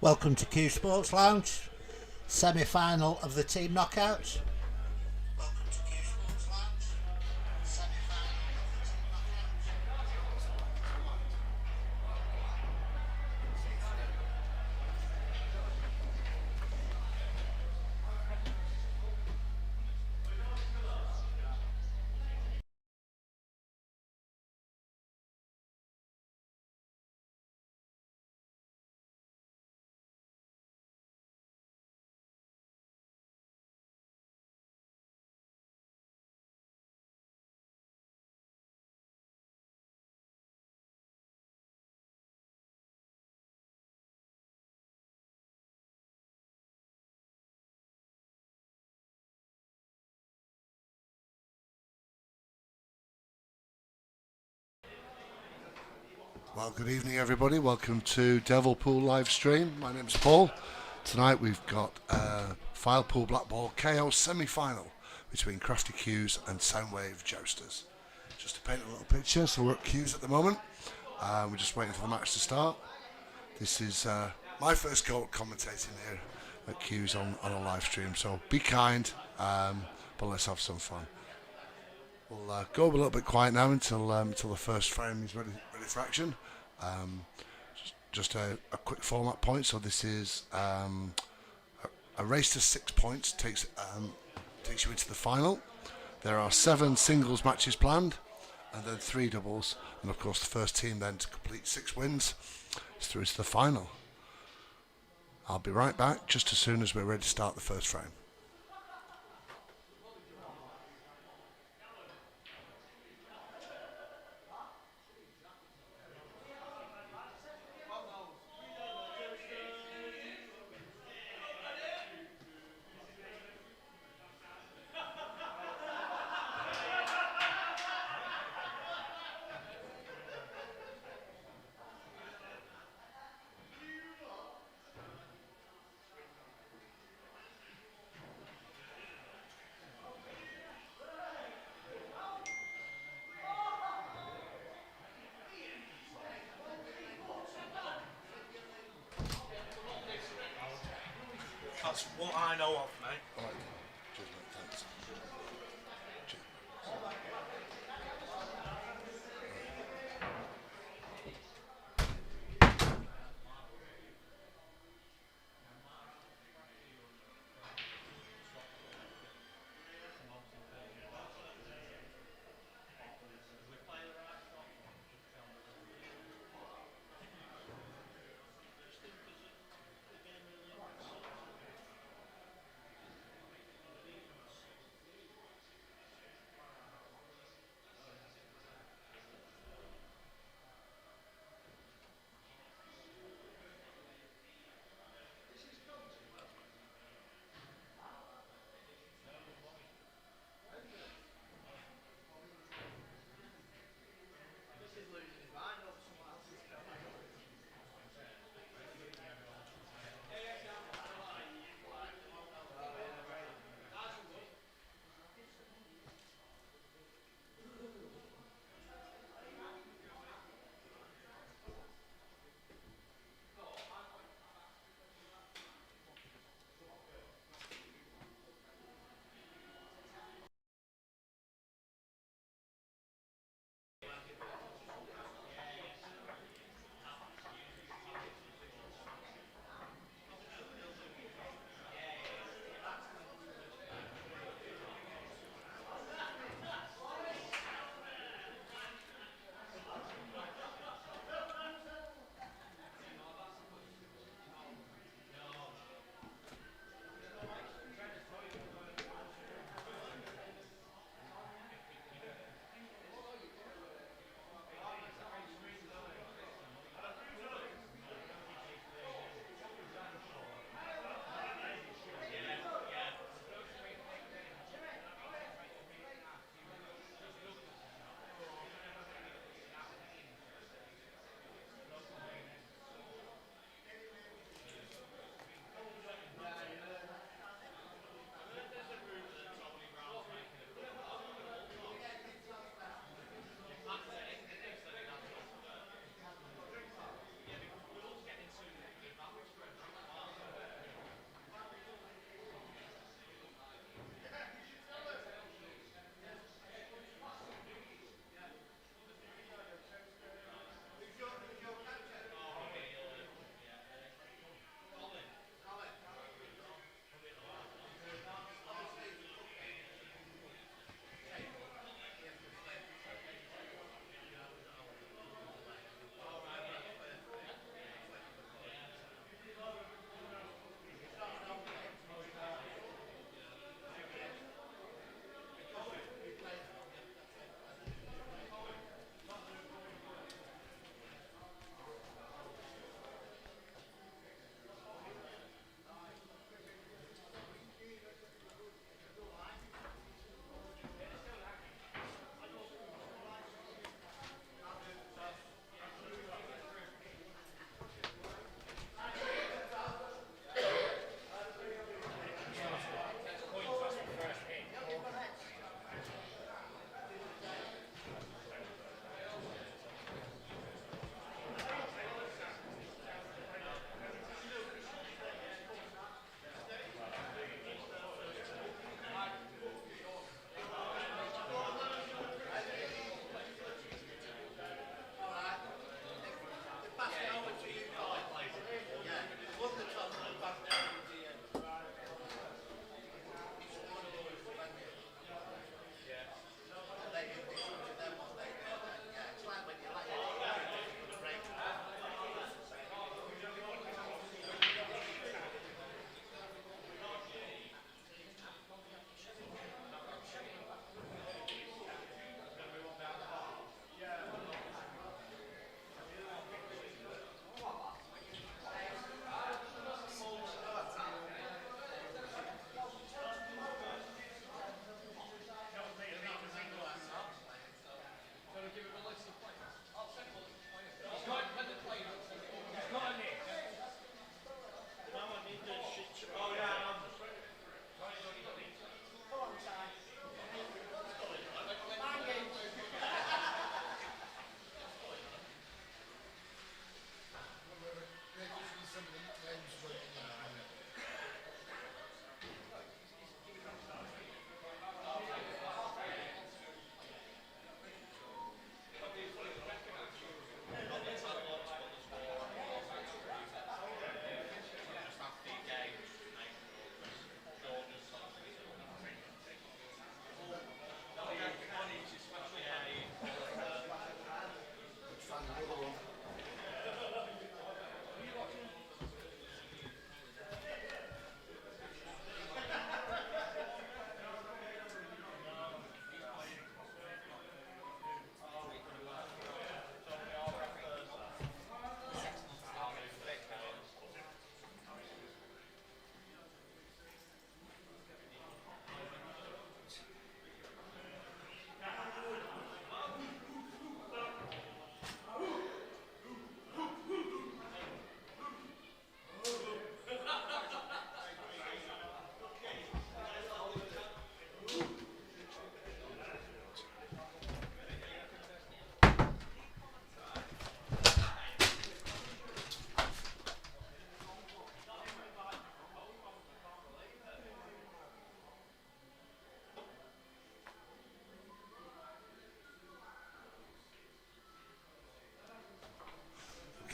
Welcome to Q Sports Lounge, semi-final of the team knockouts. Well, good evening, everybody. Welcome to Devil Pool live stream. My name's Paul. Tonight we've got File Pool Black Ball KO semi-final between Crafty Q's and Soundwave Jousters. Just to paint a little picture, so we're at Q's at the moment. We're just waiting for the match to start. This is my first go at commentating here at Q's on a live stream, so be kind, but let's have some fun. We'll go a little bit quiet now until the first frame is ready for action. Just a quick format point. So this is a race to 6 points takes you into the final. There are 7 singles matches planned, and then 3 doubles, and of course the first team then to complete 6 wins is through to the final. I'll be right back just as soon as we're ready to start the first frame. That's what I know of, mate. All right. Cheers, mate. Thanks. Cheers.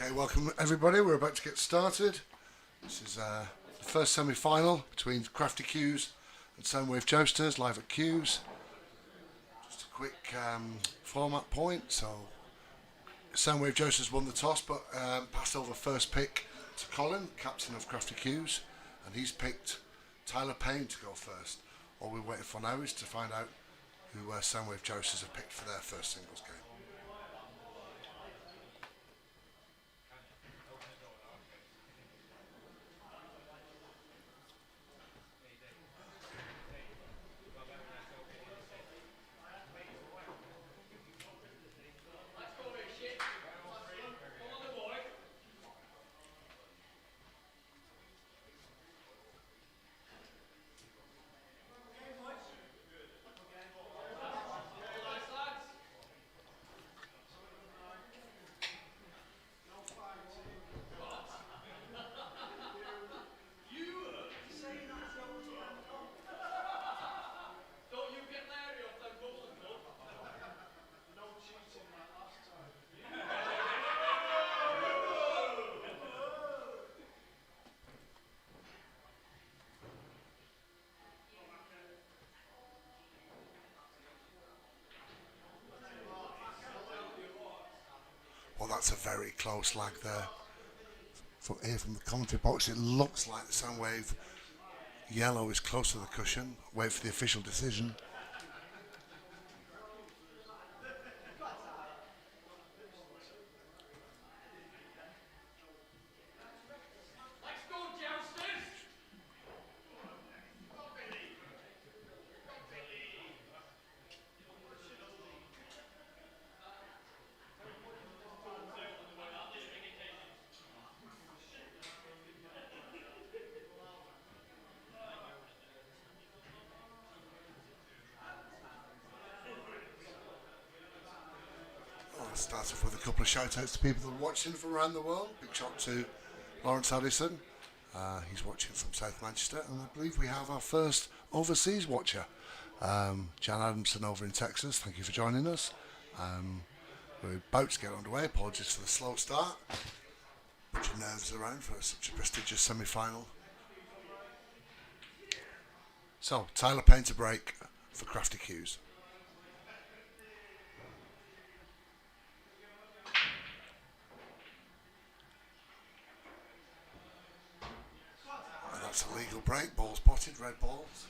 Okay, welcome everybody. We're about to get started. This is the first semi-final between Crafty Q's and Soundwave Jousters live at Q's. Just a quick format point. So Soundwave Jousters won the toss, but passed over first pick to Colin, captain of Crafty Q's, and he's picked Tyler Payne to go first. All we're waiting for now is to find out who Soundwave Jousters have picked for their first singles game. Well, that's a very close lag there. From here, from the commentary box, it looks like the Soundwave yellow is close to the cushion. Wait for the official decision. Start off with a couple of shout outs to people that are watching from around the world. Big shout to Lawrence Addison. He's watching from South Manchester, and I believe we have our first overseas watcher, Jan Adamson over in Texas. Thank you for joining us. We're about to get underway. Apologies for the slow start. Put your nerves around for such a prestigious semi-final. So, Tyler Payne to break for Crafty Q's. That's a legal break. Ball spotted, red balls.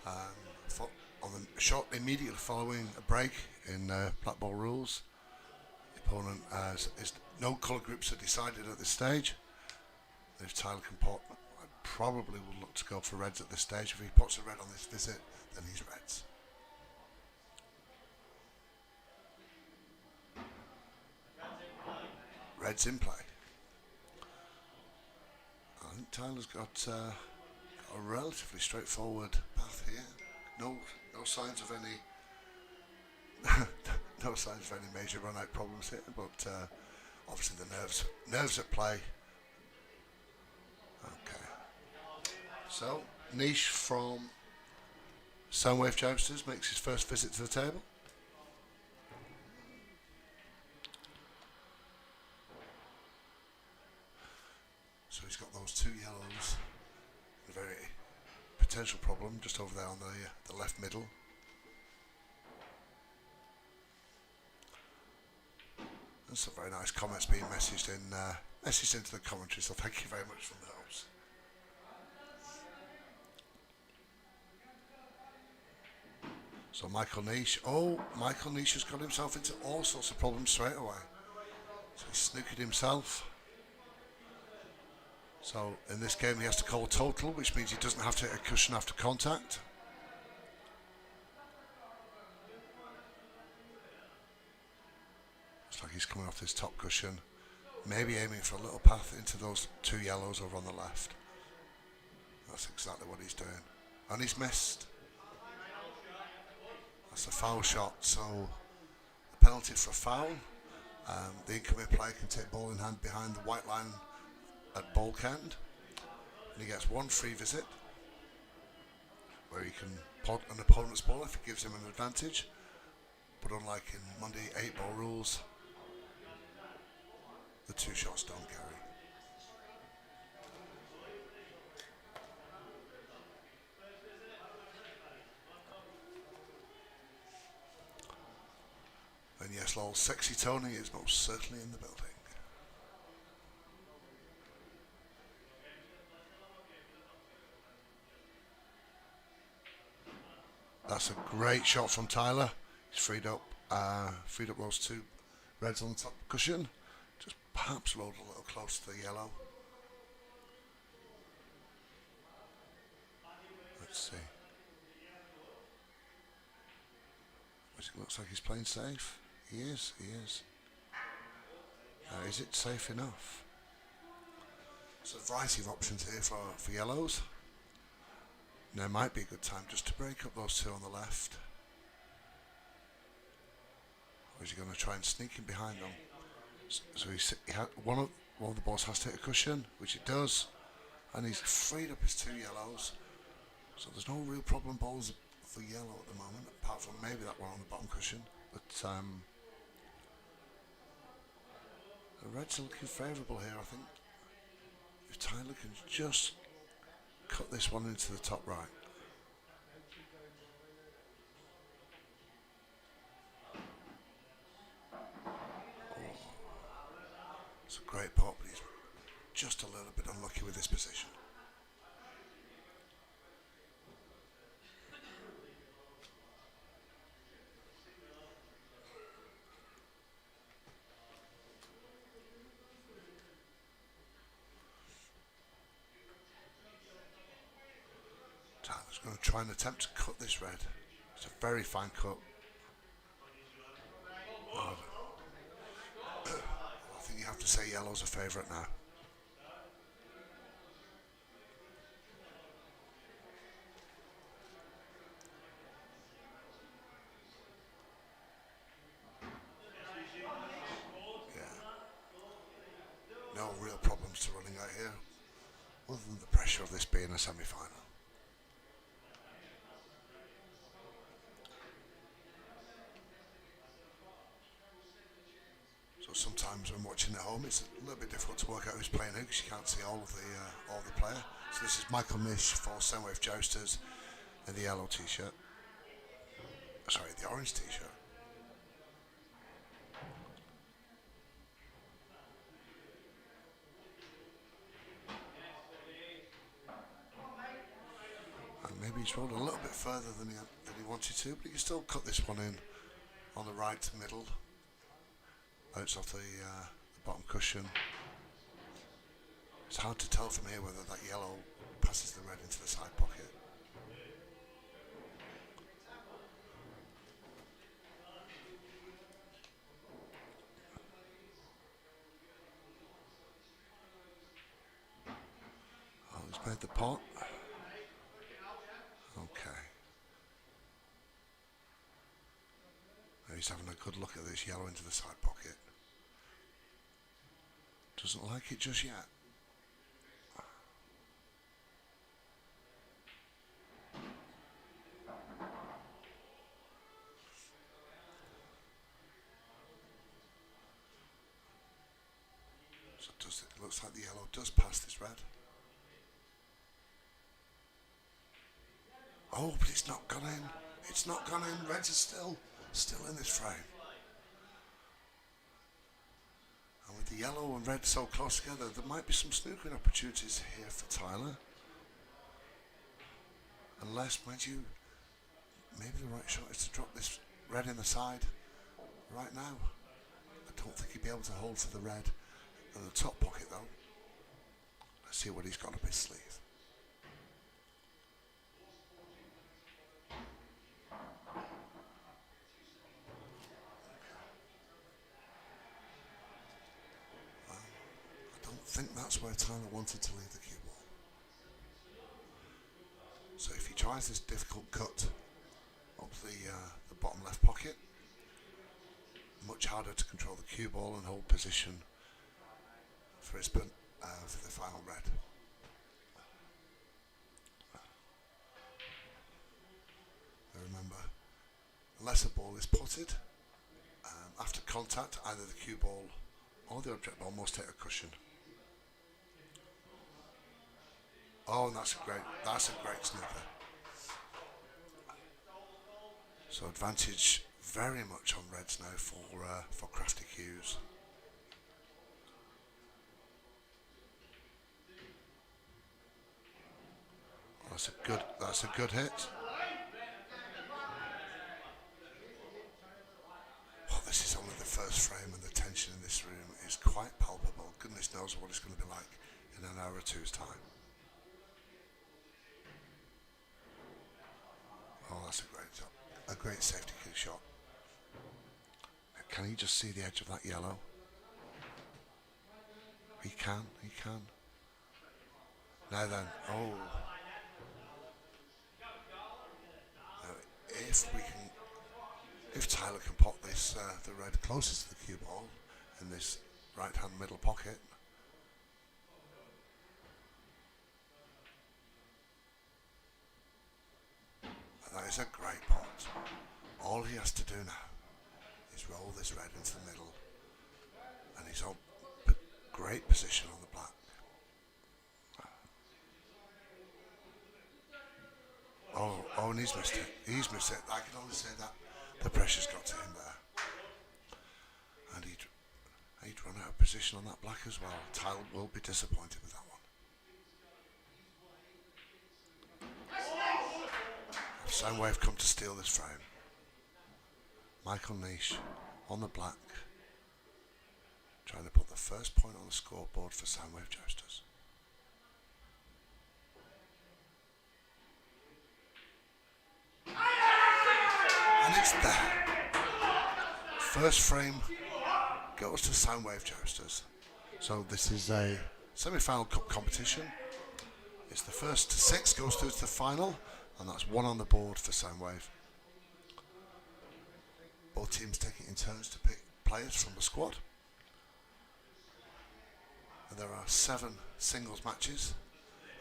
On the shot immediately following a break in black ball rules, the opponent is no colour groups are decided at this stage. If Tyler can pot, I probably would look to go for reds at this stage. If he pots a red on this visit, then he's reds. Reds in play. I think Tyler's got a relatively straightforward path here. No signs of any no signs of any major run-out problems here, but obviously the nerves at play. Okay. So Niche from Soundwave Jousters makes his first visit to the table. So he's got those two yellows, a very potential problem just over there on the left middle. And some very nice comments being messaged into the commentary, so thank you very much for those. So Michael Niche has got himself into all sorts of problems straight away. So he's snookered himself. So in this game he has to call total, which means he doesn't have to hit a cushion after contact. Looks like he's coming off this top cushion, maybe aiming for a little path into those two yellows over on the left. That's exactly what he's doing. And he's missed. That's a foul shot, so a penalty for a foul. The incoming player can take ball in hand behind the white line at ball end, and he gets one free visit where he can pot an opponent's ball if it gives him an advantage, but unlike in Monday 8 ball rules, the two shots don't carry. And yes, lol, sexy Tony is most certainly in the building. That's a great shot from Tyler. He's freed up those two reds on the top cushion. Just perhaps rolled a little close to the yellow. Let's see. It looks like he's playing safe. He is. Is it safe enough? There's a variety of options here for yellows. Now might be a good time just to break up those two on the left. Or is he going to try and sneak in behind them? So one of the balls has to hit a cushion, which it does, and he's freed up his two yellows. So there's no real problem balls for yellow at the moment, apart from maybe that one on the bottom cushion. But the reds are looking favourable here, I think. If Tyler can just cut this one into the top right. It's a great pot, but he's just a little bit unlucky with this position. Tyler's going to try and attempt to cut this red. It's a very fine cut. I think you have to say yellow's a favourite now. Yeah. No real problems to running out here, other than the pressure of this being a semi-final. So sometimes when watching at home, it's a little bit difficult to work out who's playing who because you can't see all of the player. So this is Michael Nish for Soundwave Jousters in the yellow t-shirt. Sorry, the orange t-shirt. And maybe he's rolled a little bit further than he wanted to, but he can still cut this one in on the right middle. Out off the bottom cushion. It's hard to tell from here whether that yellow passes the red into the side pocket. Oh, he's made the pot. Okay. Now he's having a good look at this yellow into the side pocket. Doesn't like it just yet. So it looks like the yellow does pass this red. Oh, but it's not gone in. It's not gone in. Reds are still in this frame. And with the yellow and red so close together, there might be some snookering opportunities here for Tyler. Unless, mind you, maybe the right shot is to drop this red in the side right now. I don't think he'd be able to hold to the red in the top pocket though. Let's see what he's got up his sleeve. I think that's where Tyler wanted to leave the cue ball. So if he tries this difficult cut up the bottom left pocket, much harder to control the cue ball and hold position for the final red. Now remember, unless a ball is potted, after contact, either the cue ball or the object ball must hit a cushion. Oh, and that's a great snooker. So advantage very much on reds now for Crafty Cues. That's a good hit. Oh, this is only the first frame, and the tension in this room is quite palpable. Goodness knows what it's going to be like in an hour or two's time. Oh, that's a great safety cue shot. Can he just see the edge of that yellow? He can. Now then, oh. Now, if Tyler can pop this, the red closest to the cue ball in this right-hand middle pocket. That is a great pot. All he has to do now is roll this red into the middle, and he's on great position on the black. Oh, and he's missed it. I can only say that the pressure's got to him there. And he'd run out of position on that black as well. Tyler will be disappointed with that one. Soundwave come to steal this frame. Michael Niche on the black, trying to put the first point on the scoreboard for Soundwave Jousters. And it's there. First frame goes to Soundwave Jousters. So this is a semi-final cup competition. It's the first to 6 goes through to the final, and that's 1 on the board for Soundwave. Both teams taking in turns to pick players from the squad. And there are 7 singles matches,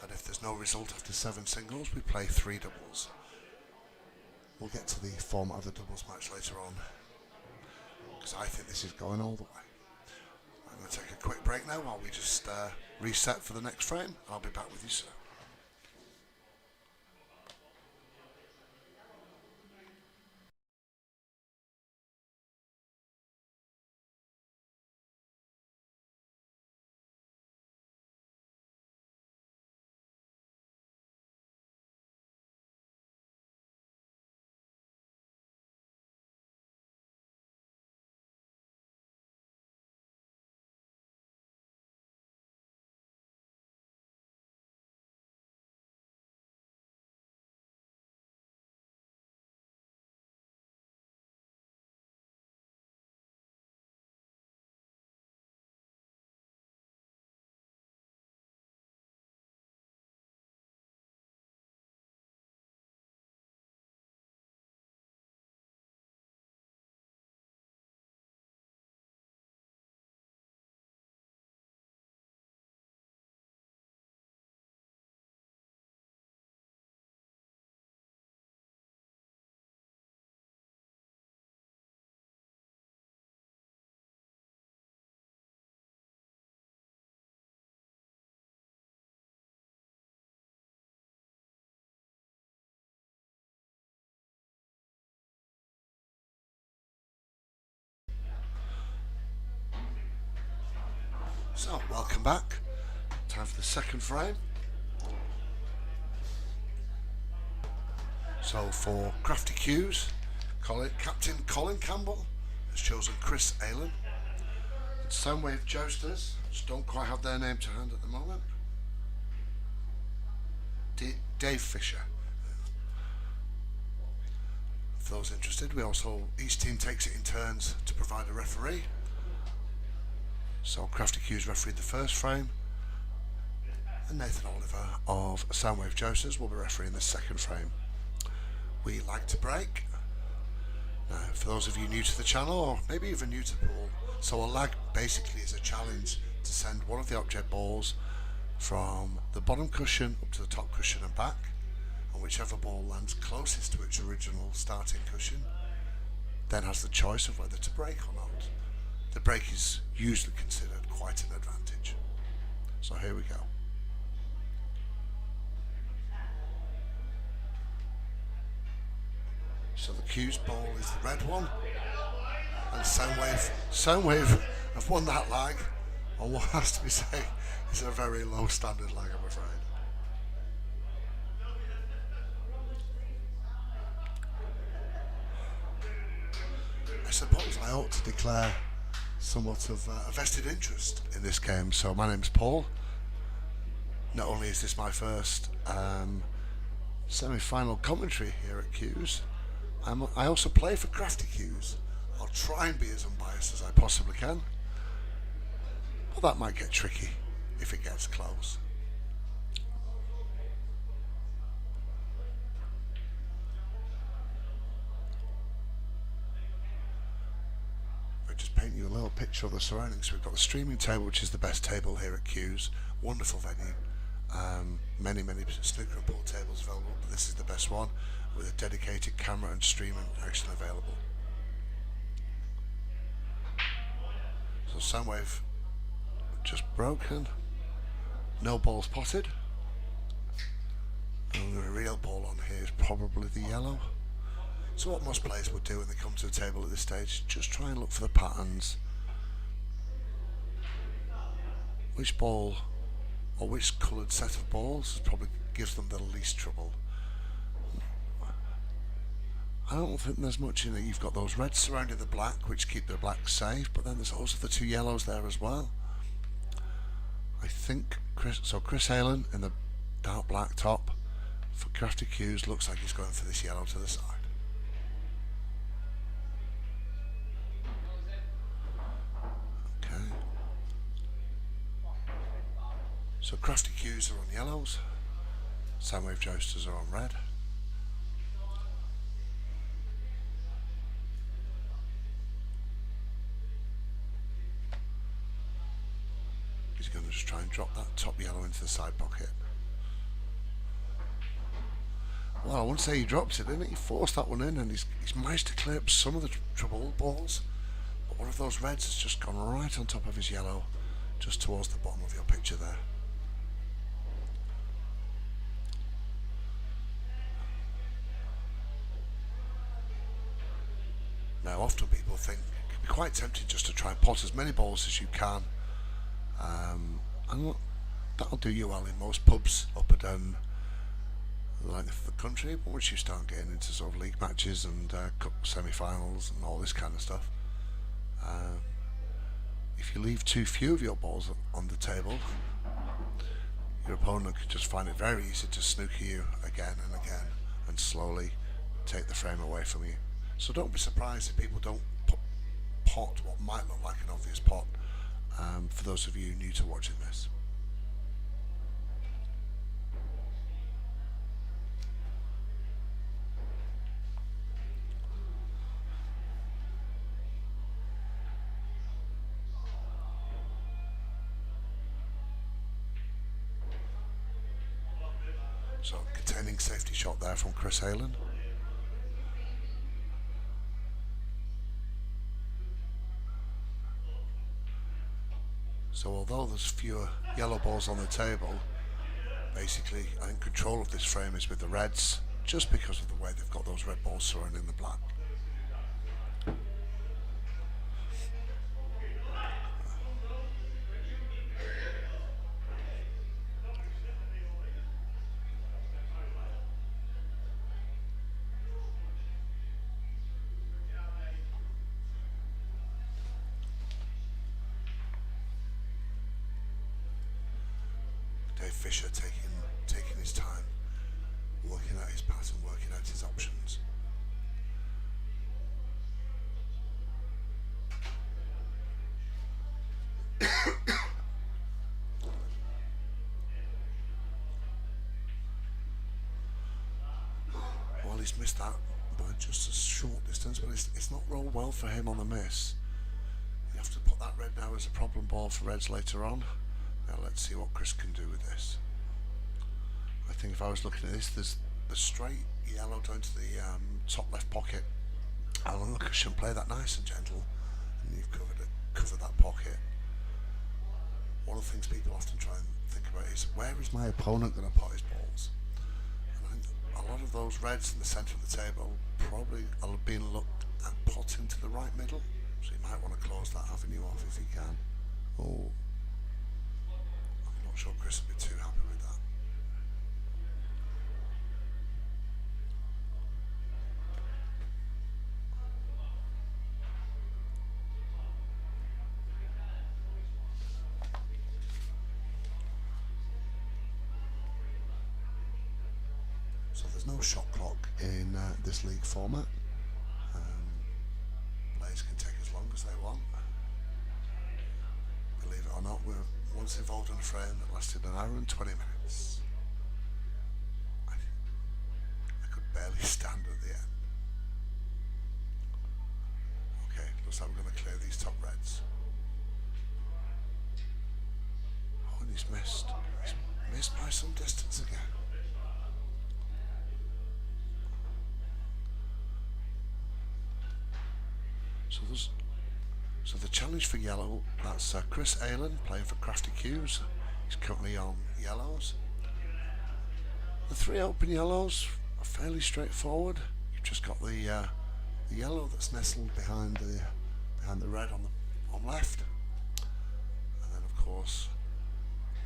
and if there's no result after 7 singles, we play 3 doubles. We'll get to the format of the doubles match later on, because I think this is going all the way. I'm going to take a quick break now while we just reset for the next frame. I'll be back with you soon. So, welcome back. Time for the second frame. So for Crafty Cues, Captain Colin Campbell has chosen Chris Aylan. And Soundwave Jousters, just don't quite have their name to hand at the moment. Dave Fisher. For those interested, each team takes it in turns to provide a referee. So Crafty Cues refereed the first frame, and Nathan Oliver of Soundwave Jousters will be refereeing the second frame. We like to break. Now, for those of you new to the channel, or maybe even new to the pool, so a lag basically is a challenge to send one of the object balls from the bottom cushion up to the top cushion and back, and whichever ball lands closest to its original starting cushion then has the choice of whether to break or not. the break is usually considered quite an advantage. So here we go. So the Q's ball is the red one, and Soundwave have won that lag on what has to be said is a very low standard lag, I'm afraid. I suppose I ought to declare somewhat of a vested interest in this game. So my name's Paul. Not only is this my first semi-final commentary here at Q's, I also play for Crafty Q's. I'll try and be as unbiased as I possibly can. But that might get tricky if it gets close. I'll just paint you a little picture of the surroundings. We've got the streaming table, which is the best table here at Q's. Wonderful venue. Many snooker and pool tables available, but this is the best one with a dedicated camera and streaming action available. So Soundwave just broken, no balls potted, and the real ball on here is probably the yellow. So what most players would do when they come to the table at this stage, just try and look for the patterns. Which ball or which coloured set of balls probably gives them the least trouble. I don't think there's much in it. You've got those reds surrounding the black, which keep the black safe, but then there's also the two yellows there as well. I think Chris Halen in the dark black top for Crafty Q's looks like he's going for this yellow to the side. Okay. So Crafty Q's are on yellows, Soundwave Jousters are on red. He's going to just try and drop that top yellow into the side pocket. Well, I wouldn't say he dropped it, didn't he? He forced that one in, and he's managed to clear up some of the troubled balls. But one of those reds has just gone right on top of his yellow, just towards the bottom of your picture there. Now, often people think it can be quite tempting just to try and pot as many balls as you can. And that'll do you well in most pubs up and down the length of the country, but once you start getting into sort of league matches and cup semi-finals and all this kind of stuff, if you leave too few of your balls on the table, your opponent could just find it very easy to snooker you again and again and slowly take the frame away from you. So don't be surprised if people don't pot what might look like an obvious pot, for those of you new to watching this. So containing safety shot there from Chris Halen. So although there's fewer yellow balls on the table, basically I think control of this frame is with the reds, just because of the way they've got those red balls surrounding the black. Fisher taking his time, working out his pattern, working out his options. Well, he's missed that by just a short distance, but it's not rolled well for him on the miss. You have to put that red now as a problem ball for reds later on. Now let's see what Chris can do with this. I think if I was looking at this, there's the straight yellow down to the top left pocket. Alan Lucas should play that nice and gentle, and you've covered it. cover that pocket. One of the things people often try and think about is, where is my opponent going to put his balls? And I think a lot of those reds in the centre of the table probably are being looked at potting to the right middle, so you might want to close that avenue off if you can. Oh, I'm not sure Chris will be too happy with that. So there's no shot clock in this league format. Players can take as long as they want. Believe it or not, we were once involved in a frame that lasted an hour and 20 minutes. I could barely stand at the end. Okay, looks like we're going to clear these top reds. Oh, and he's missed. He's missed by some distance again. So the challenge for yellow, that's Chris Aylan playing for Crafty Cues. He's currently on yellows. The three open yellows are fairly straightforward. You've just got the yellow that's nestled behind the red on left, and then of course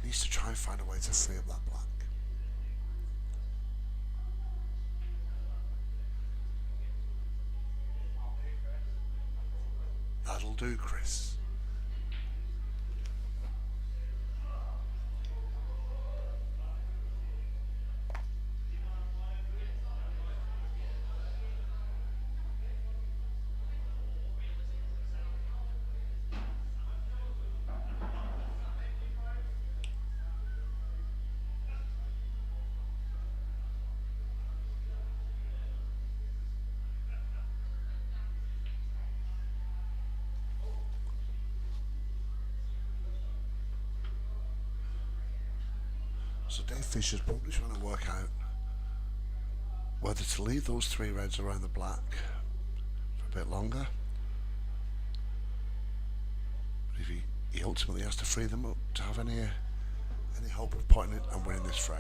needs to try and find a way to free up that black. That'll do, Chris. So Dave Fisher's probably trying to work out whether to leave those three reds around the black for a bit longer. But if he ultimately has to free them up to have any hope of putting it and winning this frame.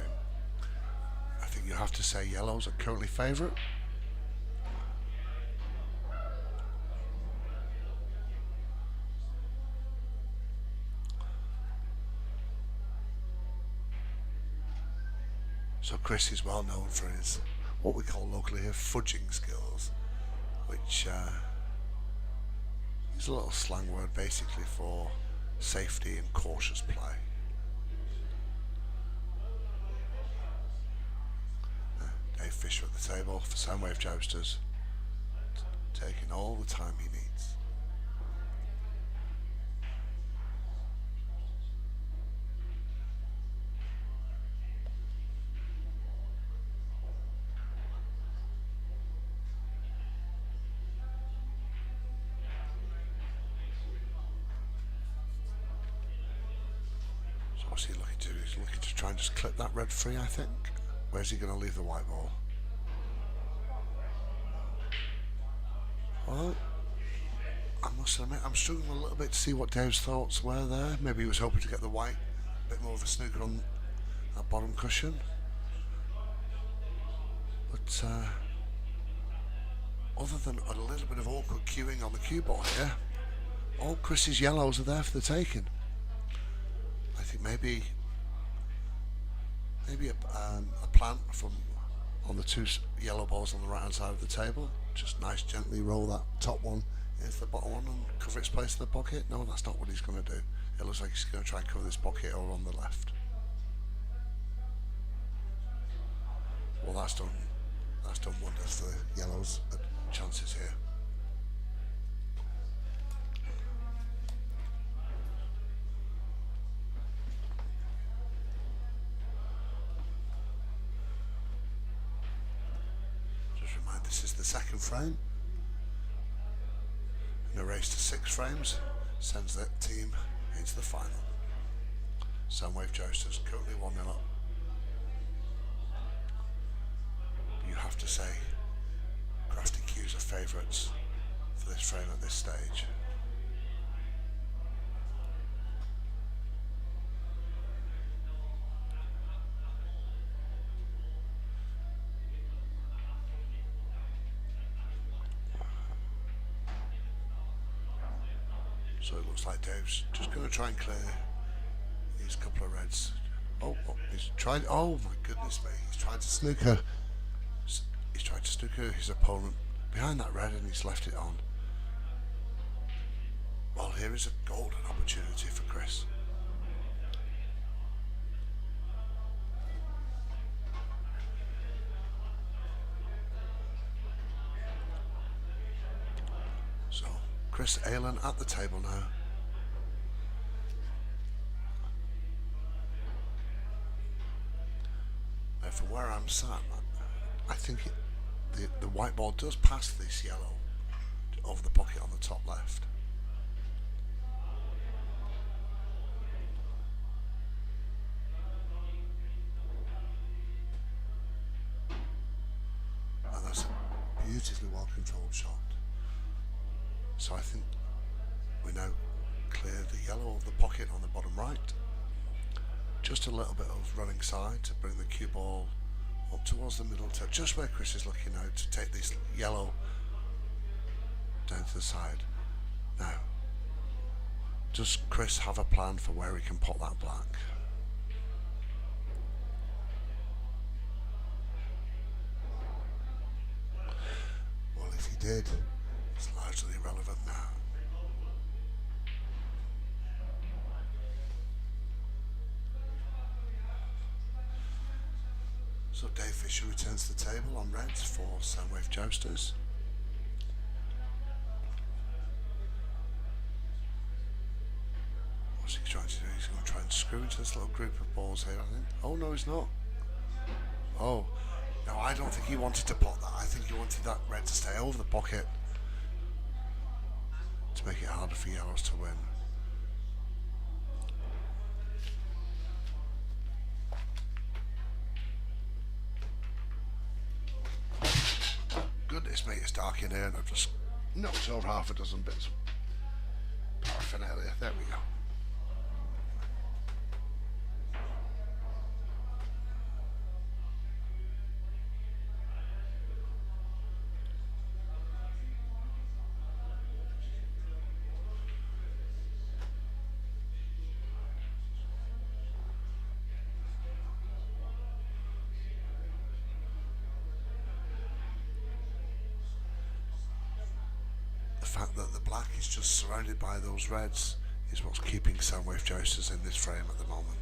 I think you have to say yellows are currently favourite. So Chris is well known for his, what we call locally here, fudging skills, which is a little slang word basically for safety and cautious play. Dave Fisher at the table for Soundwave Jousters, taking all the time he needs. What's he looking to do? He's looking to try and just clip that red free, I think. Where's he going to leave the white ball? Well, I must admit, I'm struggling a little bit to see what Dave's thoughts were there. Maybe he was hoping to get the white, a bit more of a snooker on that bottom cushion. But other than a little bit of awkward queuing on the cue ball here, all Chris's yellows are there for the taking. I think maybe a plant from on the two yellow balls on the right hand side of the table. Just nice gently roll that top one into the bottom one and cover its place in the pocket. No, that's not what he's going to do. It looks like he's going to try and cover this pocket over on the left. Well, that's done wonders for the yellows' chances here. This is the second frame. And a race to 6 frames sends that team into the final. Soundwave Jousters currently 1-0 up. You have to say Crafty Cues are favourites for this frame at this stage. So it looks like Dave's just going to try and clear these couple of reds. He's trying. Oh my goodness me! He's trying to snooker. He's trying to snooker his opponent behind that red, and he's left it on. Well, here is a golden opportunity for Chris. So, Chris Aylan at the table now. Now, from where I'm sat, I think the white ball does pass this yellow over the pocket on the top left. And that's a beautifully well controlled shot. So I think we now clear the yellow of the pocket on the bottom right. Just a little bit of running side to bring the cue ball up towards the middle, to just where Chris is looking now, to take this yellow down to the side. Now, does Chris have a plan for where he can put that black? Well, if he did, it's largely irrelevant now. So Dave Fisher returns to the table on reds for Soundwave Jousters. What's he trying to do? He's going to try and screw into this little group of balls here, I think. Oh no, he's not. Oh, no, I don't think he wanted to pot that. I think he wanted that red to stay over the pocket to make it harder for yellows to win. Goodness me, it's dark in here, and I've just knocked over half a dozen bits of paraphernalia. There we go. The fact that the black is just surrounded by those reds is what's keeping Soundwave Jousters in this frame at the moment.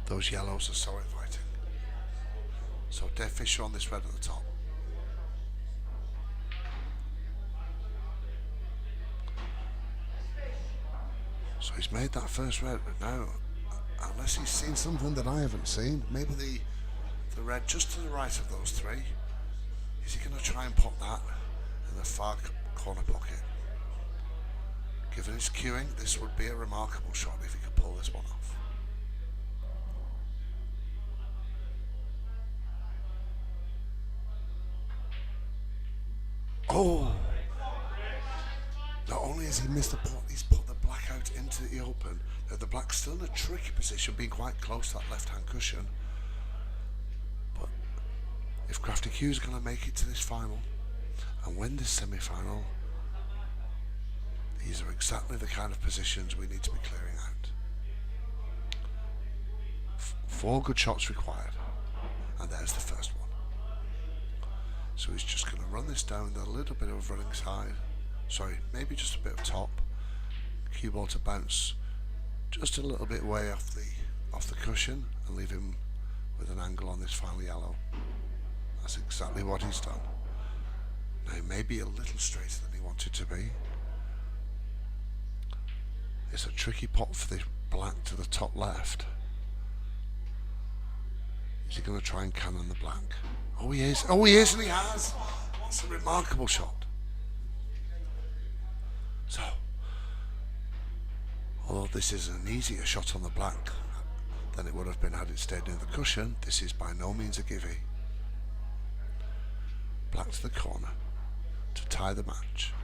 Those yellows are so inviting. So Dave Fisher on this red at the top. So he's made that first red, but now, unless he's seen something that I haven't seen, maybe the red just to the right of those three, is he going to try and pop that in the far corner pocket? Given his cueing, this would be a remarkable shot if he could pull this one off. Oh! Not only has he missed the pot, he's put the black out into the open. Now the black's still in a tricky position, being quite close to that left-hand cushion. But if Crafty Q is going to make it to this final and win this semi-final, these are exactly the kind of positions we need to be clearing out. 4 good shots required, and there's the first one. So he's just going to run this down with a little bit of running side. Sorry, maybe just a bit of top. Cue ball to bounce just a little bit way off the cushion and leave him with an angle on this final yellow. That's exactly what he's done. Now maybe a little straighter than he wanted to be. It's a tricky pot for the black to the top left. Is he going to try and cannon the black? Oh, he is. Oh, he is, and he has. It's a remarkable shot. So, although this is an easier shot on the black than it would have been had it stayed near the cushion, this is by no means a gimme. Black to the corner to tie the match.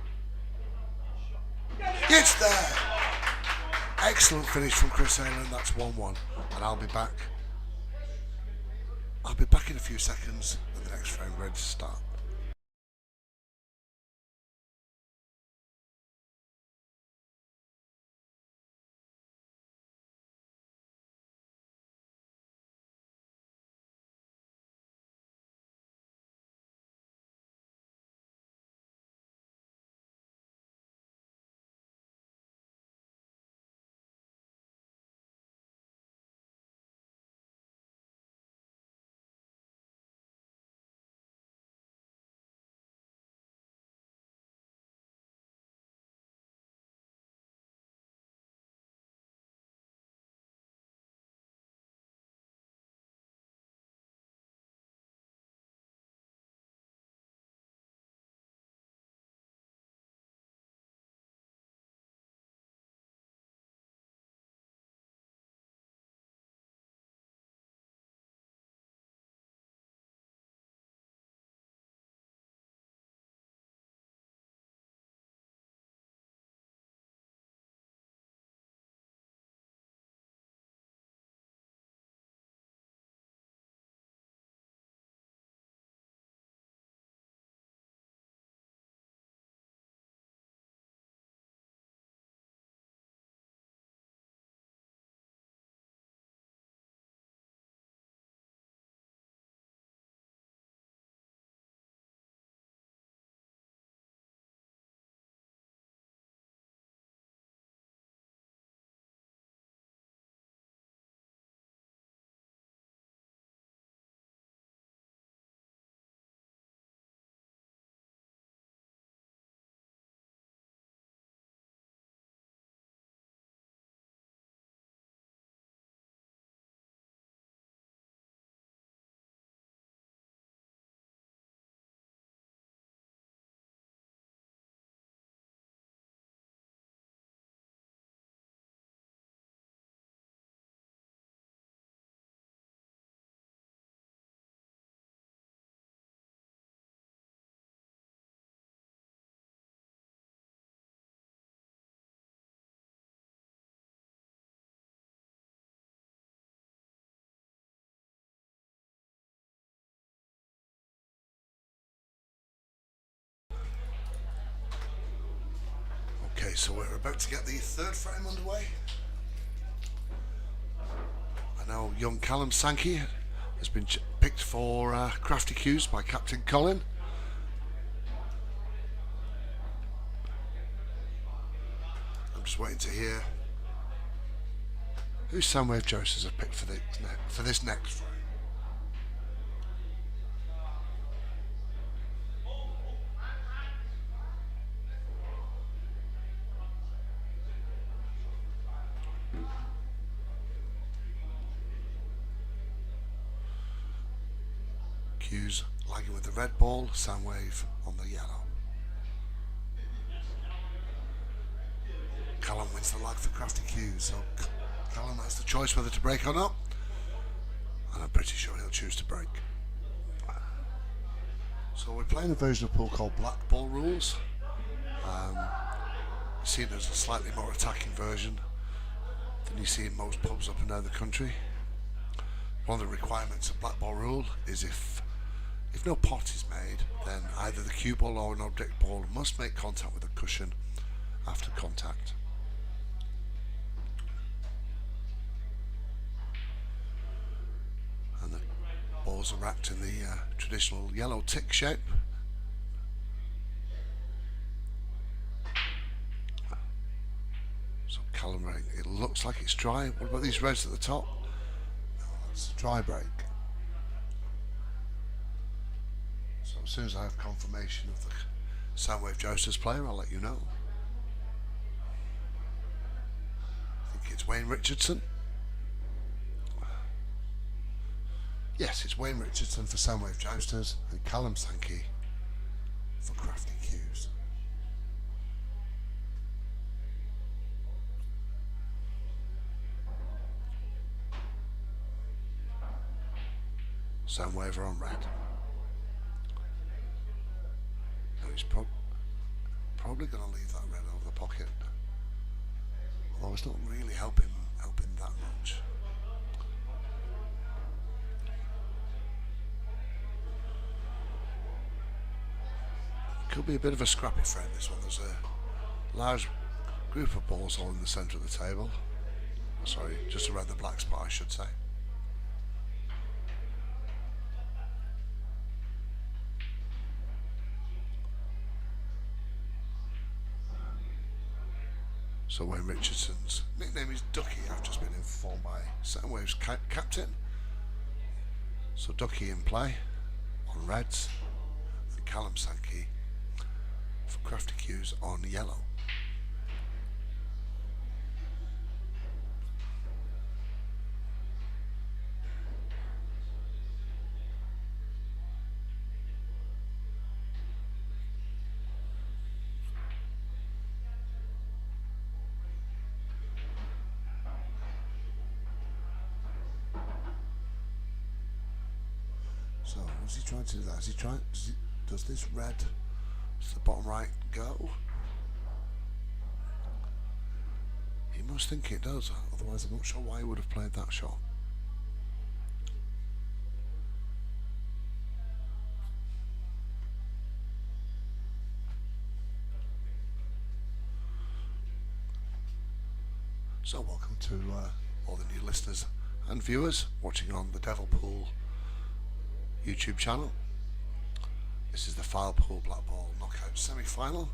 It's there! Excellent finish from Chris Aylan. That's 1-1, and I'll be back in a few seconds when the next frame ready to start. Okay, so we're about to get the third frame underway. I know young Callum Sankey has been picked for Crafty Cues by Captain Colin. I'm just waiting to hear who Soundwave Jousters have picked for this next frame. Cues lagging with the red ball, Soundwave on the yellow. Callum wins the lag for Crafty Cues, so Callum has the choice whether to break or not, and I'm pretty sure he'll choose to break. So we're playing a version of pool called Black Ball Rules. Seen as a slightly more attacking version than you see in most pubs up and down the country. One of the requirements of Black Ball Rule is if no pot is made, then either the cue ball or an object ball must make contact with a cushion after contact. And the balls are racked in the traditional yellow tick shape. So Callum, it looks like it's dry. What about these reds at the top? No, that's a dry break. So as soon as I have confirmation of the Soundwave Jousters player, I'll let you know. I think it's Wayne Richardson. Yes, it's Wayne Richardson for Soundwave Jousters and Callum Sankey for Crafty Cues. Soundwave are on red. Now he's probably going to leave that red over the pocket, although it's not really helping that much. Could be a bit of a scrappy frame, this one. There's a large group of balls all in the centre of the table. Sorry, just around the black spot, I should say. So Wayne Richardson's nickname is Ducky. I've just been informed by Soundwave's captain. So Ducky in play on reds, and Callum Sankey for Crafty Cues on yellow. So what's he trying to do that? Does this red to the bottom right go? He must think it does, otherwise I'm not sure why he would have played that shot. So welcome to all the new listeners and viewers watching on the Devil Pool YouTube channel. This is the File Pool Black Ball Knockout semi-final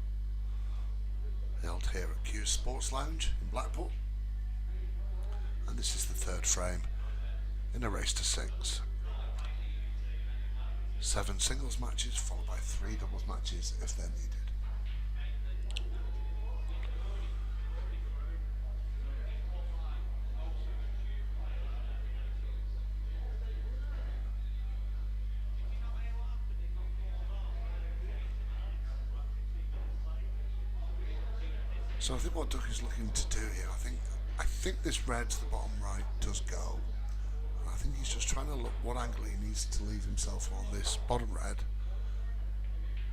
held here at Q's Sports Lounge in Blackpool, and this is the third frame in a race to 6. 7 singles matches followed by 3 doubles matches if they're needed. So I think what Duck is looking to do here, I think this red to the bottom right does go. And I think he's just trying to look what angle he needs to leave himself on this bottom red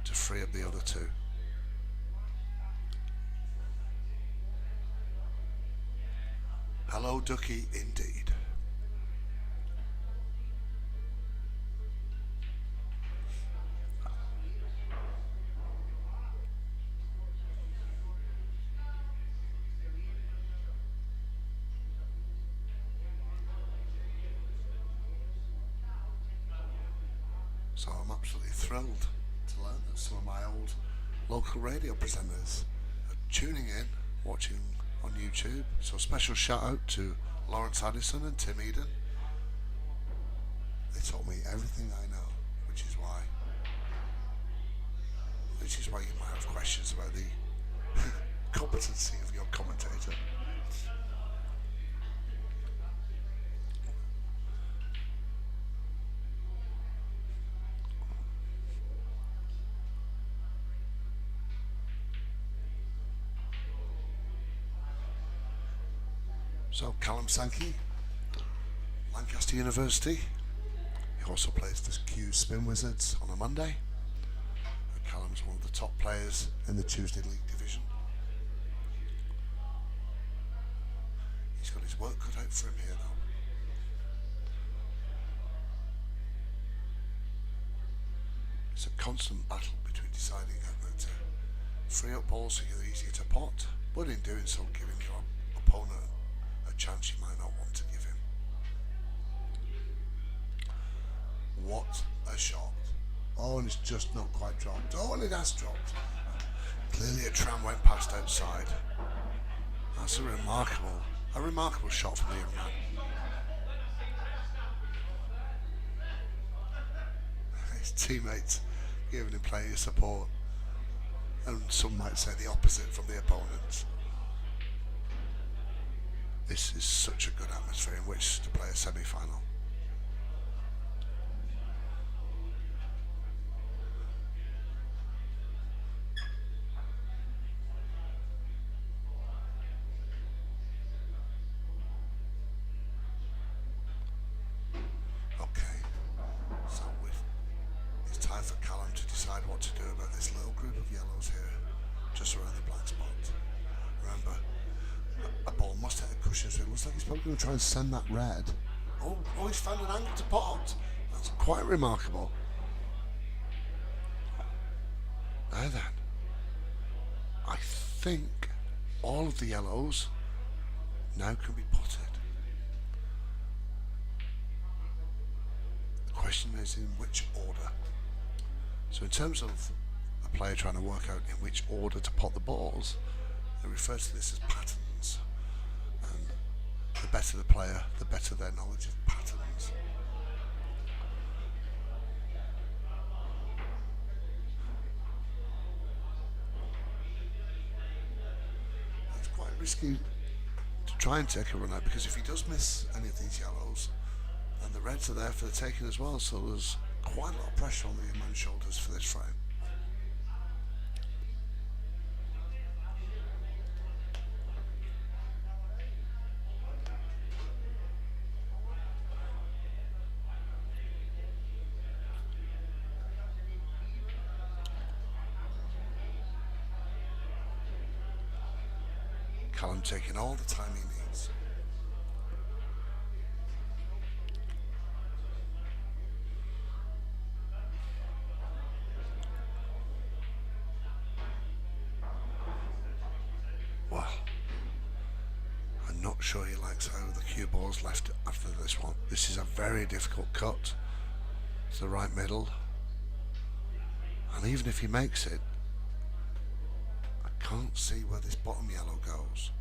to free up the other two. Hello Ducky indeed. So I'm absolutely thrilled to learn that some of my old local radio presenters are tuning in, watching on YouTube. So a special shout out to Lawrence Addison and Tim Eden. They taught me everything I know, which is why you might have questions about the competency of your commentator. So Callum Sankey, Lancaster University. He also plays for Q's Spin Wizards on a Monday. And Callum's one of the top players in the Tuesday League division. He's got his work cut out for him here though. It's a constant battle between deciding how to free up balls so you're easier to pot, but in doing so giving your opponent a chance you might not want to give him. What a shot. Oh, and it's just not quite dropped. Oh, and it has dropped. Clearly a tram went past outside. That's a remarkable shot from the young man. His teammates giving him plenty of support. And some might say the opposite from the opponents. This is such a good atmosphere in which to play a semi-final. Time for Callum to decide what to do about this little group of yellows here, just around the black spot. Remember, a ball must hit a cushion, so it looks like he's probably going to try and send that red. Oh, he's found an angle to pot. That's quite remarkable. Now then, I think all of the yellows now can be potted. The question is in which order. So in terms of a player trying to work out in which order to pot the balls, they refer to this as patterns. And the better the player, the better their knowledge of patterns. It's quite risky to try and take a run out, because if he does miss any of these yellows, then the reds are there for the taking as well, so there's quite a lot of pressure on the young man's shoulders for this frame. Callum taking all the time he needs. Well, I'm not sure he likes how the cue ball's left after this one. This is a very difficult cut to the right middle, and even if he makes it, I can't see where this bottom yellow goes.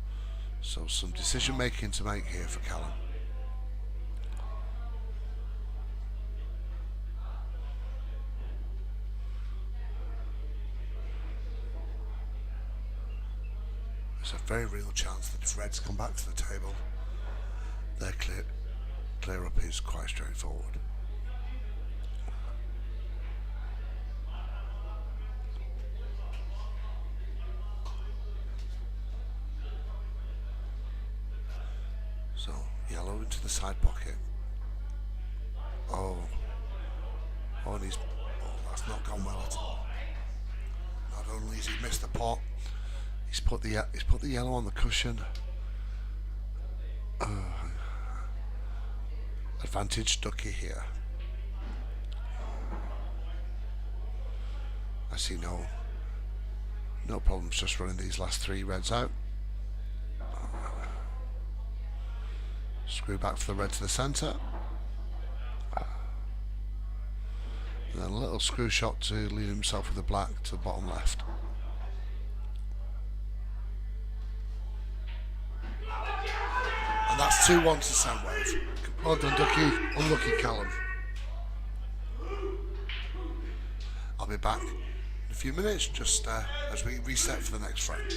So some decision making to make here for Callum. There's a very real chance that if reds come back to the table, their clear up is quite straightforward. So yellow into the side pocket. And that's not gone well at all. Not only has he missed the pot, he's put the yellow on the cushion. Advantage Ducky here. I see no problems just running these last three reds out. Screw back for the red to the centre. And then a little screw shot to lead himself with the black to the bottom left. And that's 2-1 to Soundwave. Well done, Ducky. Unlucky Callum. I'll be back in a few minutes, just as we reset for the next frame.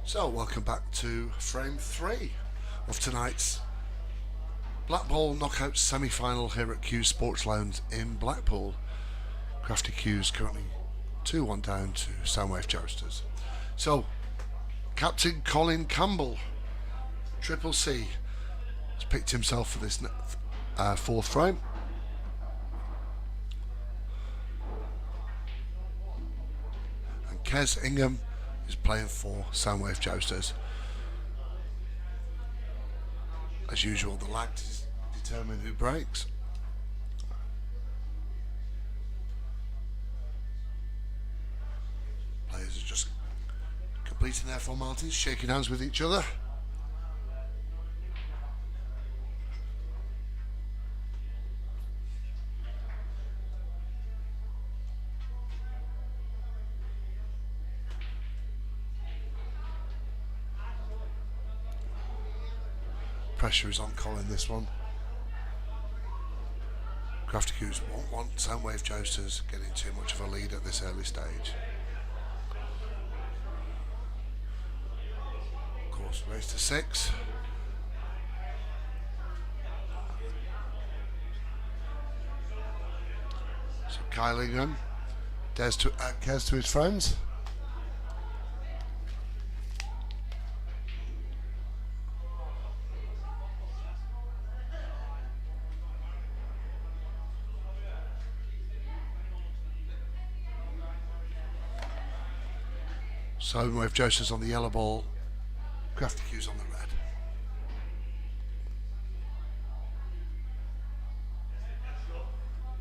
So, welcome back to frame 3 of tonight's Black Ball Knockout semi-final here at Q's Sports Lounge in Blackpool. Crafty Q's currently 2-1 down to Soundwave Jousters. So, Captain Colin Campbell, Triple C, has picked himself for this fourth frame. And Kez Ingham is playing for Soundwave Jousters. As usual, the lag to determine who breaks. Players are just completing their formalities, shaking hands with each other. Pressure is on Colin this one. Crafty Q's won't want Soundwave Jousters getting too much of a lead at this early stage. Of course, race to 6. So Kyle Ingham dares to Kez to his friends. Soundwave Jousters on the yellow ball, Crafty Q's on the red.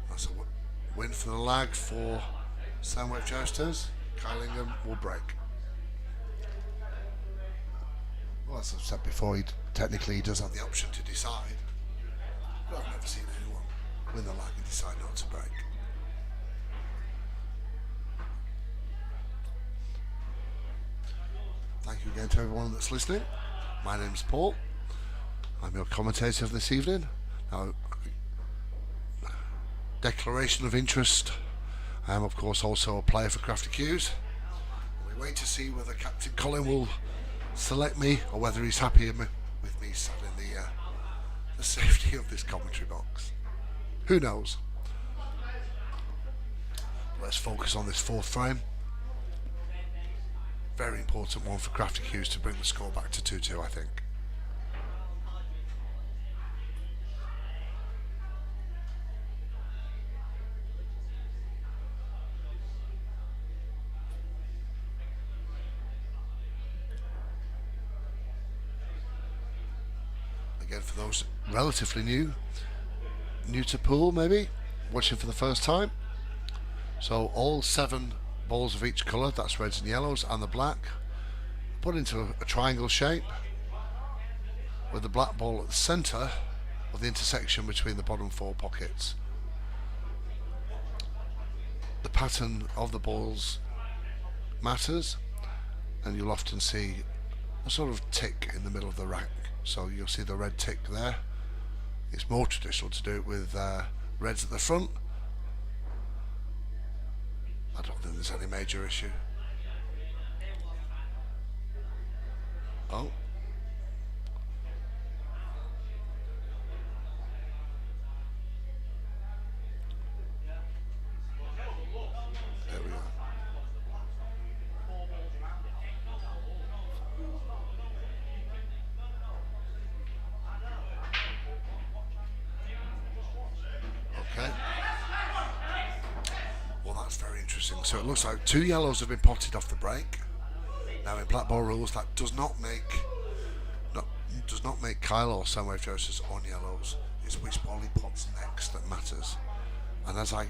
That's a win for the lag for Soundwave Jousters. Kyle Ingham will break. Well, as I've said before, technically he does have the option to decide, but I've never seen anyone win the lag and decide not to break. Thank you again to everyone that's listening. My name's Paul. I'm your commentator of this evening. Now, declaration of interest. I am, of course, also a player for Crafty Q's. We wait to see whether Captain Colin will select me or whether he's happy with me sat in the safety of this commentary box. Who knows? Let's focus on this fourth frame. Very important one for Crafty Q's to bring the score back to 2-2, I think. again, for those relatively new to pool, maybe watching for the first time. So all 7 balls of each colour, that's reds and yellows, and the black, put into a triangle shape with the black ball at the centre of the intersection between the bottom 4 pockets. The pattern of the balls matters, and you'll often see a sort of tick in the middle of the rack. So you'll see the red tick there. It's more traditional to do it with reds at the front. I don't think there's any major issue. Oh. There we go. Okay. Well, that's very interesting. So it looks like 2 yellows have been potted off the break. Now in black ball rules, that does not make Kyle or Soundwave Jousters on yellows. It's which ball he pots next that matters. And as I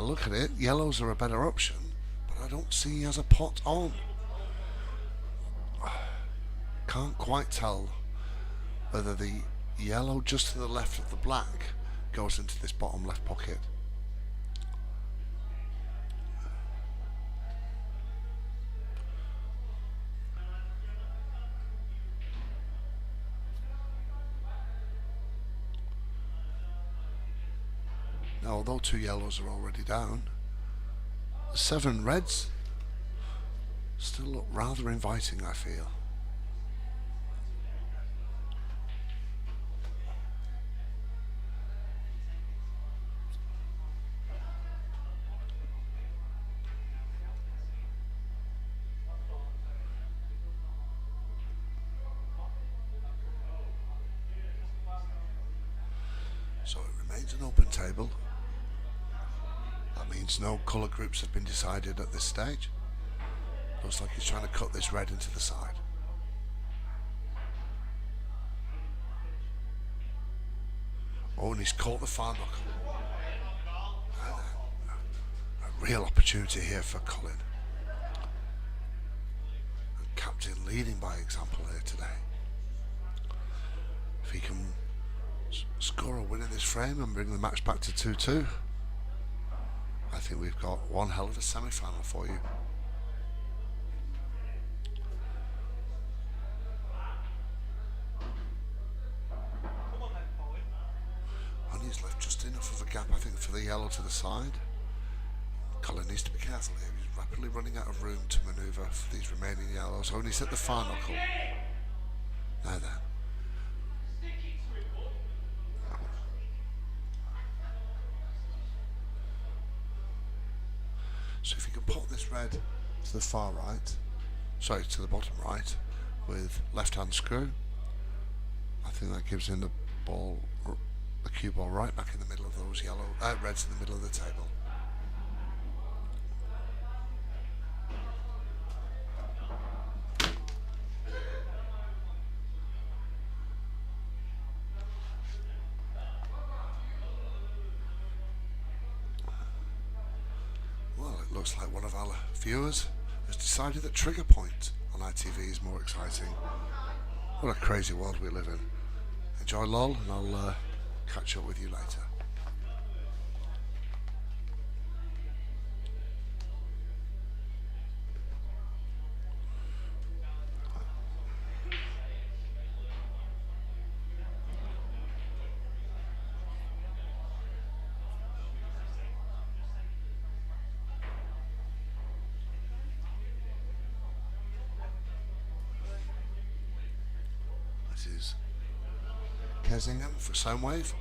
look at it, yellows are a better option, but I don't see he has a pot on. Can't quite tell whether the yellow just to the left of the black goes into this bottom left pocket. Now, although 2 yellows are already down, 7 reds still look rather inviting, I feel. So it remains an open table. That means no colour groups have been decided at this stage. Looks like he's trying to cut this red into the side. Oh, and he's caught the far knuckle. A real opportunity here for Colin. And captain leading by example here today. If he can score a win in this frame and bring the match back to 2-2, I think we've got one hell of a semi-final for you. And he's left just enough of a gap, I think, for the yellow to the side. Colin needs to be careful here. He's rapidly running out of room to manoeuvre for these remaining yellows. Only hit the far knuckle. Now then. So if you can pop this red to the far right, sorry, to the bottom right, with left hand screw, I think that gives him the ball, the cue ball right back in the middle of those yellow reds in the middle of the table. Looks like one of our viewers has decided that trigger point on ITV is more exciting. What a crazy world we live in. Enjoy LOL, and I'll catch up with you later. This is Kessingham for Soundwave.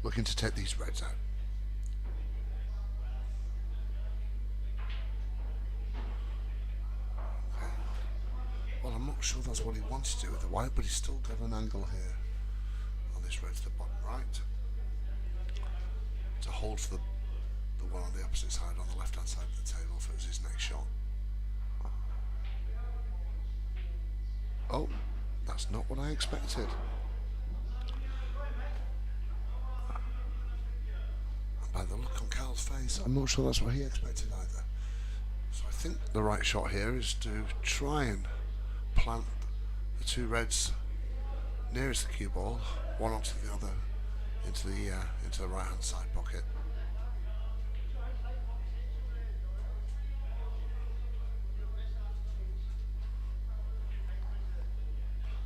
Looking to take these reds out. Okay. Well, I'm not sure that's what he wants to do with the white, but he's still got an angle here on this red to the bottom right to hold for the one on the opposite side, on the left hand side of the table, for his next shot. Oh, that's not what I expected. And by the look on Carl's face, I'm not sure that's what he expected either. So I think the right shot here is to try and plant the two reds nearest the cue ball, one onto the other, into the right hand side pocket.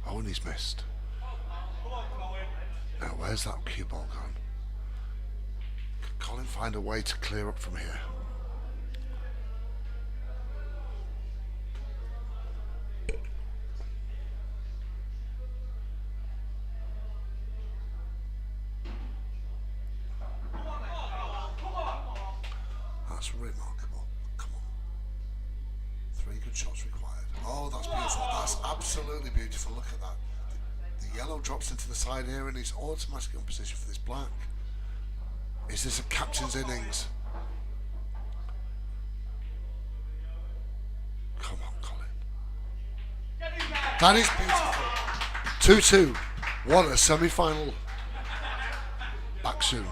Oh, and he's missed. Now where's that cue ball gone? Can Colin find a way to clear up from here? That's remarkable. Come on. 3 good shots required. Oh, that's beautiful. That's absolutely beautiful. Look at that. The yellow drops into the side here and he's automatically in position for this black. Is this a captain's innings? Come on, Colin. That is beautiful. 2-2. What a semi-final. Back soon.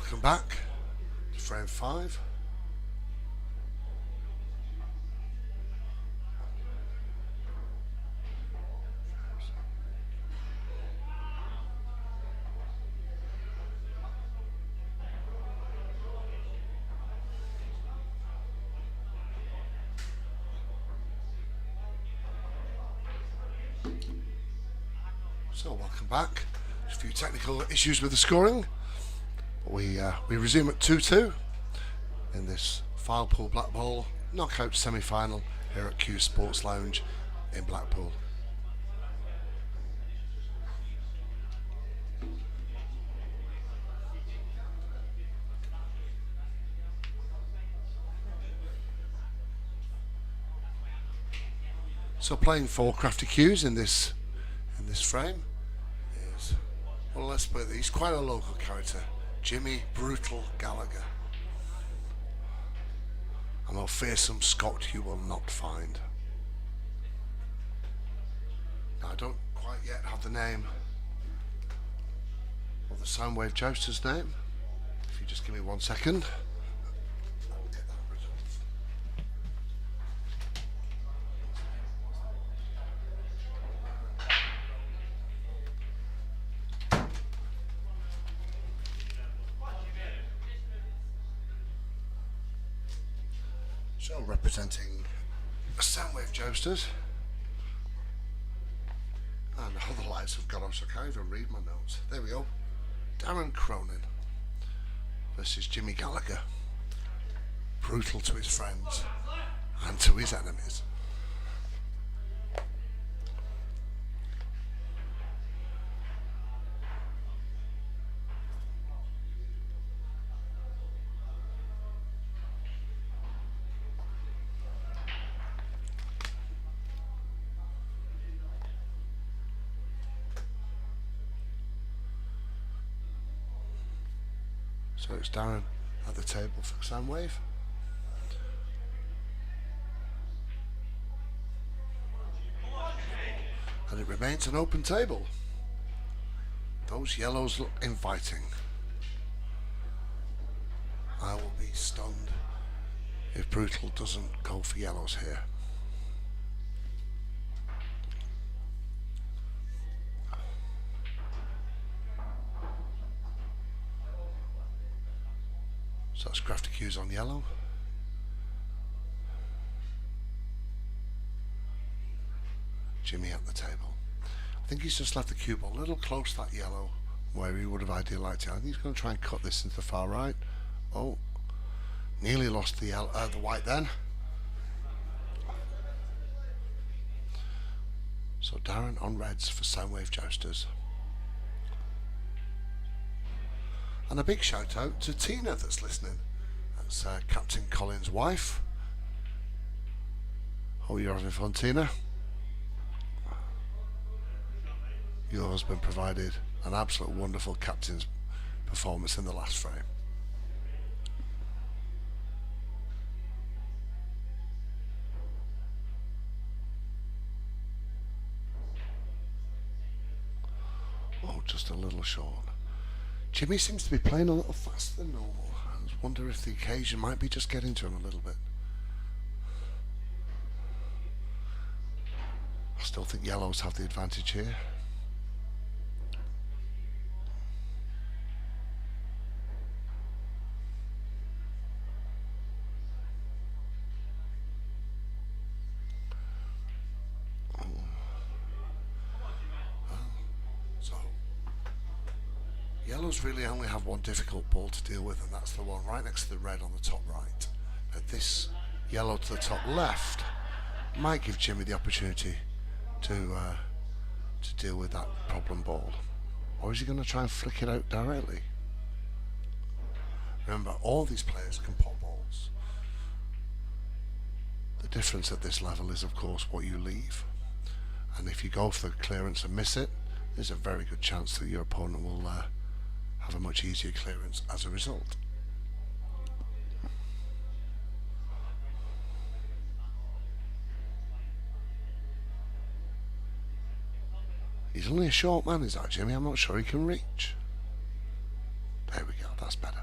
welcome back to frame 5. So welcome back. Just a few technical issues with the scoring. We resume at 2-2 in this File Pool Black Ball knockout semi-final here at Q Sports Lounge in Blackpool. So playing for Crafty Q's in this frame is, well, let's put it, he's quite a local character, Jimmy Brutal Gallagher. A more fearsome Scot you will not find. Now, I don't quite yet have the name of the Soundwave Jousters name. If you just give me 1 second. I will get that written. So representing the Soundwave Jousters, and all the lights have gone off, so I can't even read my notes. There we go. Darren Cronin versus Jimmy Gallagher, brutal to his friends and to his enemies. So it's Darren at the table for Soundwave. And it remains an open table. Those yellows look inviting. I will be stunned if Brutal doesn't go for yellows here. So that's Crafty Q's on yellow. Jimmy at the table. I think he's just left the cube a little close to that yellow where he would have ideally liked it. I think he's going to try and cut this into the far right. Oh, nearly lost the white then. So Darren on reds for Soundwave Jousters. And a big shout out to Tina that's listening. That's Captain Colin's wife. Hope you're having fun, Tina. Your husband provided an absolute wonderful captain's performance in the last frame. Oh, just a little short. Jimmy seems to be playing a little faster than normal. I wonder if the occasion might be just getting to him a little bit. I still think yellows have the advantage here. Yellows really only have one difficult ball to deal with, and that's the one right next to the red on the top right. But this yellow to the top left might give Jimmy the opportunity to deal with that problem ball. Or is he going to try and flick it out directly? Remember, all these players can pop balls. The difference at this level is, of course, what you leave. And if you go for the clearance and miss it, there's a very good chance that your opponent will have a much easier clearance as a result. He's only a short man, is that, Jimmy? I'm not sure he can reach. There we go, that's better.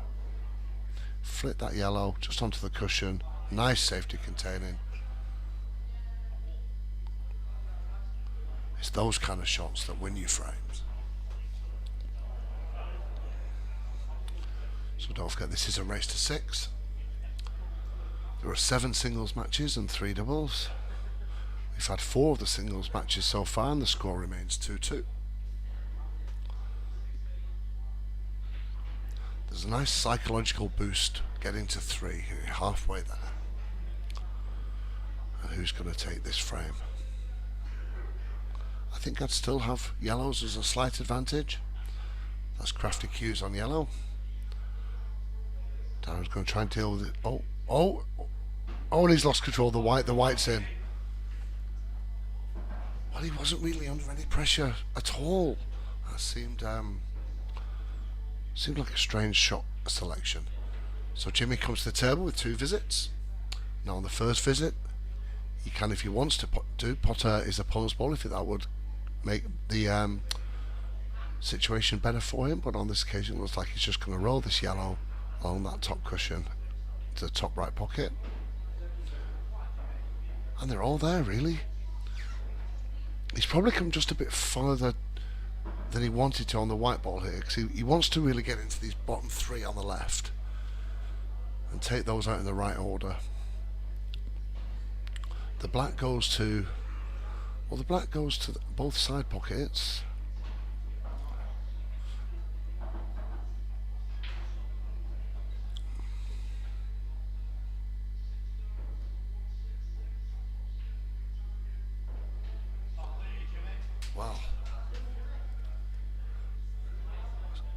flick that yellow just onto the cushion. Nice safety containing. It's those kind of shots that win you frames. So don't forget, this is a race to 6. There are 7 singles matches and 3 doubles. We've had 4 of the singles matches so far and the score remains 2-2. There's a nice psychological boost getting to 3. You're halfway there. And who's going to take this frame? I think I'd still have yellows as a slight advantage. That's Crafty cues on yellow. Darren's going to try and deal with it. Oh, and he's lost control. The white's in. Well, he wasn't really under any pressure at all. That seemed like a strange shot selection. So Jimmy comes to the table with 2 visits. Now on the first visit, he can, if he wants to, pot his opponent's ball, if that would make the situation better for him. But on this occasion, it looks like he's just going to roll this yellow along that top cushion to the top right pocket. And they're all there, really. He's probably come just a bit farther than he wanted to on the white ball here, because he wants to really get into these bottom 3 on the left and take those out in the right order. The black goes to both side pockets. Wow.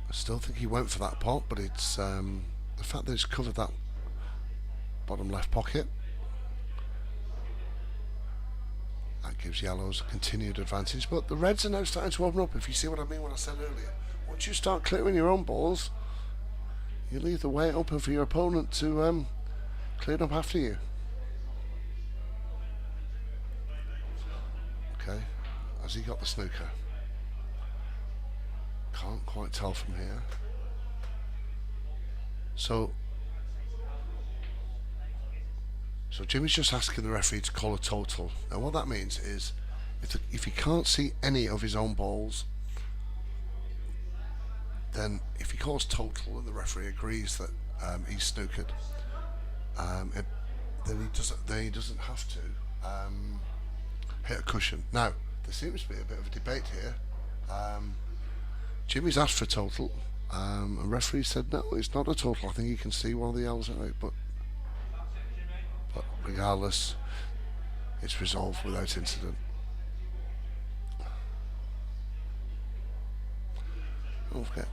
I still think he went for that pot, but it's the fact that he's covered that bottom left pocket. That gives yellows a continued advantage, but the reds are now starting to open up, if you see what I mean when I said earlier. Once you start clearing your own balls, you leave the way open for your opponent to clear it up after you. Okay, has he got the snooker? Can't quite tell from here. So Jimmy's just asking the referee to call a total. Now what that means is, if he can't see any of his own balls, then if he calls total and the referee agrees that he's snookered, then he doesn't have to hit a cushion. Now there seems to be a bit of a debate here. Jimmy's asked for a total, and referee said no, it's not a total. I think he can see one of the yellows out, but regardless, it's resolved without incident. Don't forget,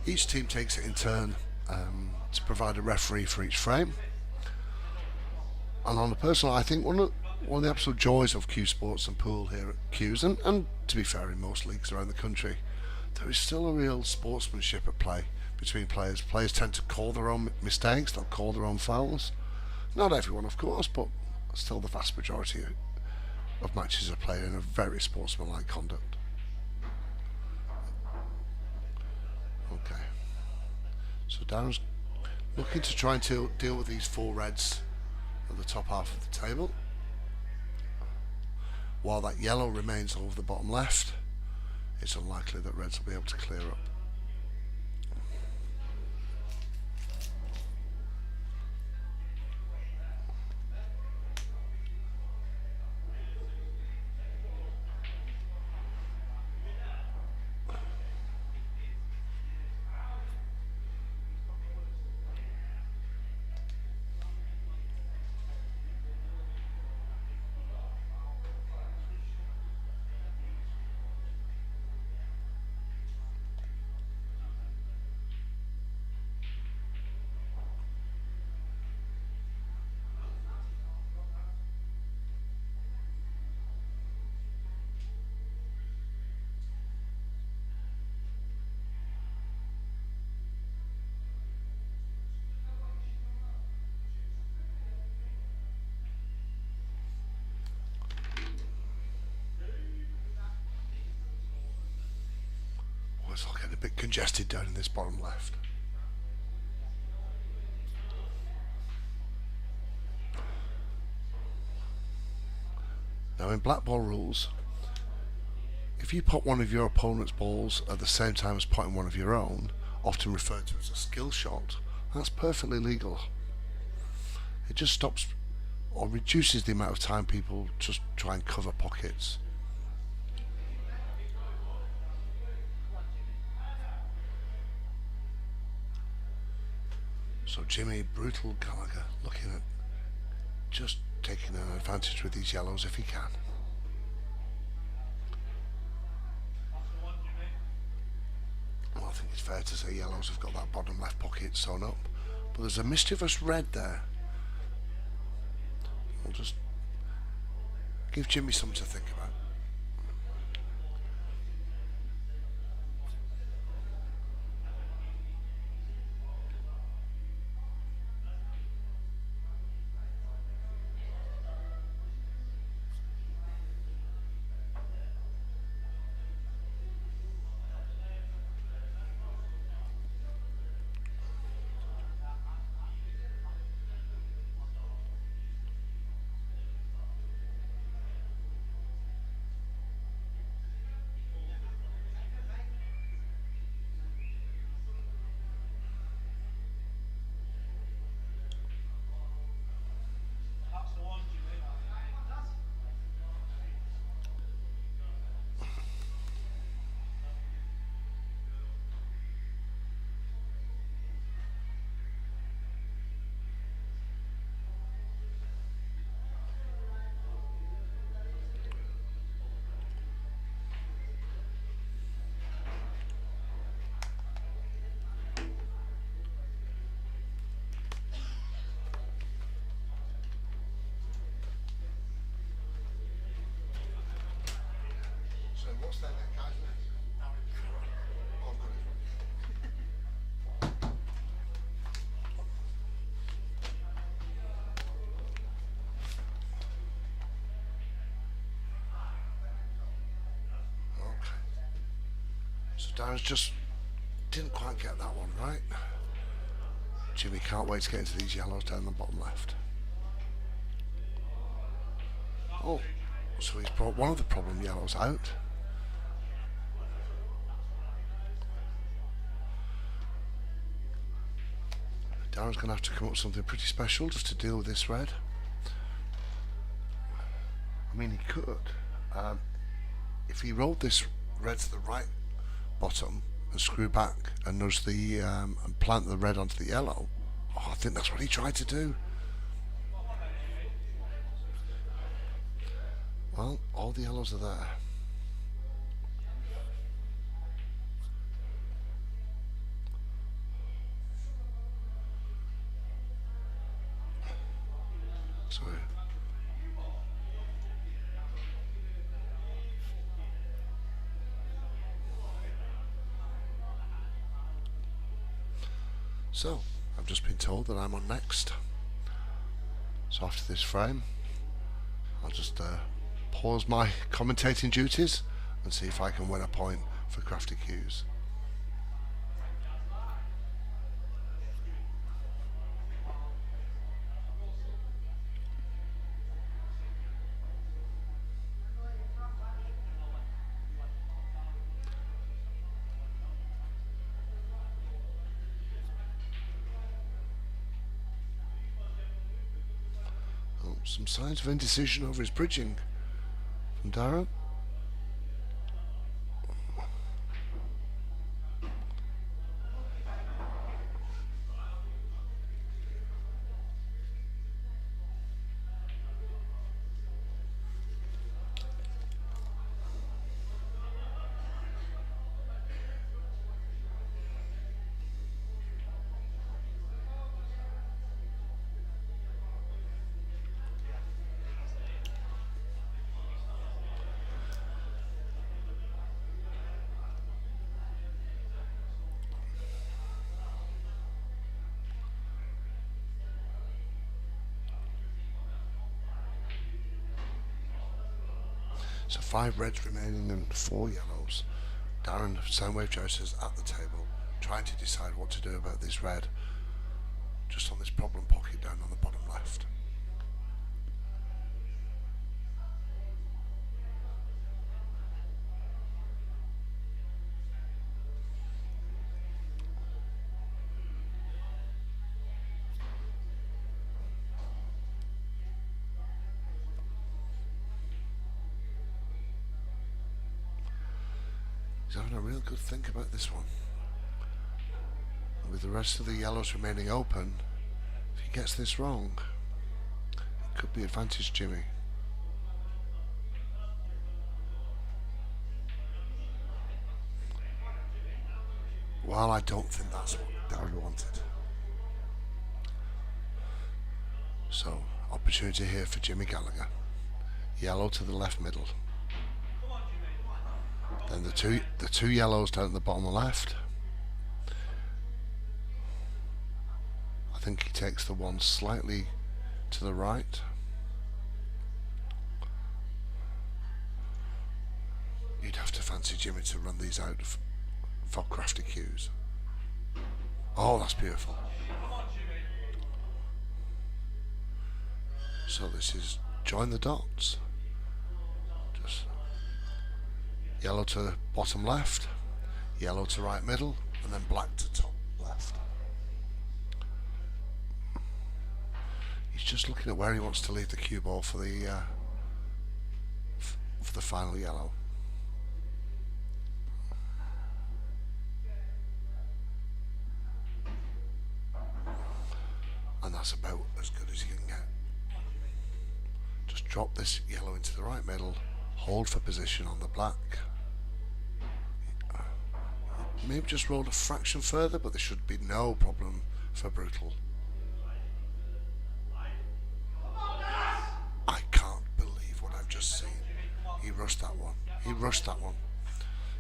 each team takes it in turn to provide a referee for each frame. And on a personal, I think one of the absolute joys of Q Sports and Pool here at Q's, and to be fair, in most leagues around the country, there is still a real sportsmanship at play between players. Players tend to call their own mistakes, they'll call their own fouls. Not everyone, of course, but still the vast majority of matches are played in a very sportsmanlike conduct. Okay. So Darren's looking to try and deal with these 4 reds at the top half of the table, while that yellow remains over the bottom left. It's unlikely that reds will be able to clear up. It's all getting a bit congested down in this bottom left. Now in black ball rules, if you put one of your opponent's balls at the same time as putting one of your own, often referred to as a skill shot, that's perfectly legal. It just stops or reduces the amount of time people just try and cover pockets. So Jimmy Brutal Gallagher looking at just taking an advantage with these yellows if he can. Well, I think it's fair to say yellows have got that bottom left pocket sewn up, but there's a mischievous red there. We'll just give Jimmy something to think about. What's that guys? Okay. So Darren's just didn't quite get that one right. Jimmy can't wait to get into these yellows down the bottom left. Oh, so he's brought one of the problem yellows out. Darren's going to have to come up with something pretty special just to deal with this red. I mean, he could. If he rolled this red to the right bottom and screw back and nudge the and plant the red onto the yellow, oh, I think that's what he tried to do. Well, all the yellows are there. So, I've just been told that I'm on next. So after this frame, I'll just pause my commentating duties and see if I can win a point for Crafty Cues. Some signs of indecision over his bridging from Darren. So 5 reds remaining and 4 yellows. Darren, Soundwave Jousters at the table, trying to decide what to do about this red, just on this problem pocket down on the bottom left. He's having a real good think about this one. With the rest of the yellows remaining open, if he gets this wrong, it could be advantage Jimmy. Well, I don't think that's what Darren wanted. So, opportunity here for Jimmy Gallagher. Yellow to the left middle. Then the two yellows down at the bottom left. I think he takes the one slightly to the right. You'd have to fancy Jimmy to run these out for Crafty cues. Oh, that's beautiful. So this is join the dots. Just yellow to bottom left, yellow to right middle, and then black to top left. He's just looking at where he wants to leave the cue ball for the final yellow. And that's about as good as you can get. Just drop this yellow into the right middle, hold for position on the black. Maybe just rolled a fraction further, but there should be no problem for Brutal. I can't believe what I've just seen. He rushed that one. He rushed that one.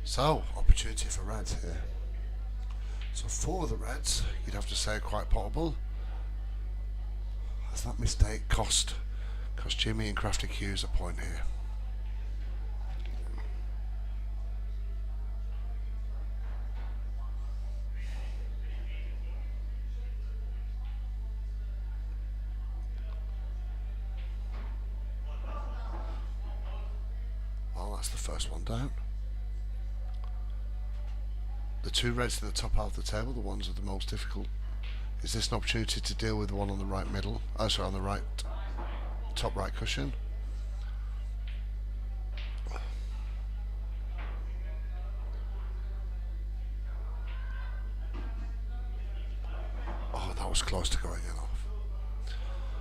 So, opportunity for reds here. So for the reds, you'd have to say quite potable. As that mistake cost Jimmy and Crafty Hughes a point here. Well, that's the first one down. The two reds to the top half of the table, the ones are the most difficult. Is this an opportunity to deal with the one on the right middle? Oh, sorry, on the right, top right cushion. Oh, that was close to going in off.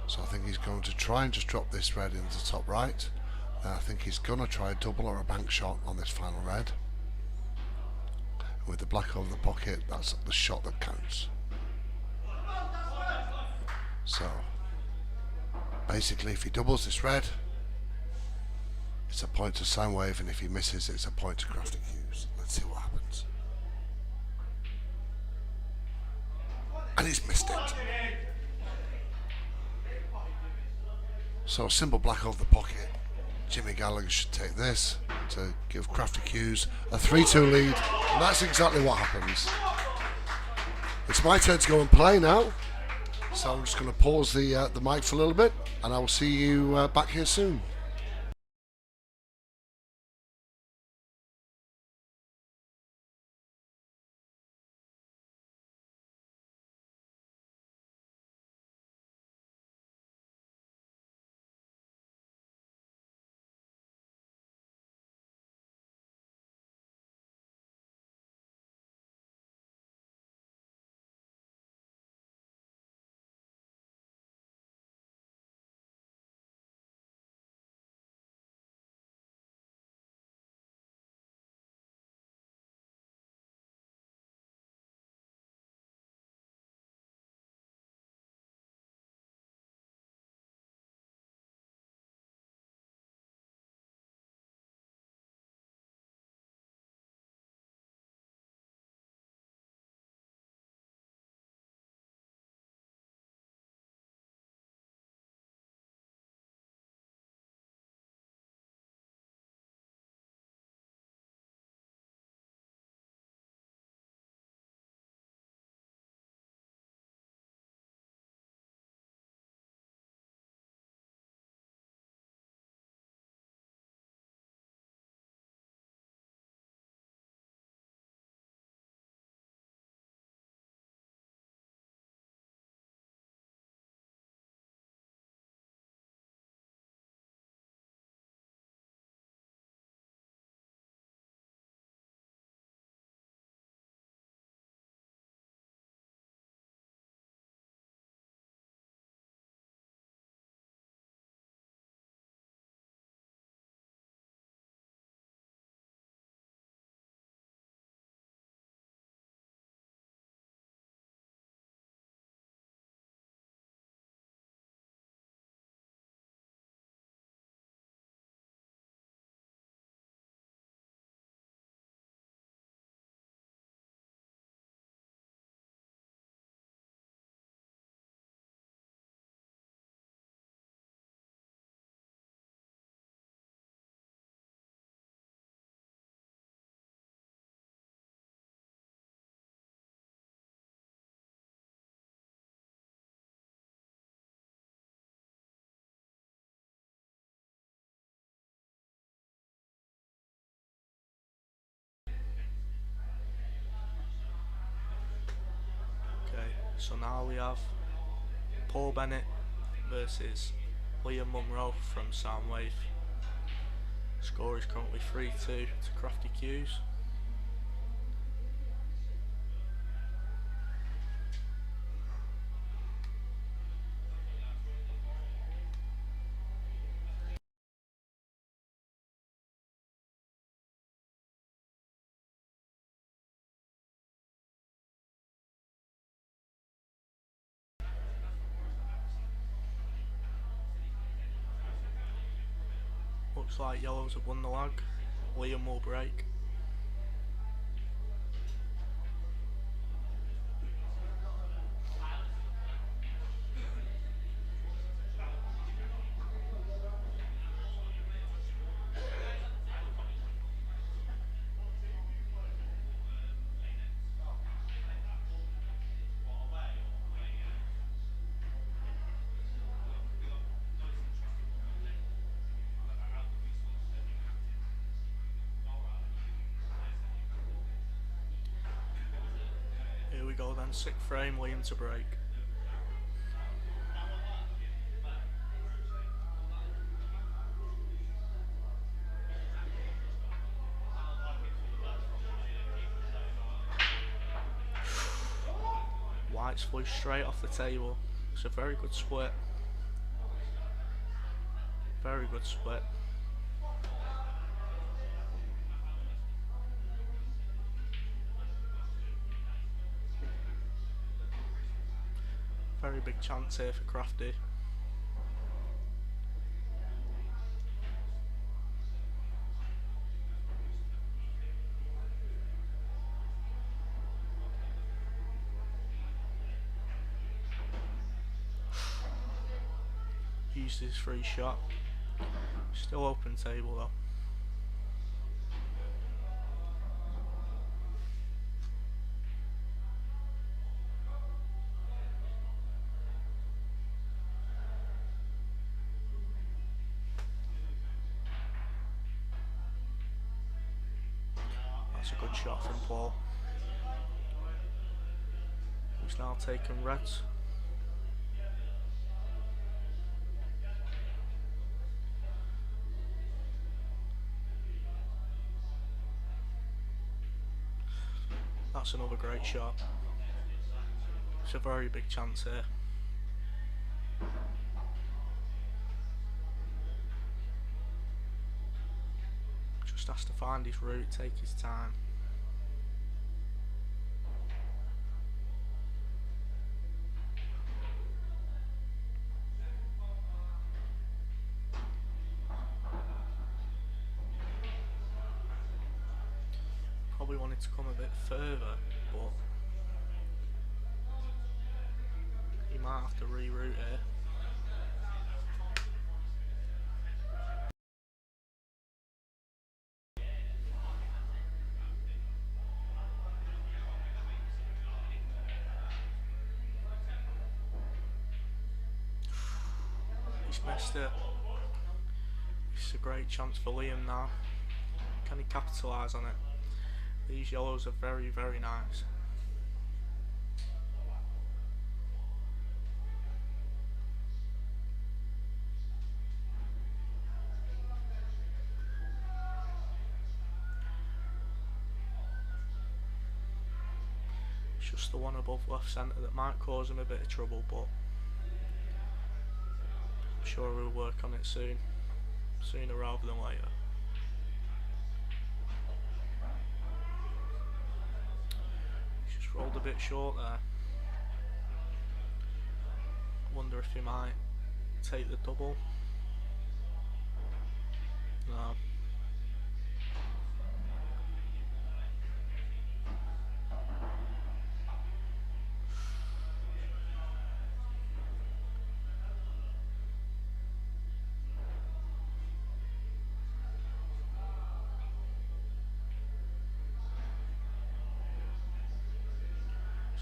So I think he's going to try and just drop this red into the top right. And I think he's going to try a double or a bank shot on this final red. And with the black over the pocket, that's the shot that counts. So, basically, if he doubles this red, it's a point to Soundwave, and if he misses, it's a point to Crafty Hughes. Let's see what happens. And he's missed it. So, simple black over the pocket. Jimmy Gallagher should take this to give Crafty Hughes a 3-2 lead, and that's exactly what happens. It's my turn to go and play now. So I'm just going to pause the mic for a little bit, and I will see you back here soon. So now we have Paul Bennett versus Liam Munro from Soundwave. Score is currently 3-2 to Crafty Q's. Looks like yellows have won the lag. Liam will break. Here we go then, 6th frame, Liam to break. Whites flew straight off the table. It's a very good split. Very good split. Very big chance here for Crafty. Used his free shot. Still open table though. That's a good shot from Paul. He's now taken reds. That's another great shot. It's a very big chance here. Just has to find his route, take his time. Probably wanted to come a bit further, but he might have to reroute here. He's missed it. It's a great chance for Liam now. Can he capitalise on it? These yellows are very, very nice. It's just the one above left centre that might cause him a bit of trouble, but I'm sure we'll work on it soon. Sooner rather than later. Rolled a bit short there. Wonder if he might take the double. No.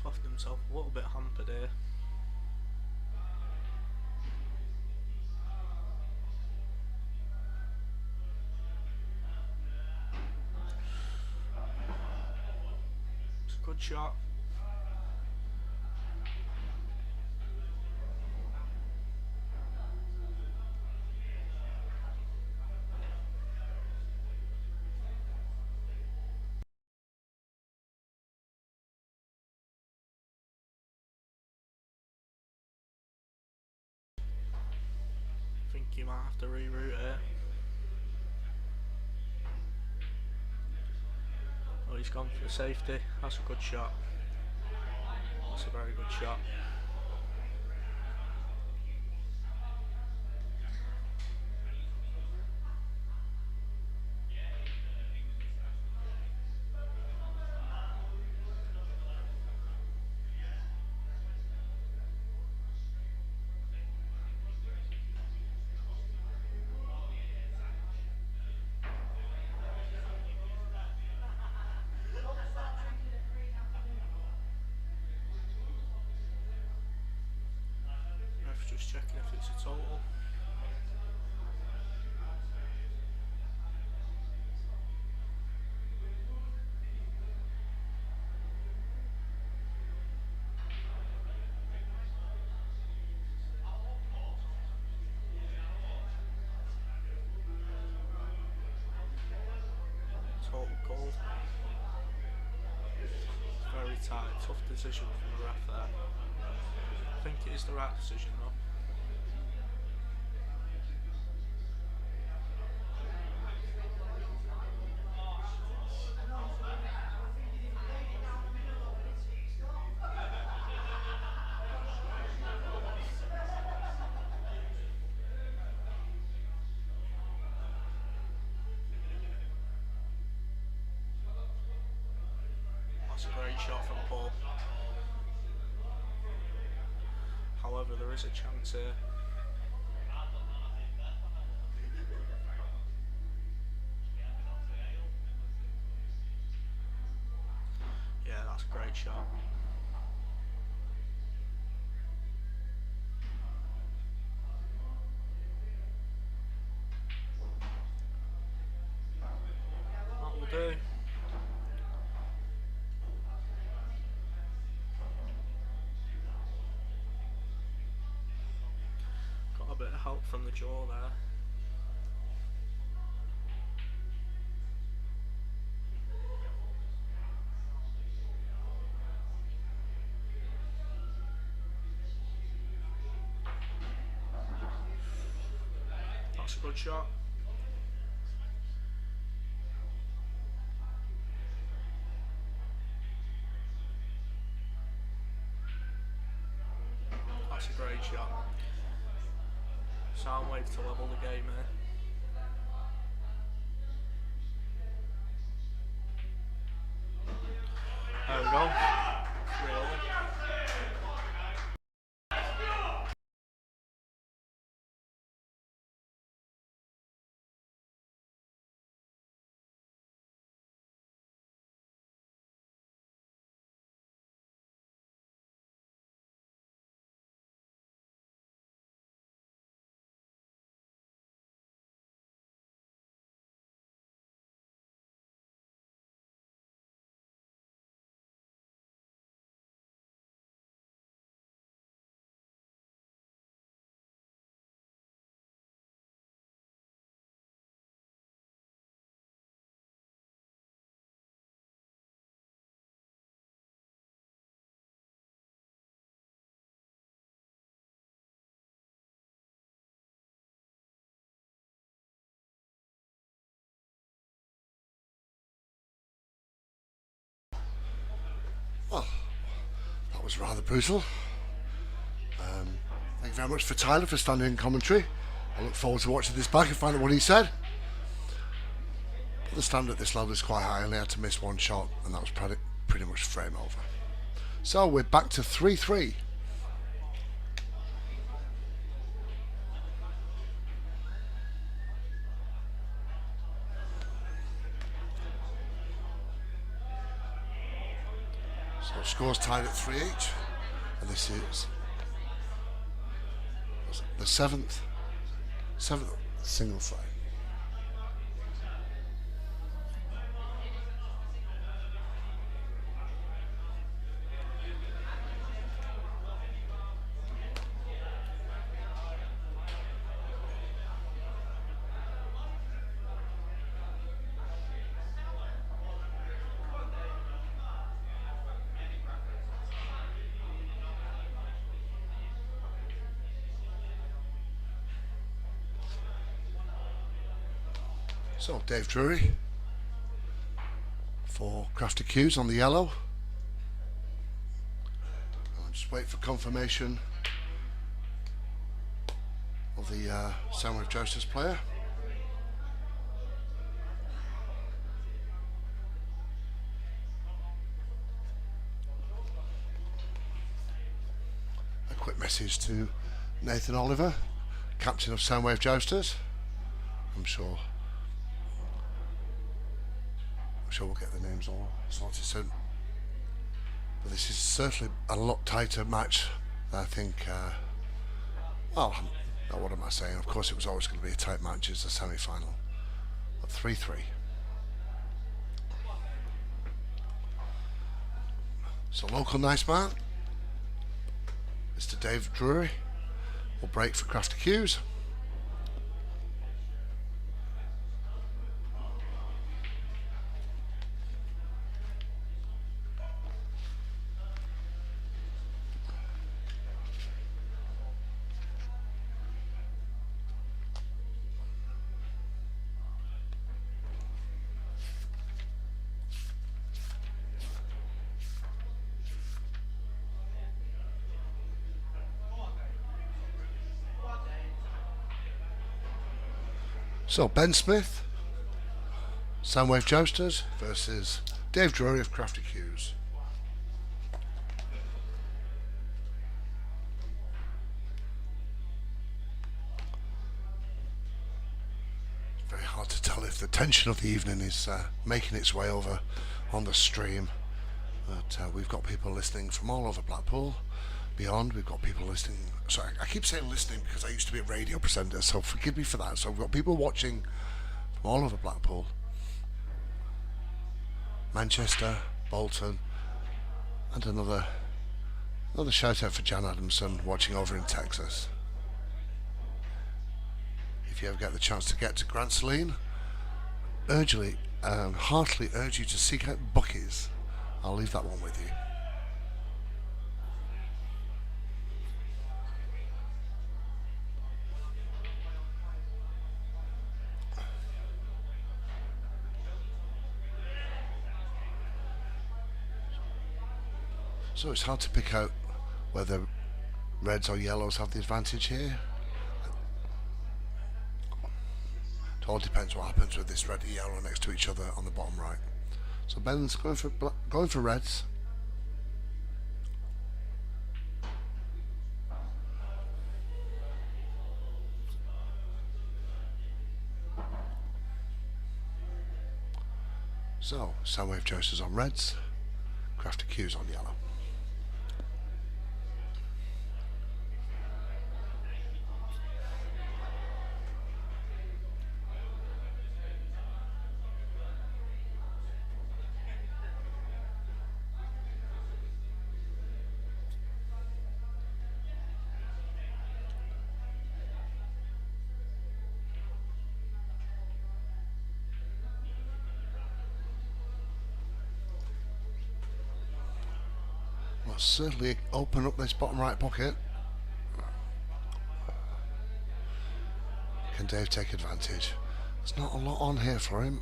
Left himself a little bit hampered here. It's a good shot. he might have to reroute it. Oh, he's gone for safety. That's a good shot. That's a very good shot. Ref just checking if it's a total. Total called. Very tight, tough decision from the ref there. I think it is the right decision though. That's a great shot from Paul. However, there is a chance here. Yeah, that's a great shot. That will do. Got a bit of help from the jaw there. That's a good shot. That's a great shot. Soundwave to level the game here. There we go. 3-all. Well, that was rather brutal. Thank you very much for Tyler for standing in commentary. I look forward to watching this back and find out what he said. But the standard at this level is quite high. I only had to miss one shot, and that was pretty much frame over. So we're back to 3-3. So scores tied at 3 each, and this is the seventh single frame. So Dave Drury for Crafty Cues on the yellow. I'll just wait for confirmation of the Soundwave Jousters player. A quick message to Nathan Oliver, captain of Soundwave Jousters. I'm sure we'll get the names all sorted soon. But this is certainly a lot tighter match than I think. Well, what am I saying? Of course, it was always going to be a tight match. It's the semi-final. But 3-3. So local nice man, Mr. Dave Drury, will break for Crafty Cues. So Ben Smith, Soundwave Jousters versus Dave Drury of Crafty Cues. It's very hard to tell if the tension of the evening is making its way over on the stream. But we've got people listening from all over Blackpool, beyond. We've got people listening. Sorry, I keep saying listening because I used to be a radio presenter, so forgive me for that. So we've got people watching from all over Blackpool, Manchester, Bolton, and another shout out for Jan Adamson watching over in Texas. If you ever get the chance to get to Grant Saline, heartily urge you to seek out Bucky's. I'll leave that one with you. So it's hard to pick out whether reds or yellows have the advantage here. It all depends what happens with this red and yellow next to each other on the bottom right. So Ben's going for reds. So Soundwave Jousters on reds, Crafty Cues on yellow. Certainly open up this bottom right pocket. Can Dave take advantage? There's not a lot on here for him.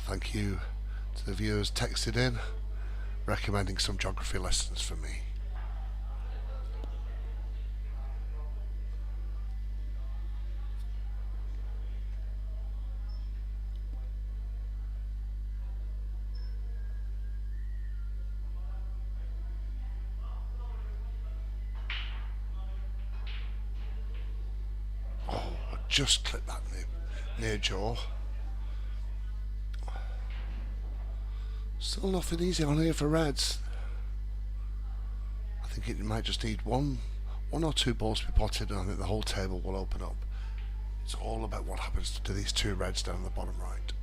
Thank you to the viewers texted in recommending some geography lessons for me. Oh, I just clipped that near jaw. Still nothing easy on here for reds. I think it might just need one or two balls to be potted, and I think the whole table will open up. It's all about what happens to these two reds down the bottom right.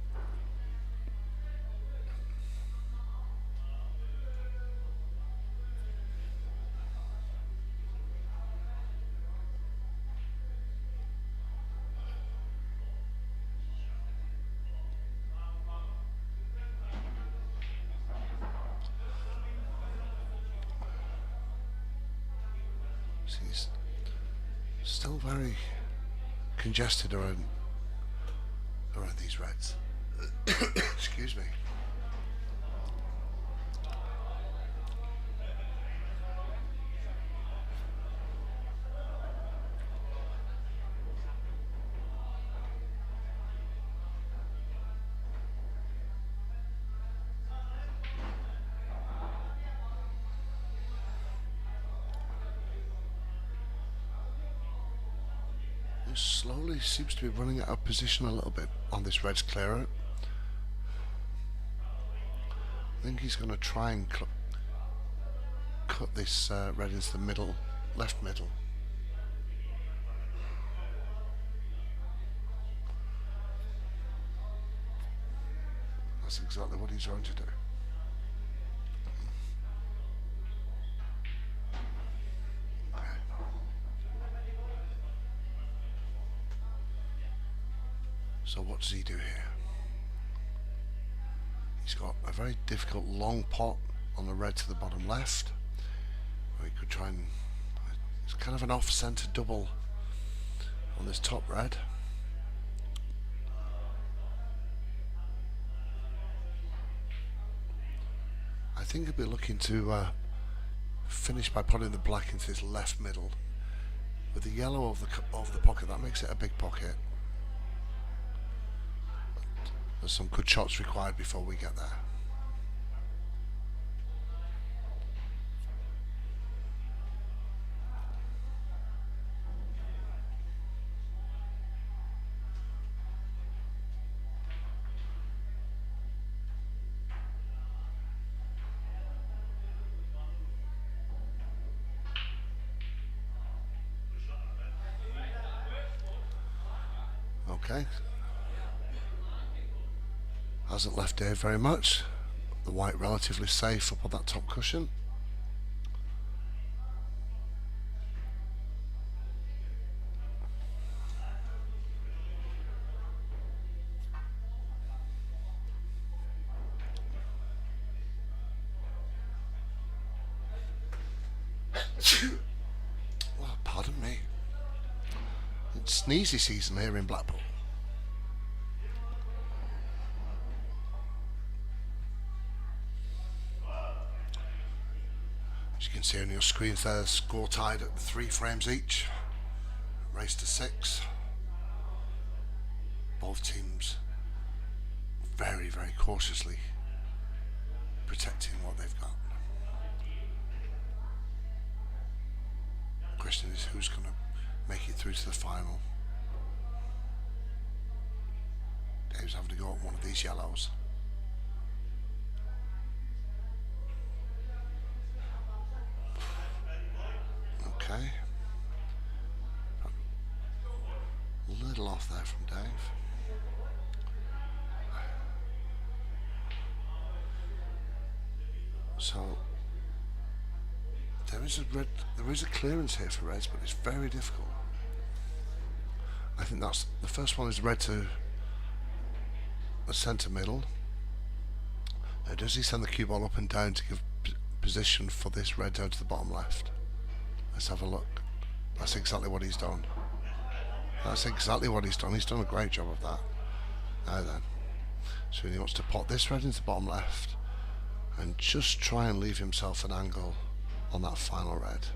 He's still very congested around these reds. Excuse me. Slowly seems to be running out of position a little bit on this red's clear out. I think he's going to try and cut this red into the middle, left middle. That's exactly what he's going to do. So what does he do here? He's got a very difficult long pot on the red to the bottom left, where he could try and, it's kind of an off-centre double on this top red. I think he'll be looking to finish by putting the black into this left middle. With the yellow of the pocket, that makes it a big pocket. There's some good shots required before we get there. Okay. Hasn't left Dave very much. The white relatively safe up on that top cushion. Well, pardon me. It's sneezy season here in Blackpool. As you can see on your screens there, score tied at 3 frames each. Race to 6. Both teams very, very cautiously protecting what they've got. The question is who's going to make it through to the final. Dave's having to go at one of these yellows. Okay. A little off there from Dave. So there is a clearance here for reds, but it's very difficult. I think that's the first one is red to the centre middle. Now does he send the cue ball up and down to give position for this red down to the bottom left? Let's have a look. That's exactly what he's done. That's exactly what he's done. He's done a great job of that. Now then, so he wants to pot this red into the bottom left and just try and leave himself an angle on that final red.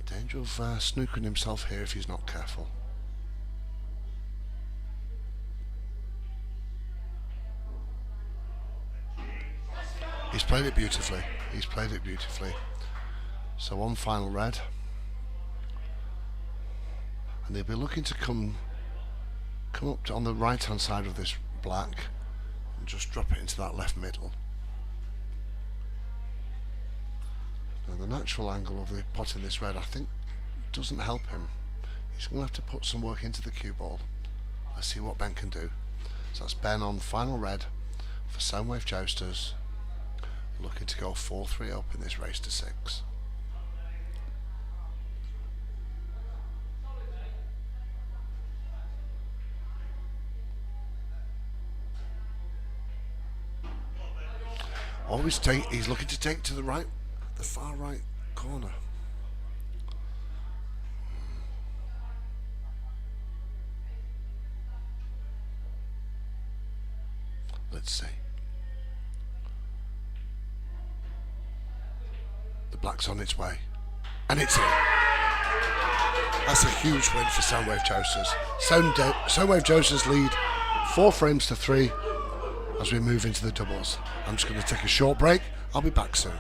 A danger of snookering himself here if he's not careful. He's played it beautifully. He's played it beautifully. So one final red. And they'll be looking to come up on the right hand side of this black and just drop it into that left middle. Now the natural angle of the pot in this red I think doesn't help him. He's going to have to put some work into the cue ball. Let's see what Ben can do. So that's Ben on final red for Soundwave Jousters, looking to go 4-3 up in this race to 6. He's looking to take to the right, the far right corner. Let's see. The black's on its way. And it's in. That's a huge win for Soundwave Jousters. Soundwave Jousters lead 4 frames to 3 as we move into the doubles. I'm just going to take a short break. I'll be back soon.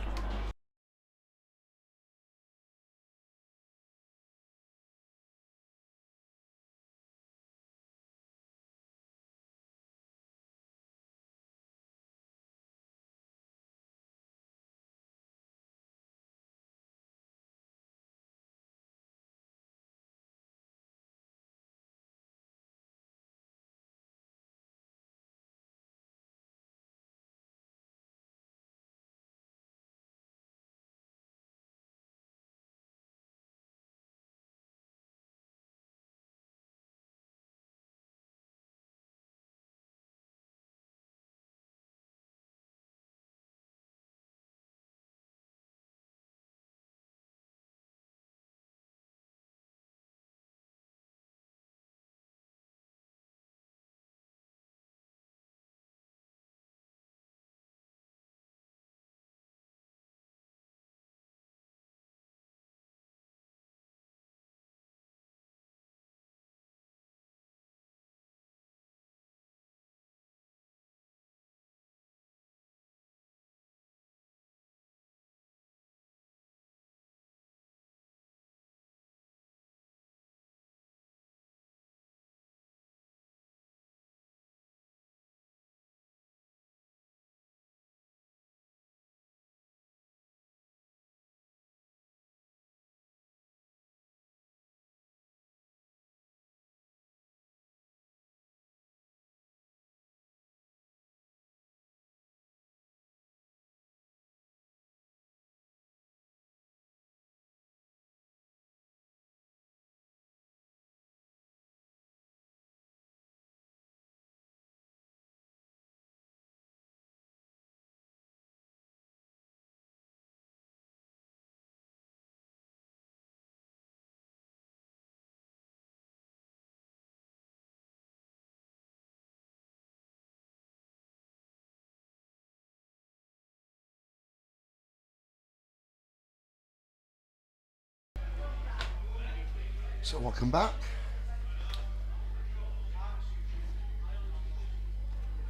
So welcome back.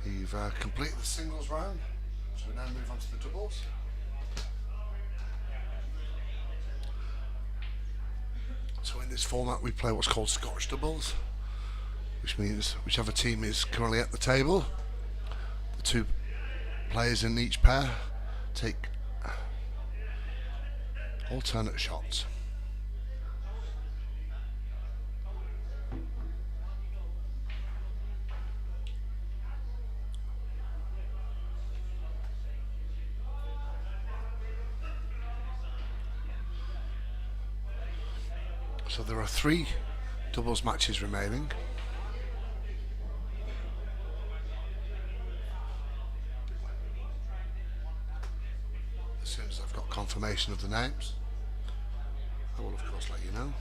You've completed the singles round, so we now move on to the doubles. So in this format we play what's called Scotch doubles, which means whichever team is currently at the table, the 2 players in each pair take alternate shots. So there are 3 doubles matches remaining. As soon as I've got confirmation of the names, I will of course let you know.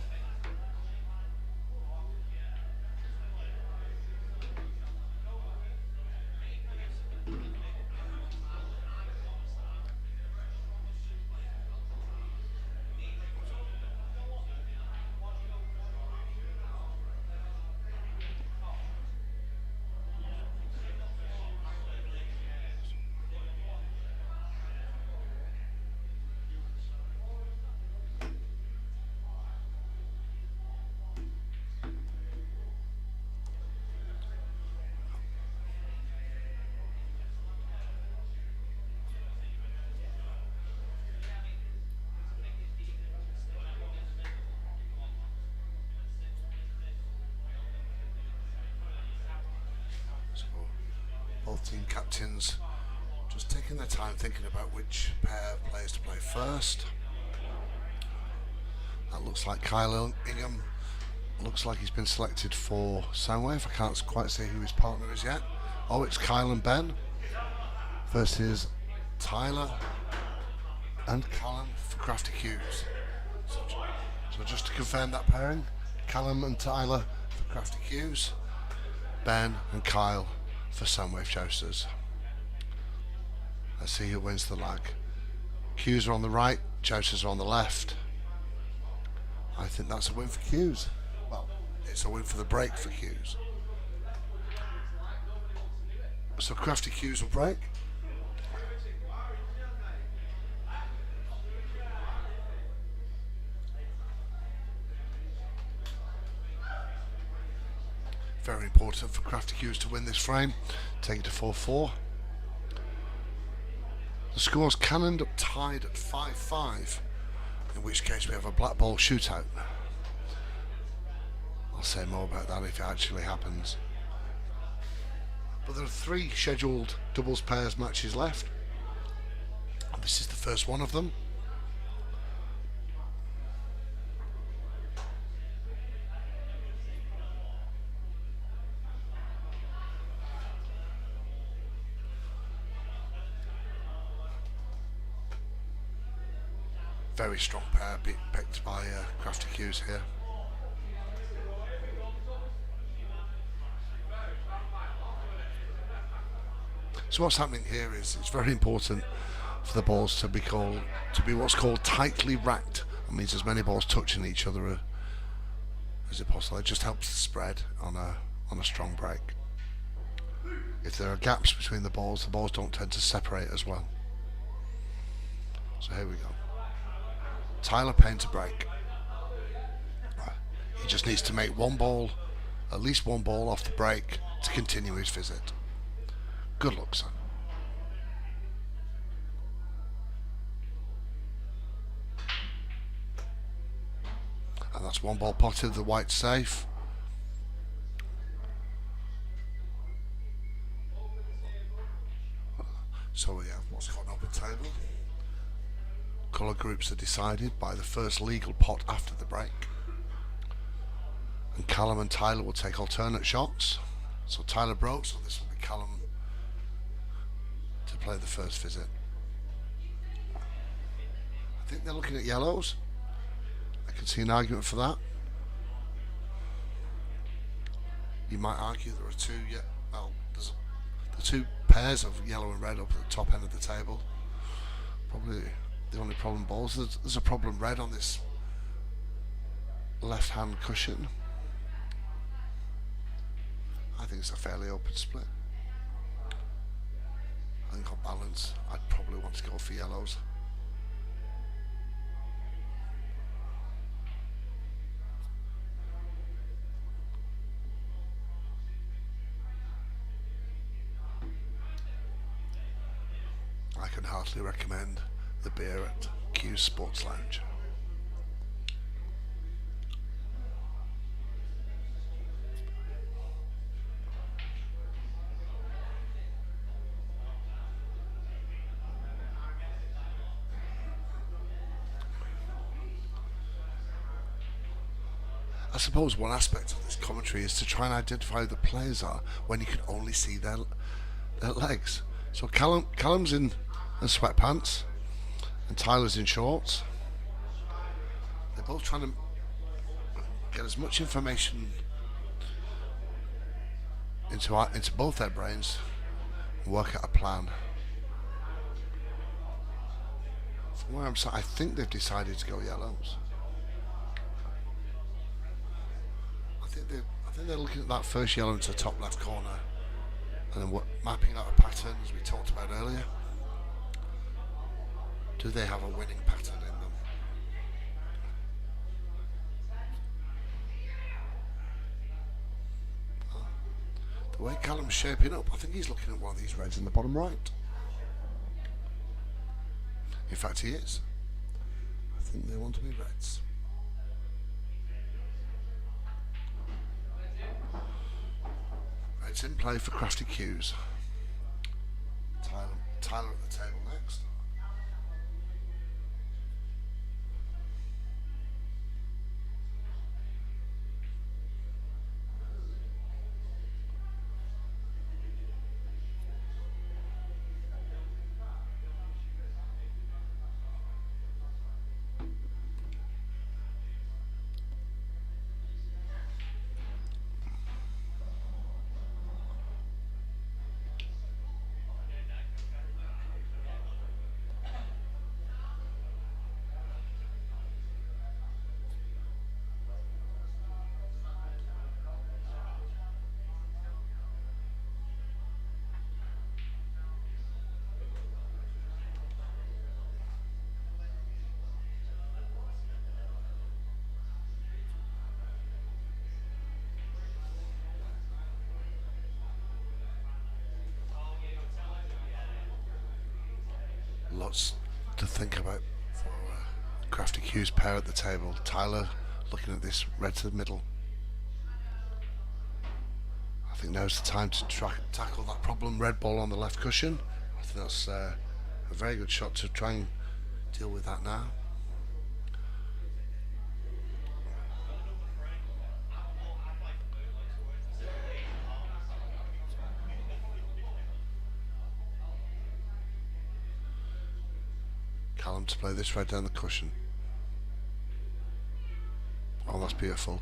Both team captains just taking their time thinking about which pair of players to play first. That looks like Kyle Ingham. Looks like he's been selected for Soundwave. I can't quite see who his partner is yet. Oh, it's Kyle and Ben versus Tyler and Callum for Crafty Cues. So just to confirm that pairing, Callum and Tyler for Crafty Cues, Ben and Kyle for Soundwave Jousters. Let's see who wins the lag. Cues are on the right, Jousters are on the left. I think that's a win for Cues. Well, it's a win for the break for Cues. So Crafty Cues will break. Very important for Crafty Cues to win this frame. Take it to 4-4. The score's cannoned up tied at 5-5, in which case we have a black ball shootout. I'll say more about that if it actually happens. But there are 3 scheduled doubles pairs matches left. This is the first one of them. Very strong pair picked by Crafty Cues here. So what's happening here is it's very important for the balls to be what's called tightly racked. That means as many balls touching each other as it possible. It just helps the spread on a strong break. If there are gaps between the balls don't tend to separate as well. So here we go. Tyler Payne to break. He just needs to make at least one ball off the break to continue his visit. Good luck, son. And that's one ball potted, the white safe. So we have what's called an open table. Colour groups are decided by the first legal pot after the break. And Callum and Tyler will take alternate shots. So Tyler broke, so this will be Callum to play the first visit. I think they're looking at yellows. I can see an argument for that. You might argue there are the 2 pairs of yellow and red up at the top end of the table. Probably the only problem balls. There's a problem red on this left hand cushion. I think it's a fairly open split. I think on balance I'd probably want to go for yellows. I can heartily recommend the beer at Q's Sports Lounge. I suppose one aspect of this commentary is to try and identify who the players are when you can only see their legs. So Callum's in sweatpants and Tyler's in shorts. They're both trying to get as much information into both their brains and work out a plan. From where I'm sat, I think they've decided to go yellows. I think they're looking at that first yellow into the top left corner and then mapping out a pattern as we talked about earlier. Do they have a winning pattern in them? The way Callum's shaping up, I think he's looking at one of these reds in the bottom right. In fact, he is. I think they want to be reds. Reds in play for Crafty Cues. Tyler at the table next. lots to think about for Crafty Q's pair at the table. Tyler looking at this red to the middle. I think now's the time to tackle that problem red ball on the left cushion. I think that's a very good shot to try and deal with that now. Callum to play this red down the cushion. Oh, that's beautiful.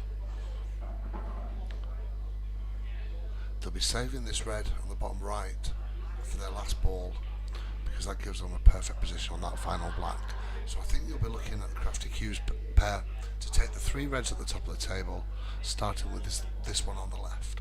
They'll be saving this red on the bottom right for their last ball, because that gives them a perfect position on that final black. So I think you'll be looking at the Crafty Q's pair to take the 3 reds at the top of the table, starting with this one on the left.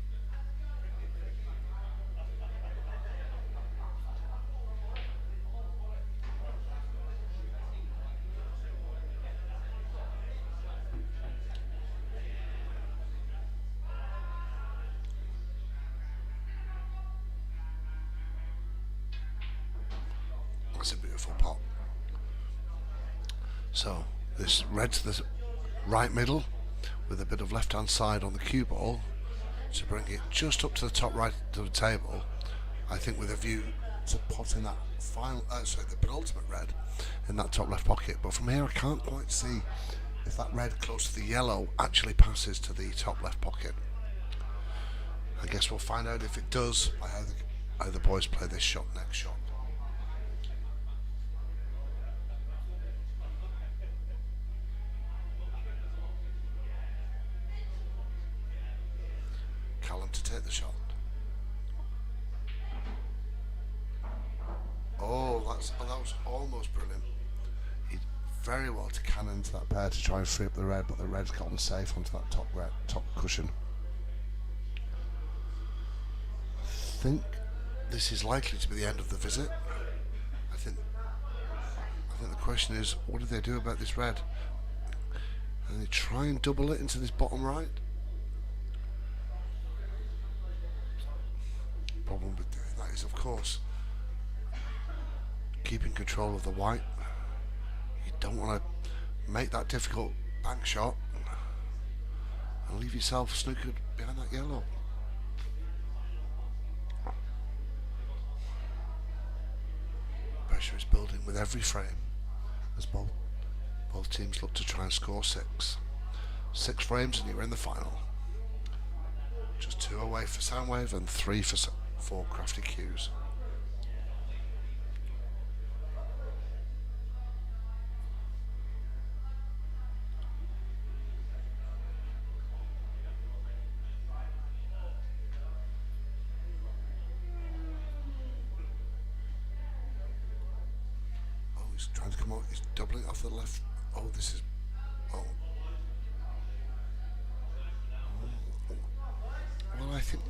That's a beautiful pot. So this red to the right middle with a bit of left hand side on the cue ball to bring it just up to the top right of the table, I think, with a view to potting that final, the penultimate red in that top left pocket. But from here I can't quite see if that red close to the yellow actually passes to the top left pocket. I guess we'll find out if it does by how the boys play this shot next shot. Callum to take the shot. Oh, that was almost brilliant. He very well to cannon into that pair to try and free up the red, but the red's gotten safe onto that top cushion. I think this is likely to be the end of the visit. I think the question is, what do they do about this red? And they try and double it into this bottom right. Problem with doing that is, of course, keeping control of the white. You don't want to make that difficult bank shot and leave yourself snookered behind that yellow. Pressure is building with every frame as both teams look to try and score 6. 6 frames and you're in the final. Just 2 away for Soundwave and 3 for Crafty Q's. Oh, he's trying to come out. He's doubling off the left. Oh, this is. Oh. Well, I think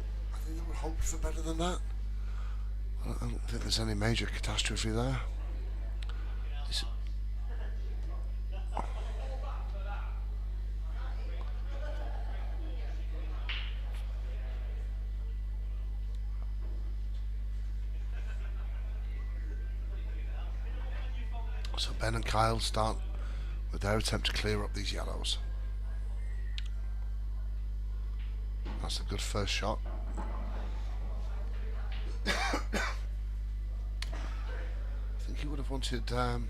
they were hoping for better than that. I don't think there's any major catastrophe there. So Ben and Kyle start with their attempt to clear up these yellows. That's a good first shot. I think he would have wanted to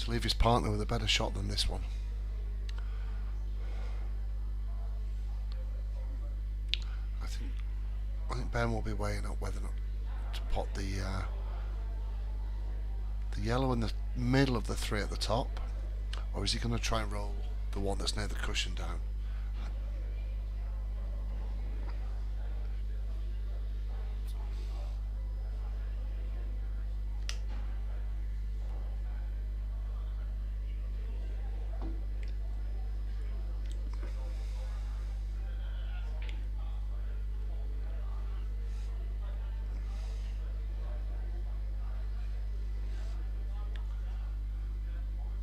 leave his partner with a better shot than this one. I think Ben will be weighing up whether or not to pot the yellow in the middle of the 3 at the top, or is he going to try and roll the one that's near the cushion down?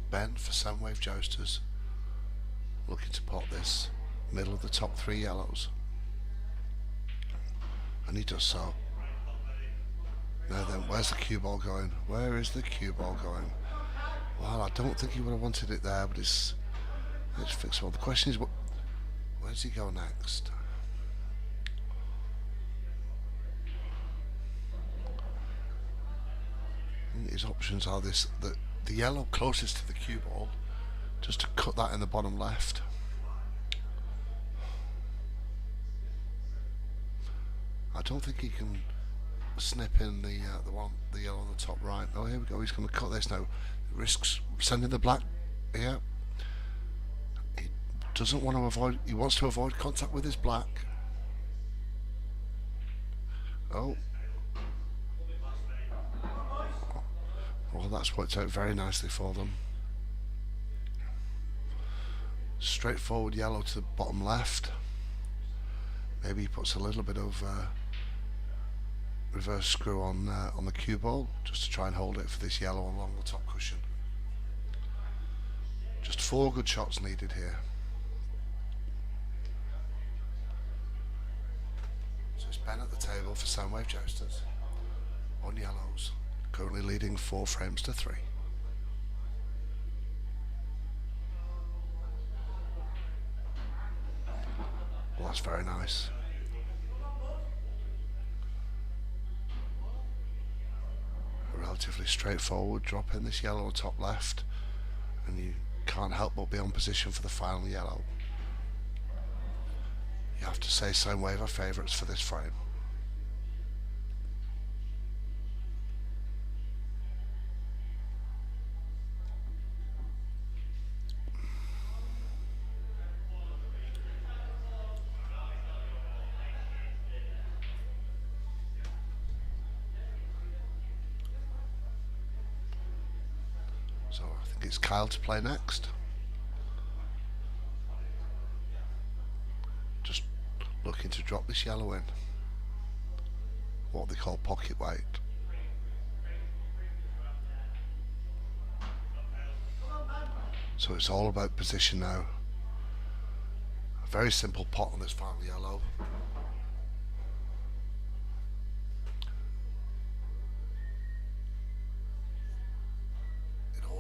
Ben for Soundwave Jousters, looking to pot this middle of the top 3 yellows, and he does so. Now then, where's the cue ball going? Where is the cue ball going? Well, I don't think he would have wanted it there, but it's fixable. The question is, where does he go next? His options are the yellow closest to the cue ball, just to cut that in the bottom left. I don't think he can snip in the yellow on the top right. Oh, here we go. He's going to cut this now. Risks sending the black here. He doesn't want to avoid. He wants to avoid contact with his black. Oh. Well, that's worked out very nicely for them. Straightforward yellow to the bottom left. Maybe he puts a little bit of reverse screw on the cue ball just to try and hold it for this yellow along the top cushion. Just 4 good shots needed here. So it's Ben at the table for Soundwave Jousters on yellows, currently leading 4 frames to 3. Well, that's very nice. A relatively straightforward drop in this yellow top left, and you can't help but be on position for the final yellow. You have to say Soundwave are favourites for this frame. So I think it's Kyle to play next. Just looking to drop this yellow in. What they call pocket weight. So it's all about position now. A very simple pot on this final yellow.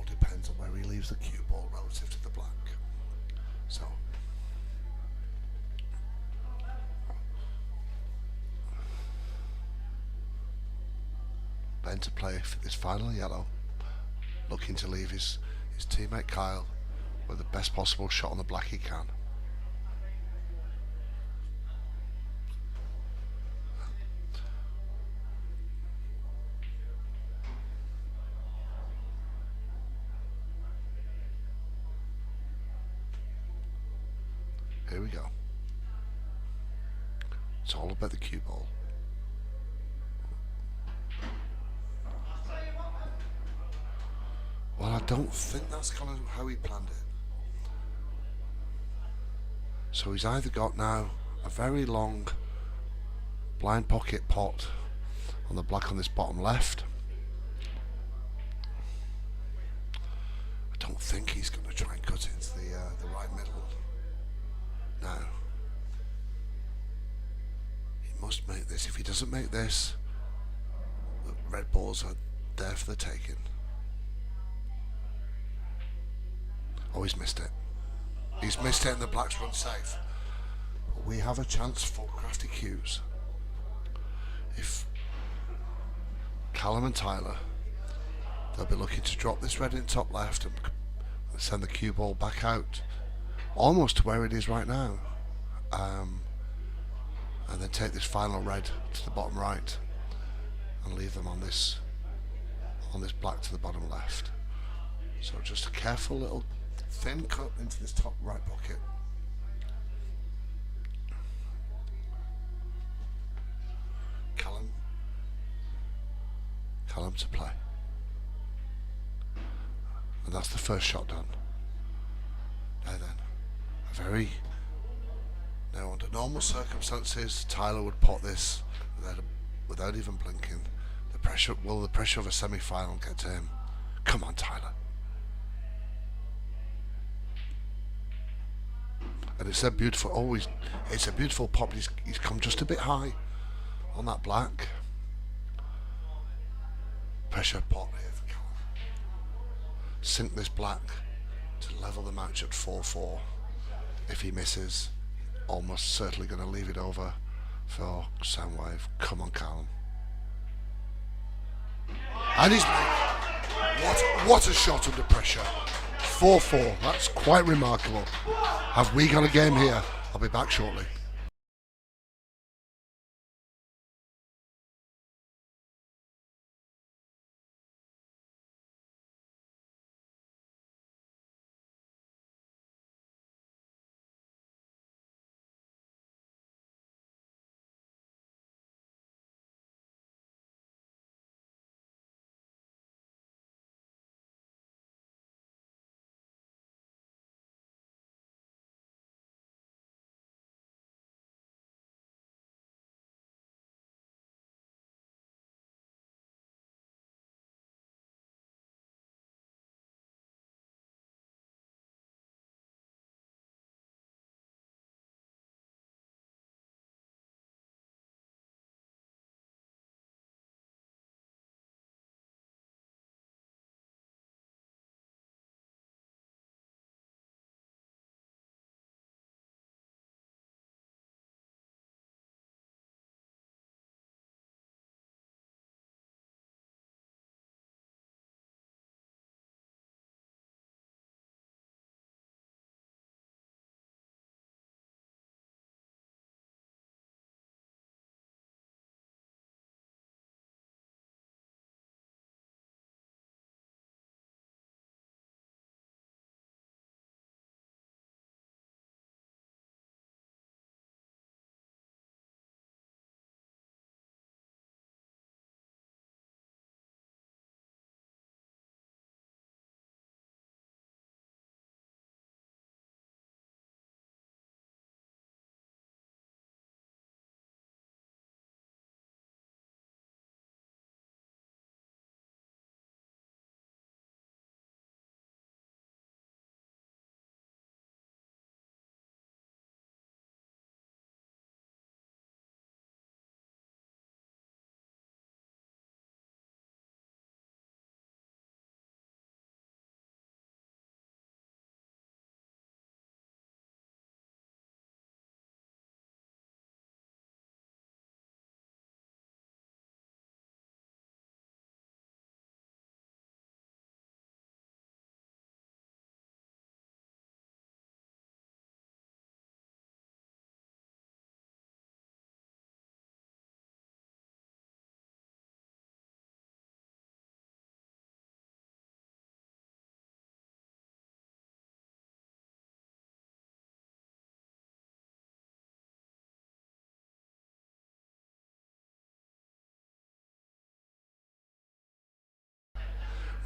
Depends on where he leaves the cue ball relative to the black. So Ben to play for this final yellow, looking to leave his teammate Kyle with the best possible shot on the black he can. Here we go. It's all about the cue ball. Well, I don't think that's kind of how he planned it. So he's either got now a very long blind pocket pot on the black on this bottom left. I don't think he's going to try and cut it into the right middle. No. He must make this. If he doesn't make this, the red balls are there for the taking. Oh, he's missed it. He's missed it and the blacks run safe. But we have a chance for Crafty cues. If Callum and Tyler, they'll be looking to drop this red in top left and send the cue ball back out almost to where it is right now, and then take this final red to the bottom right and leave them on this black to the bottom left. So just a careful little thin cut into this top right pocket. Callum to play, and that's the first shot done. Now then, now under normal circumstances Tyler would pot this without even blinking. The pressure of a semi-final get to him. Come on, Tyler. And it's a beautiful, it's a beautiful pop. He's come just a bit high on that black. pressure pot here for Callum. Sink this black to level the match at 4-4. If he misses, almost certainly going to leave it over for Soundwave. Come on, Callum. And he's made. What a shot under pressure. 4-4. That's quite remarkable. Have we got a game here? I'll be back shortly.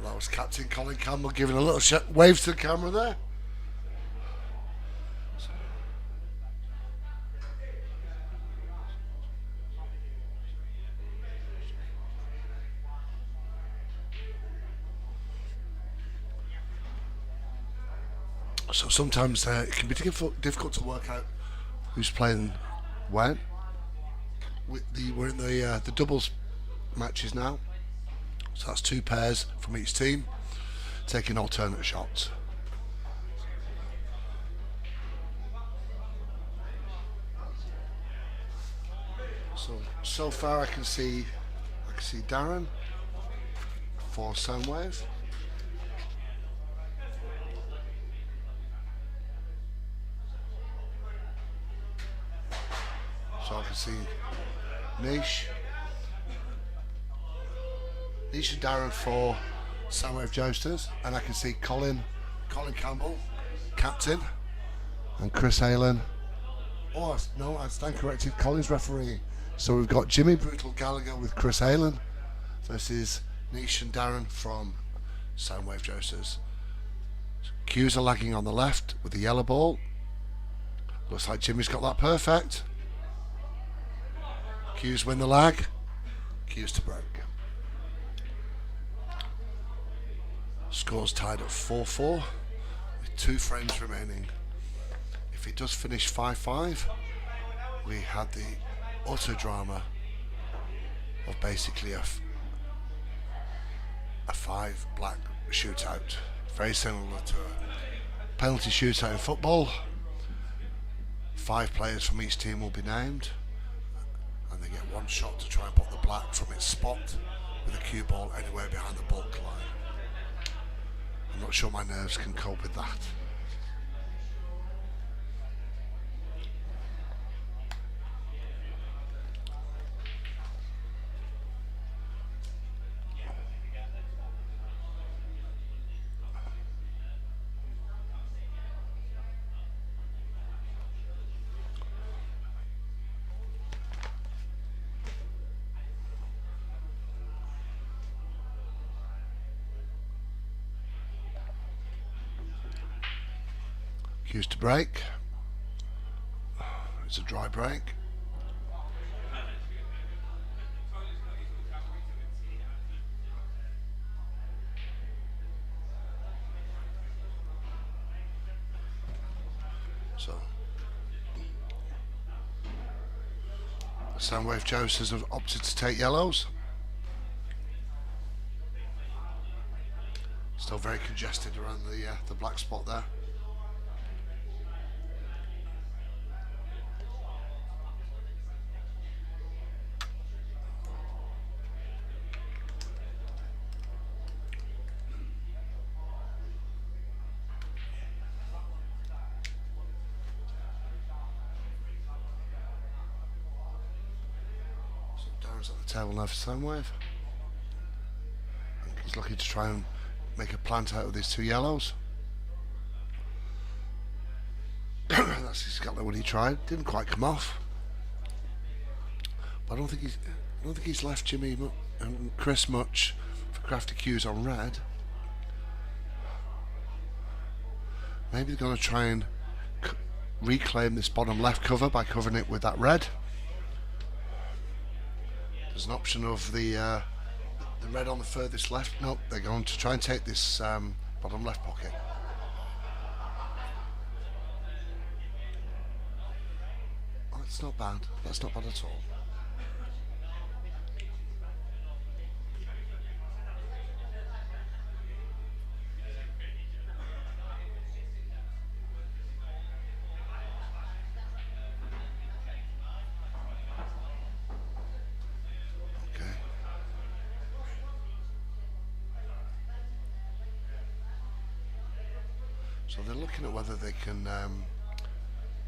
That was Captain Colin Campbell giving a little wave to the camera there. So sometimes it can be difficult to work out who's playing when. We're in the doubles matches now. So that's two pairs from each team taking alternate shots. So far I can see Darren for Soundwave. So I can see Nish and Darren for Soundwave Jousters, and I can see Colin Campbell, captain, and Chris Halen. Oh no, I stand corrected. Colin's referee. So we've got Jimmy Brutal Gallagher with Chris Halen versus Nish and Darren from Soundwave Jousters. Cues are lagging on the left with the yellow ball. Looks like Jimmy's got that perfect. Cues win the lag. Cues to break. Scores tied at 4-4 with 2 frames remaining. If it does finish 5-5, we had the utter drama of basically a 5 black shootout. Very similar to a penalty shootout in football. 5 players from each team will be named, and they get one shot to try and put the black from its spot with a cue ball anywhere behind the bulk line. I'm not sure my nerves can cope with that. Cues to break. It's a dry break. So Soundwave Jousters have opted to take yellows. Still very congested around the black spot there. Darren's at the table now for Soundwave. He's looking to try and make a plant out of these 2 yellows. That's exactly what he tried. Didn't quite come off. But I don't think he's left Jimmy and Chris much for Crafty cues on red. Maybe they're going to try and reclaim this bottom left cover by covering it with that red. There's an option of the red on the furthest left. Nope, they're going to try and take this bottom left pocket. Oh, it's not bad. That's not bad at all. So they're looking at whether they can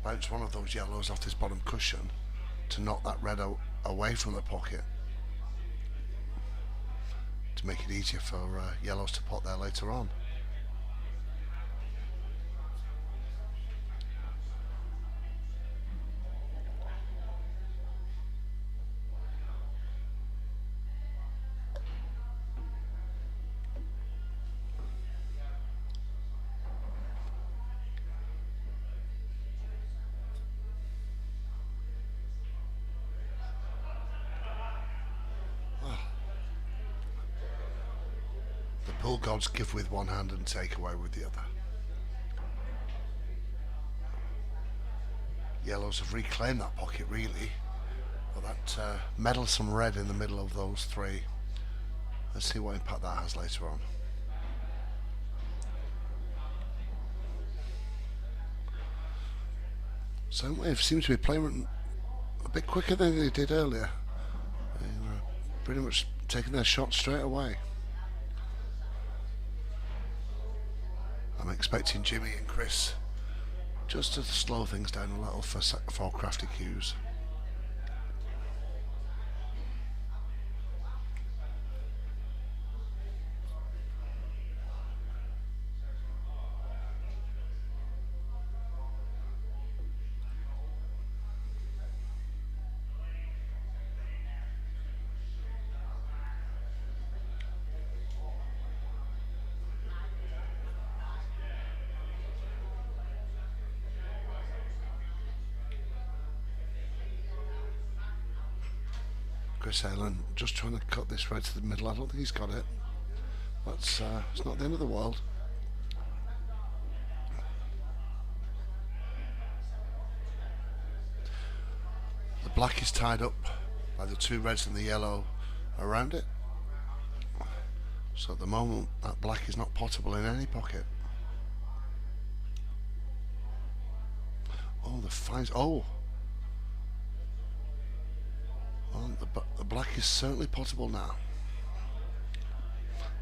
bounce one of those yellows off this bottom cushion to knock that red away from the pocket, to make it easier for yellows to pot there later on. Pool gods give with one hand and take away with the other. Yellows have reclaimed that pocket really, but that meddlesome red in the middle of those 3. Let's see what impact that has later on. Soundwave seems to be playing a bit quicker than they did earlier. They were pretty much taking their shot straight away. I'm expecting Jimmy and Chris just to slow things down a little for Crafty cues. Chris Allen just trying to cut this red to the middle. I don't think he's got it. That's it's not the end of the world. The black is tied up by the 2 reds and the yellow around it. So at the moment, that black is not potable in any pocket. Oh, the fines. Oh! Well, the black is certainly potable now.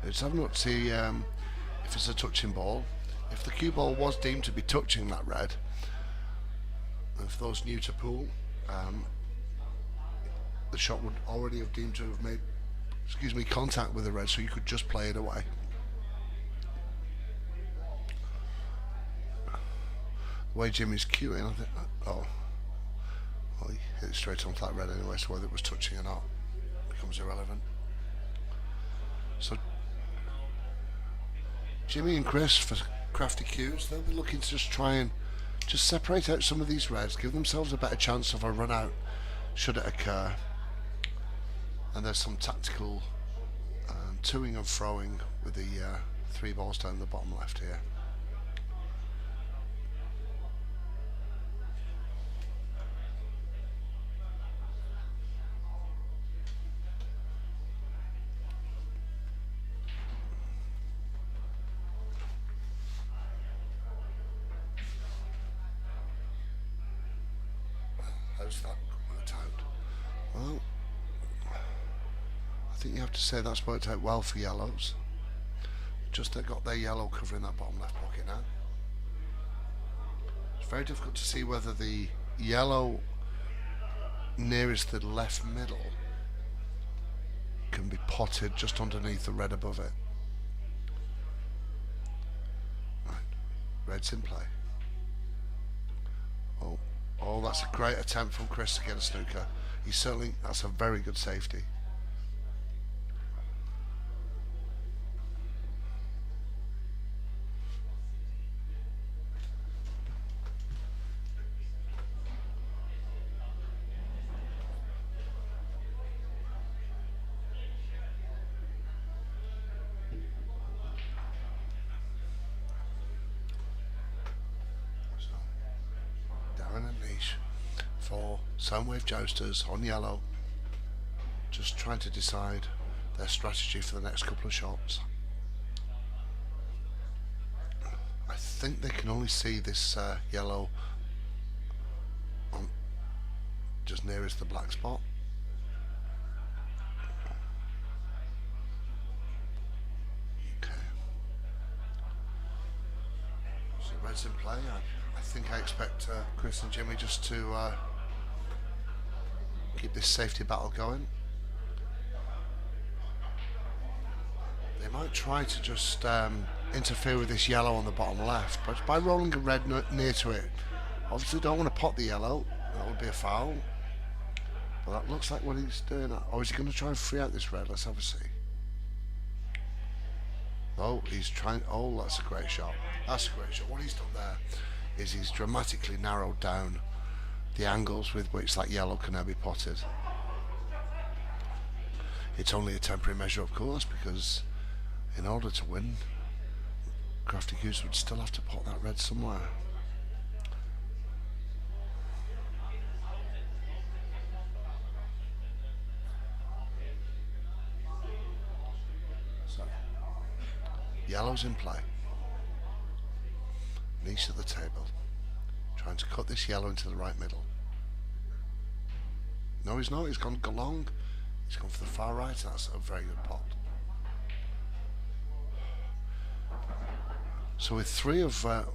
Let's have a look to see if it's a touching ball. If the cue ball was deemed to be touching that red, and for those new to pool, the shot would already have deemed to have made, contact with the red, so you could just play it away. The way Jimmy's cueing, I think, well, he hit it straight onto that red anyway, so whether it was touching or not becomes irrelevant. So Jimmy and Chris, for Crafty cues, they'll be looking to just try and just separate out some of these reds, give themselves a better chance of a run out should it occur. And there's some tactical toing and throwing with the 3 balls down the bottom left here. How's that worked out? Well, I think you have to say that's worked out well for yellows. Just they got their yellow covering that bottom left pocket now. It's very difficult to see whether the yellow nearest the left middle can be potted just underneath the red above it. Right, red's in play. Oh, that's a great attempt from Chris to get a snooker. That's a very good safety. For Soundwave Jousters on yellow, just trying to decide their strategy for the next couple of shots. I think they can only see this yellow on just nearest the black spot. Okay. So red's in play. I think I expect Chris and Jimmy just to keep this safety battle going. They might try to just interfere with this yellow on the bottom left, but by rolling a red near to it, obviously don't want to pot the yellow. That would be a foul. But that looks like what he's doing. Oh, is he going to try and free out this red? Let's have a see. Oh, he's trying. Oh, that's a great shot. That's a great shot. What he's done there is he's dramatically narrowed down the angles with which that yellow can now be potted. It's only a temporary measure, of course, because in order to win, Crafty Goose would still have to pot that red somewhere. So, yellow's in play. Niche at the table, trying to cut this yellow into the right middle. No, he's not. He's gone long. He's gone for the far right. That's a very good pot. So with three of the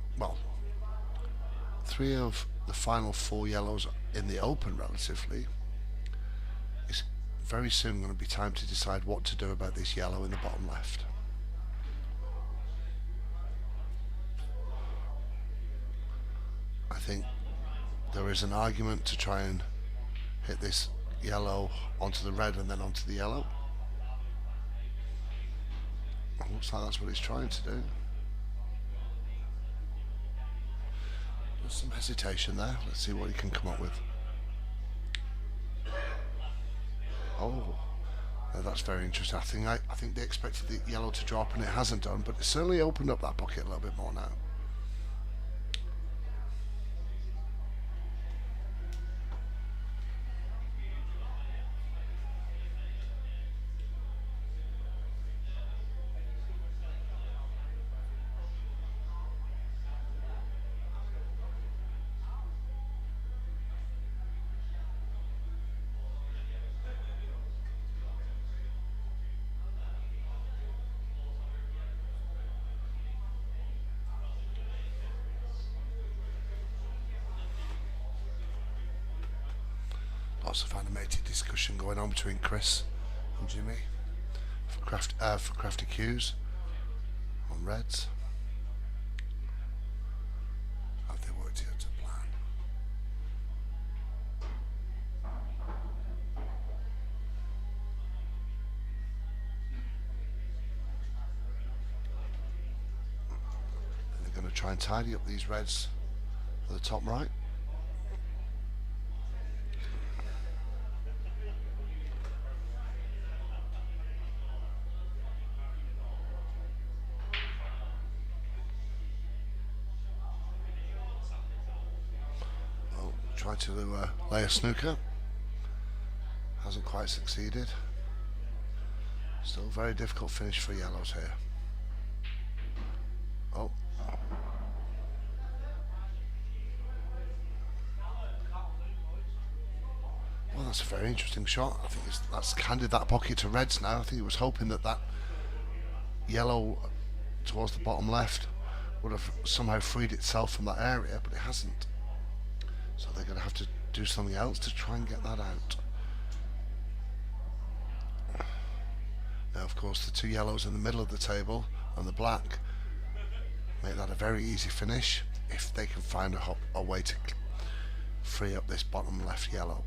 final 4 yellows in the open relatively, it's very soon going to be time to decide what to do about this yellow in the bottom left. I think there is an argument to try and hit this yellow onto the red and then onto the yellow. It looks like that's what he's trying to do. There's some hesitation there. Let's see what he can come up with. Oh, that's very interesting. I think they expected the yellow to drop and it hasn't done, but it certainly opened up that pocket a little bit more now. Lots of animated discussion going on between Chris and Jimmy for Crafty Q's on reds. Have they worked here to plan? And they're going to try and tidy up these reds at the top right. Tried to lay a snooker, hasn't quite succeeded. Still very difficult finish for yellows here. Oh. Well, that's a very interesting shot. I think that's handed that pocket to reds now. I think he was hoping that that yellow towards the bottom left would have somehow freed itself from that area, but it hasn't. So they're going to have to do something else to try and get that out. Now, of course, the two yellows in the middle of the table and the black make that a very easy finish if they can find a way to free up this bottom left yellow.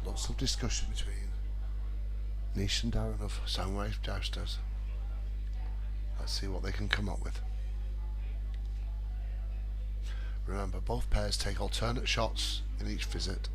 Lots of discussion between Nish and Darren of Soundwave Jousters. Let's see what they can come up with. Remember, both pairs take alternate shots in each visit.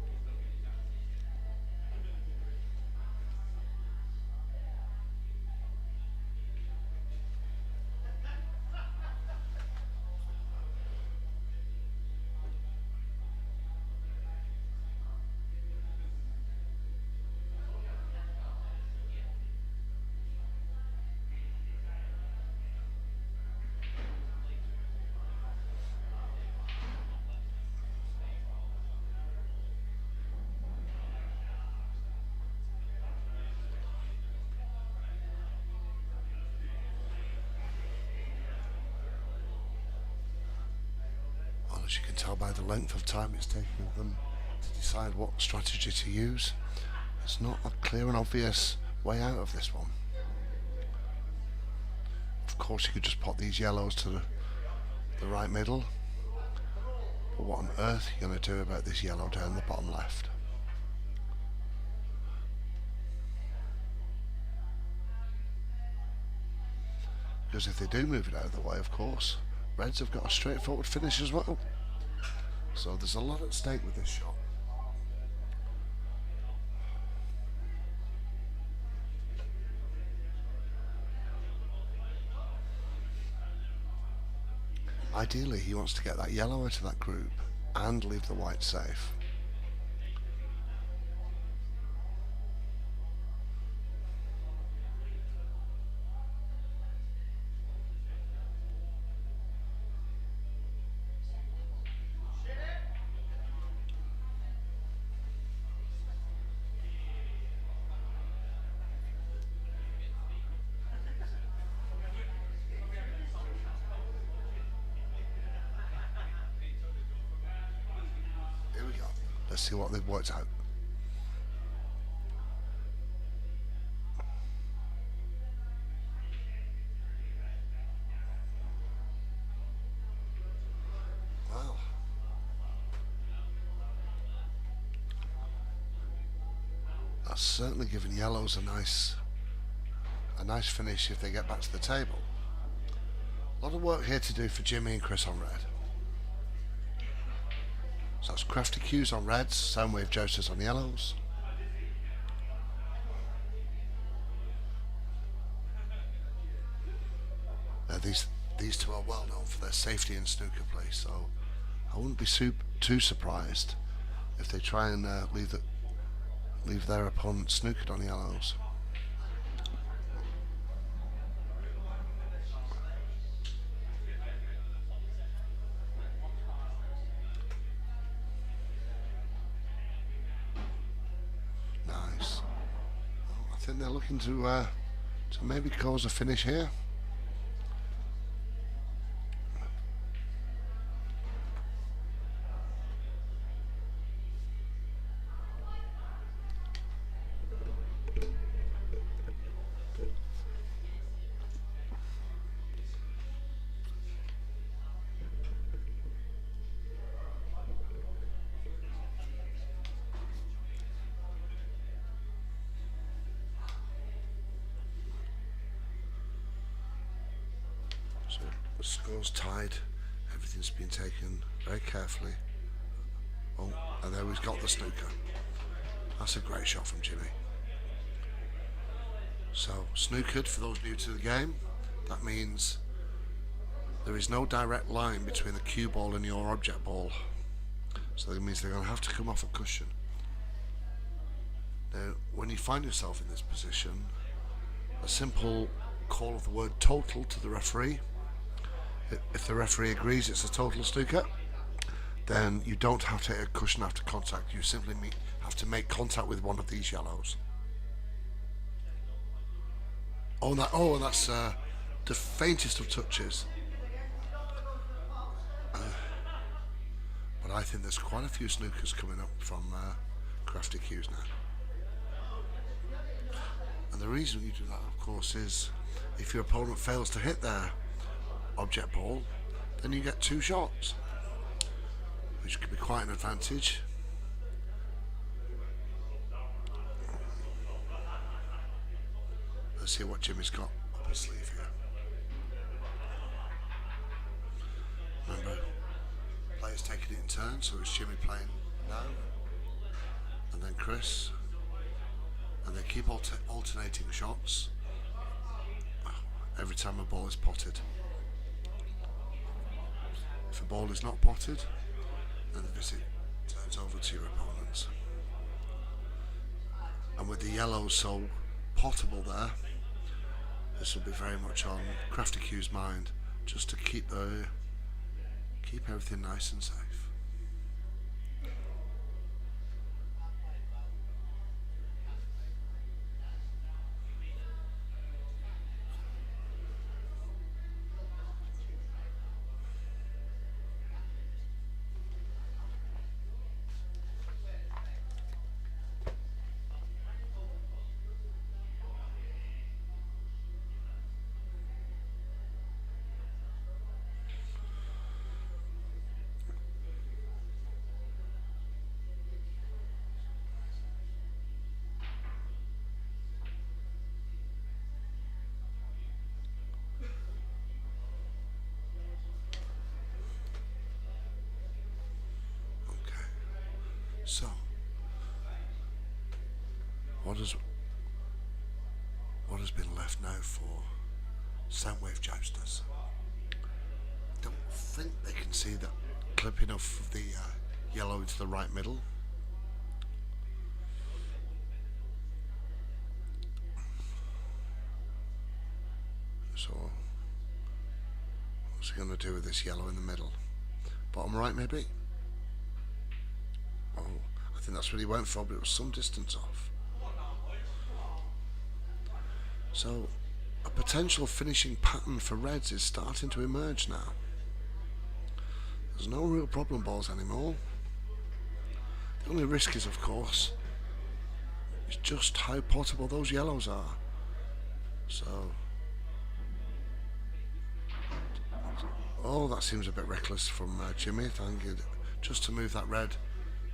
As you can tell by the length of time it's taking them to decide what strategy to use, it's not a clear and obvious way out of this one. Of course, you could just pop these yellows to the right middle, but what on earth are you going to do about this yellow down the bottom left? Because if they do move it out of the way, of course, reds have got a straightforward finish as well. So there's a lot at stake with this shot. Ideally, he wants to get that yellow out of that group and leave the white safe. Let's see what they've worked out. Well, that's certainly given yellows a nice finish if they get back to the table. A lot of work here to do for Jimmy and Chris on red. So that's Crafty Q's on reds, Soundwave Jousters on yellows. Now these two are well known for their safety in snooker play, so I wouldn't be too surprised if they try and leave their opponent snookered on yellows. think they're looking to maybe cause a finish here. So the score's tied. Everything's been taken very carefully. Oh, and there he's got the snooker. That's a great shot from Jimmy. So snookered, for those new to the game, that means there is no direct line between the cue ball and your object ball. So that means they're going to have to come off a cushion. Now, when you find yourself in this position, a simple call of the word total to the referee. If the referee agrees it's a total snooker, then you don't have to hit a cushion after contact. You simply have to make contact with one of these yellows. Oh, and that's the faintest of touches. But I think there's quite a few snookers coming up from Crafty cues now. And the reason you do that, of course, is if your opponent fails to hit their object ball, then you get 2 shots, which could be quite an advantage. Let's see what Jimmy's got up his sleeve here. Remember, players taking it in turns, so it's Jimmy playing now, and then Chris, and they keep alternating shots every time a ball is potted. If a ball is not potted, then the visit turns over to your opponents. And with the yellows so potable there, this will be very much on Crafty Q's mind, just to keep everything nice and safe. So, what has been left now for Soundwave Jousters? Don't think they can see that clipping off the yellow into the right middle. So, what's he going to do with this yellow in the middle? Bottom right, maybe? Oh, I think that's what he went for, but it was some distance off. So, a potential finishing pattern for reds is starting to emerge now. There's no real problem balls anymore. The only risk is, of course, is just how potable those yellows are. So, oh, that seems a bit reckless from Jimmy. Thank you, just to move that red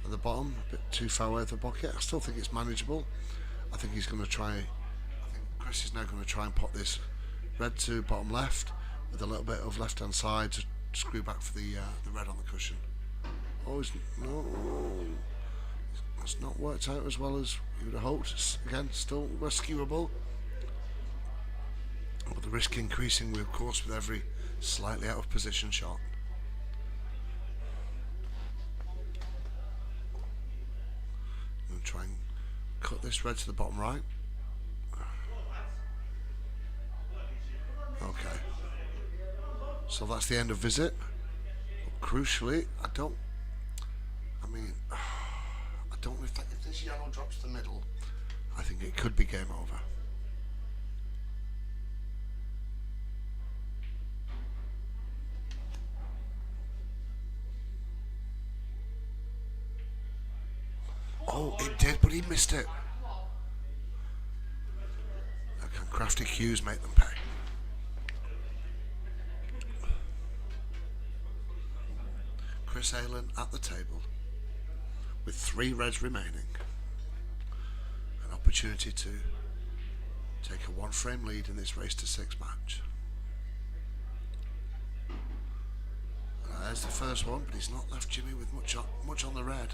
at the bottom, a bit too far away of the bucket. I still think it's manageable. I think he's going to try. I think Chris is now going to try and pop this red to bottom left with a little bit of left hand side to screw back for the red on the cushion. Oh, no, that's not worked out as well as you would have hoped. It's, again, still rescuable, but the risk increasing, of course, with every slightly out of position shot. I'm going to try and cut this red to the bottom right. Okay, so that's the end of visit. But crucially, I don't know if this yellow drops to the middle I think it could be game over. Oh, it did, but he missed it. Now can Crafty Hughes make them pay? Chris Aylan at the table with 3 reds remaining. An opportunity to take a 1-frame lead in this race to 6 match. And there's the first one, but he's not left Jimmy with much on the red.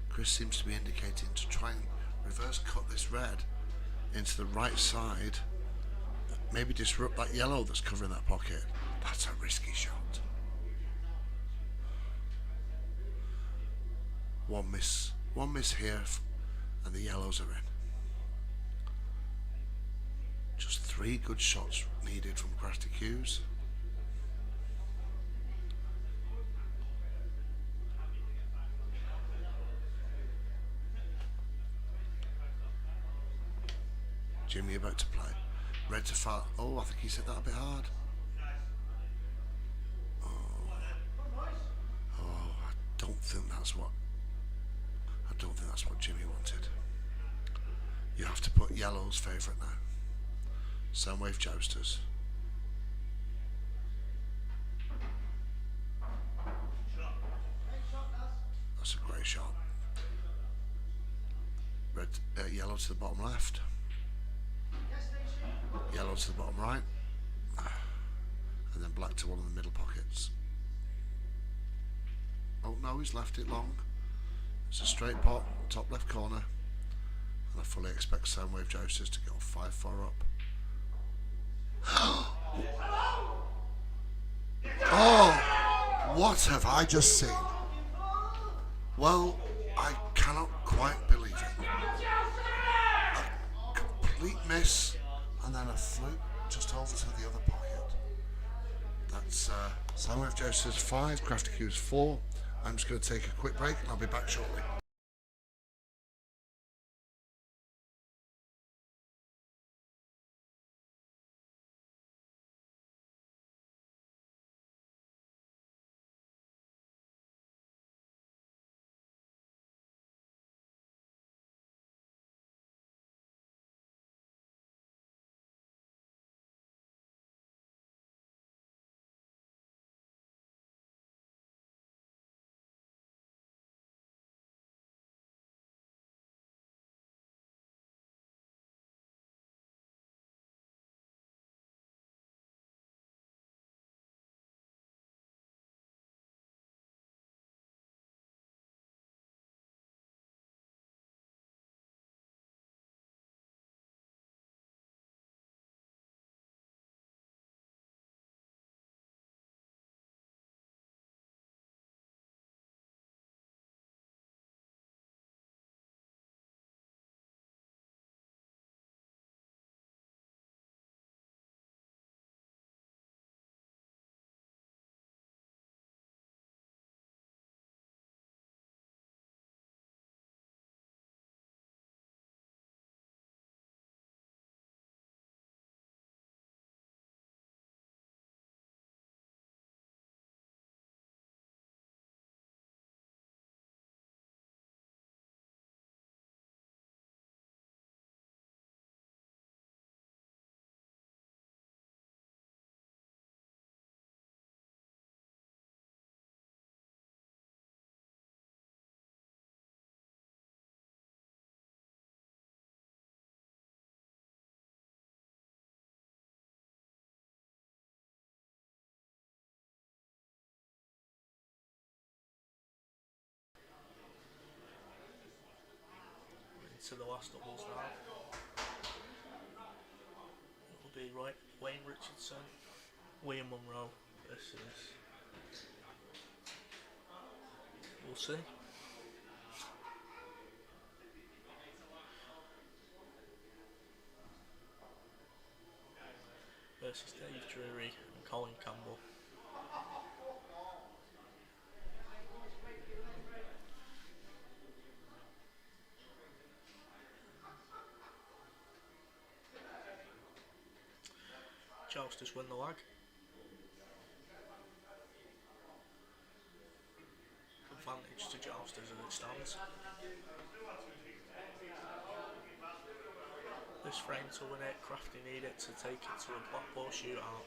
Chris seems to be indicating to try and reverse cut this red into the right side, maybe disrupt that yellow that's covering that pocket. That's a risky shot. One miss here, and the yellows are in. Just 3 good shots needed from Crafty Hughes. Jimmy about to play. Red to far. Oh, I think he said that a bit hard. I don't think that's what Jimmy wanted. You have to put yellow's favourite now. Soundwave Jousters. That's a great shot. Red, yellow to the bottom left. Yellow to the bottom right. And then black to one of the middle pockets. Oh no, he's left it long. It's a straight pot, top left corner. And I fully expect Soundwave Jousters to go 5-4 up. Oh, what have I just seen? Well, I cannot quite believe it. A complete miss, and then a fluke just over to the other pocket. That's Soundwave Jousters 5, Crafty Hughes 4. I'm just going to take a quick break and I'll be back shortly. To the last doubles now. It will be Wayne Richardson, William Munro versus. We'll see. Versus Dave Drury and Colin Campbell. Jousters win the leg. Advantage to Jousters as it stands. This frame to win it, Crafty need it to take it to a black ball shootout.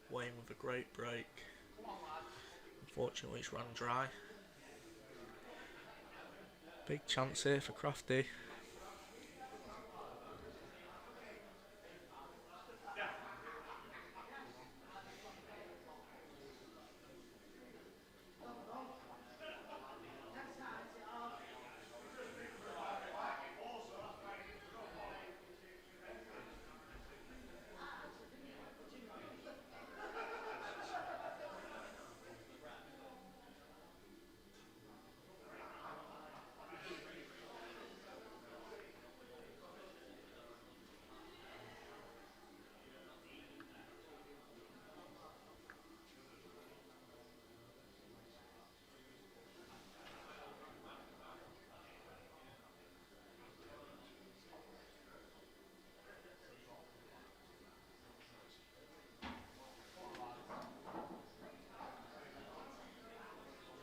Wayne with a great break. Unfortunately, it's ran dry. Big chance here for Crafty.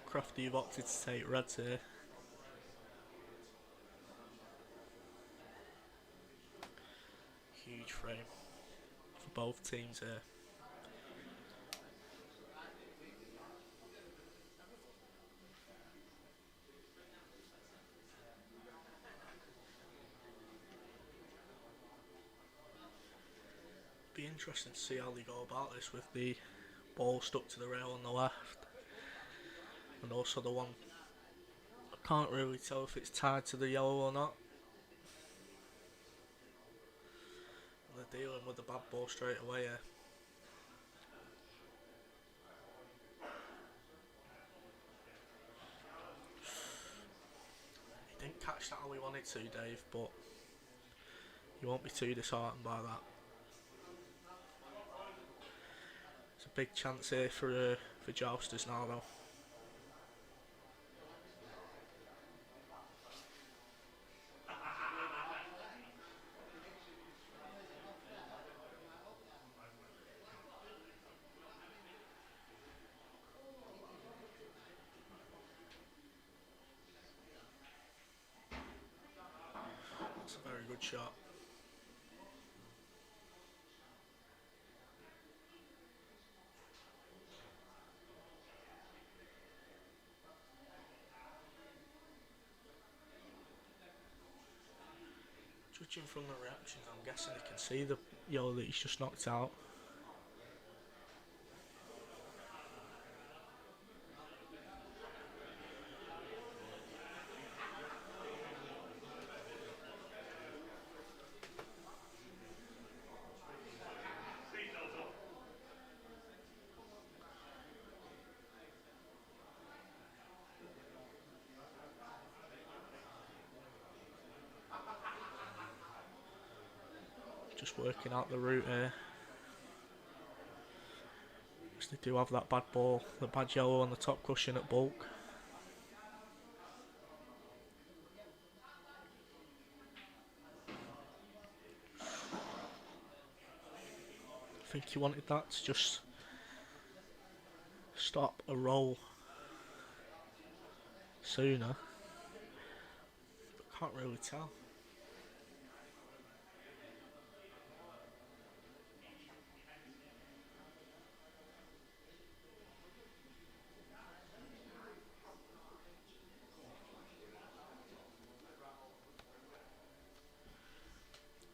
Crafty, you've opted to take reds here. Huge frame for both teams here. Be interesting to see how they go about this with the ball stuck to the rail on the left, and also the one, I can't really tell if it's tied to the yellow or not. They're dealing with the bad ball straight away here. He didn't catch that how he wanted to, Dave, but you won't be too disheartened by that. It's a big chance here for Jousters now though. It's a very good shot. Judging from the reactions, I'm guessing he can see the yellow that he's just knocked out. Just working out the route here. Because they do have that bad ball, the bad yellow on the top cushion at bulk. think he wanted that to just stop a roll sooner. But can't really tell.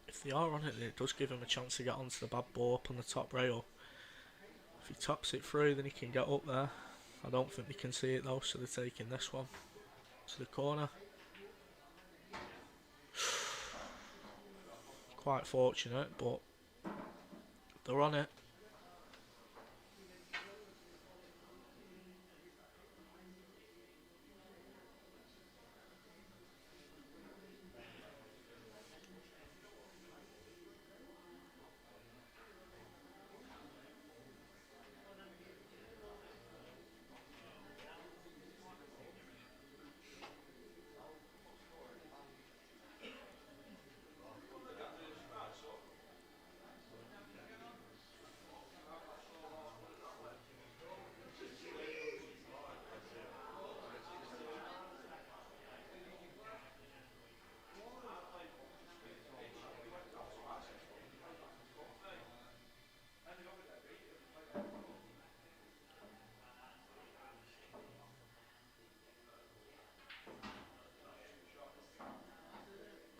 If they are on it, it does give him a chance to get onto the bad ball up on the top rail. If he taps it through, then he can get up there. I don't think they can see it though, so they're taking this one to the corner. Quite fortunate, but they're on it.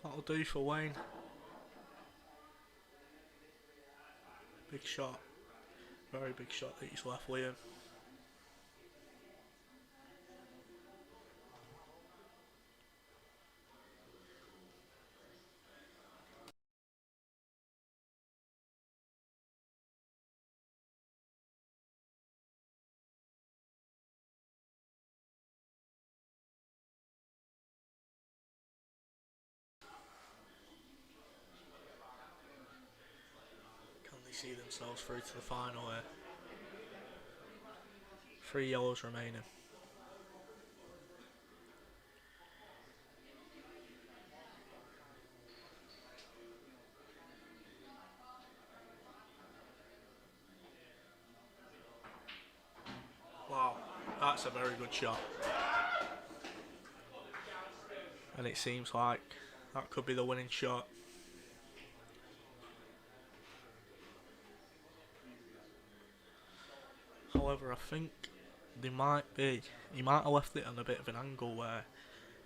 That'll do for Wayne. Big shot. Very big shot that he's left with him. Can they see themselves through to the final here? 3 yellows remaining. Wow, that's a very good shot. And it seems like that could be the winning shot. However, I think he might have left it on a bit of an angle where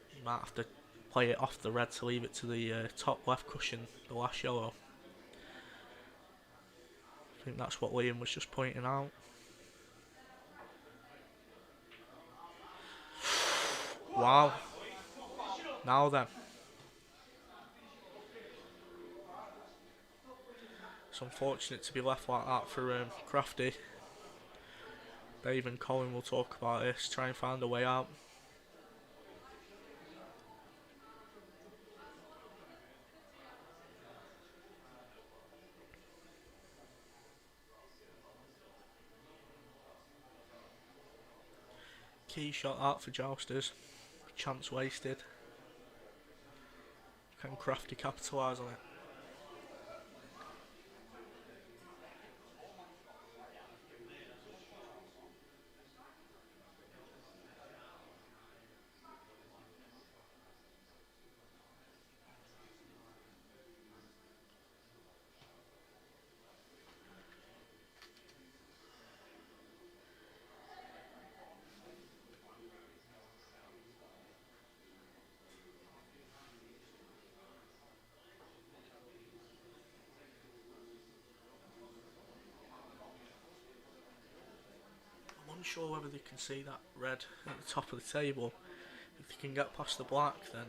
he might have to play it off the red to leave it to the top left cushion, the last yellow. I think that's what Liam was just pointing out. Wow. Now then. It's unfortunate to be left like that for Crafty. Dave and Colin will talk about this, try and find a way out. Key shot out for Jousters. Chance wasted. Can Crafty capitalise on it? I'm unsure whether they can see that red at the top of the table. If they can get past the black, then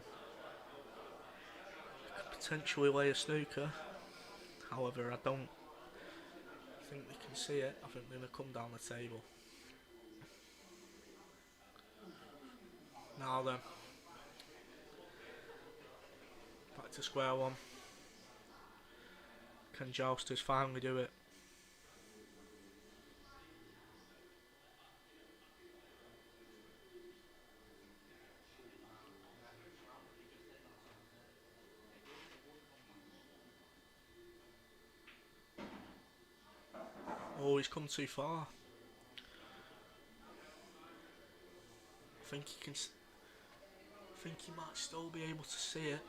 they could potentially lay a snooker. However, I don't think they can see it. I think they're going to come down the table. Now then, back to square one. Can Jousters finally do it? Oh, he's come too far. I think he can. I think he might still be able to see it.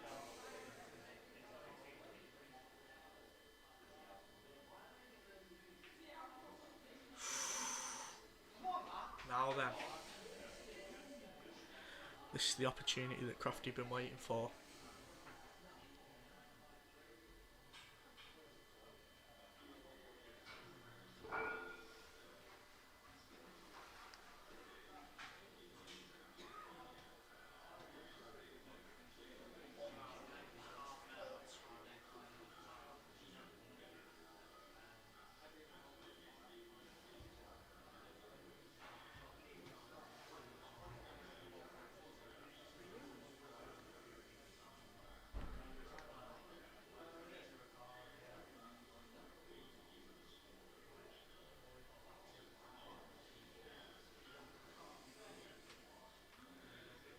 Now then, this is the opportunity that Crafty been waiting for.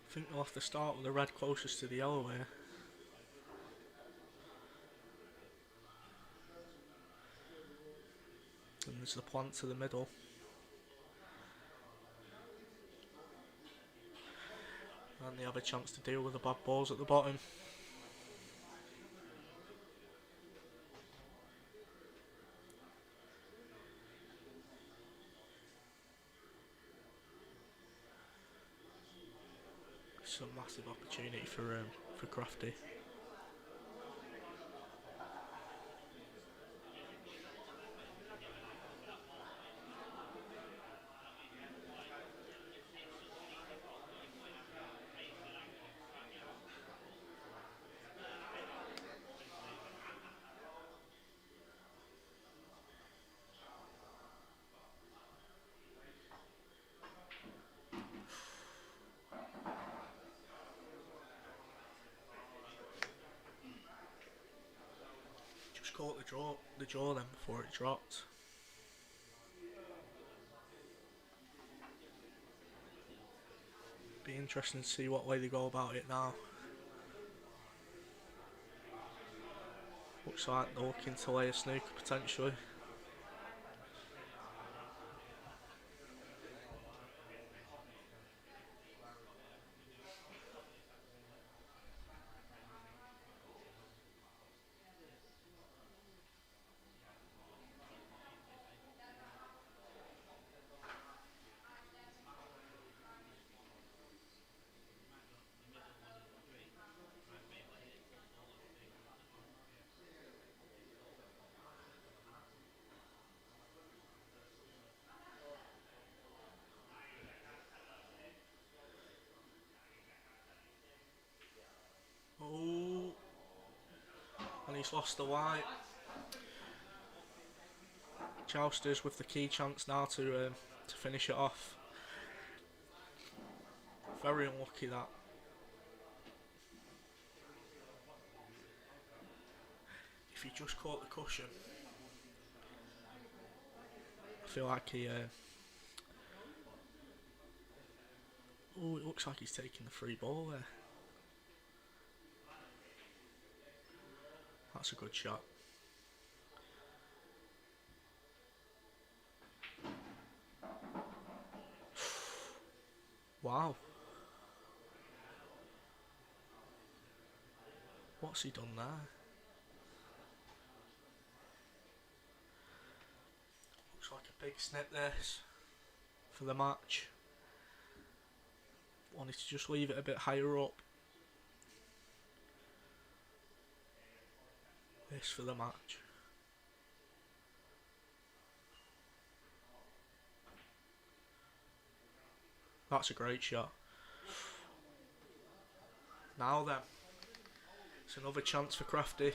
I think they'll have to start with the red closest to the yellow here. And there's the plant to the middle. And they have a chance to deal with the bad balls at the bottom. It's a massive opportunity for Crafty. Just caught the jaw then before it dropped. Be interesting to see what way they go about it now. Looks like they're looking to lay a snooker potentially. Oh, and he's lost the white. Jousters with the key chance now to finish it off. Very unlucky that. If he just caught the cushion, I feel like he. Oh, it looks like he's taking the free ball there. That's a good shot. Wow. What's he done there? Looks like a big snip this for the match. Wanted to just leave it a bit higher up. This for the match. That's a great shot. Now then, it's another chance for Crafty.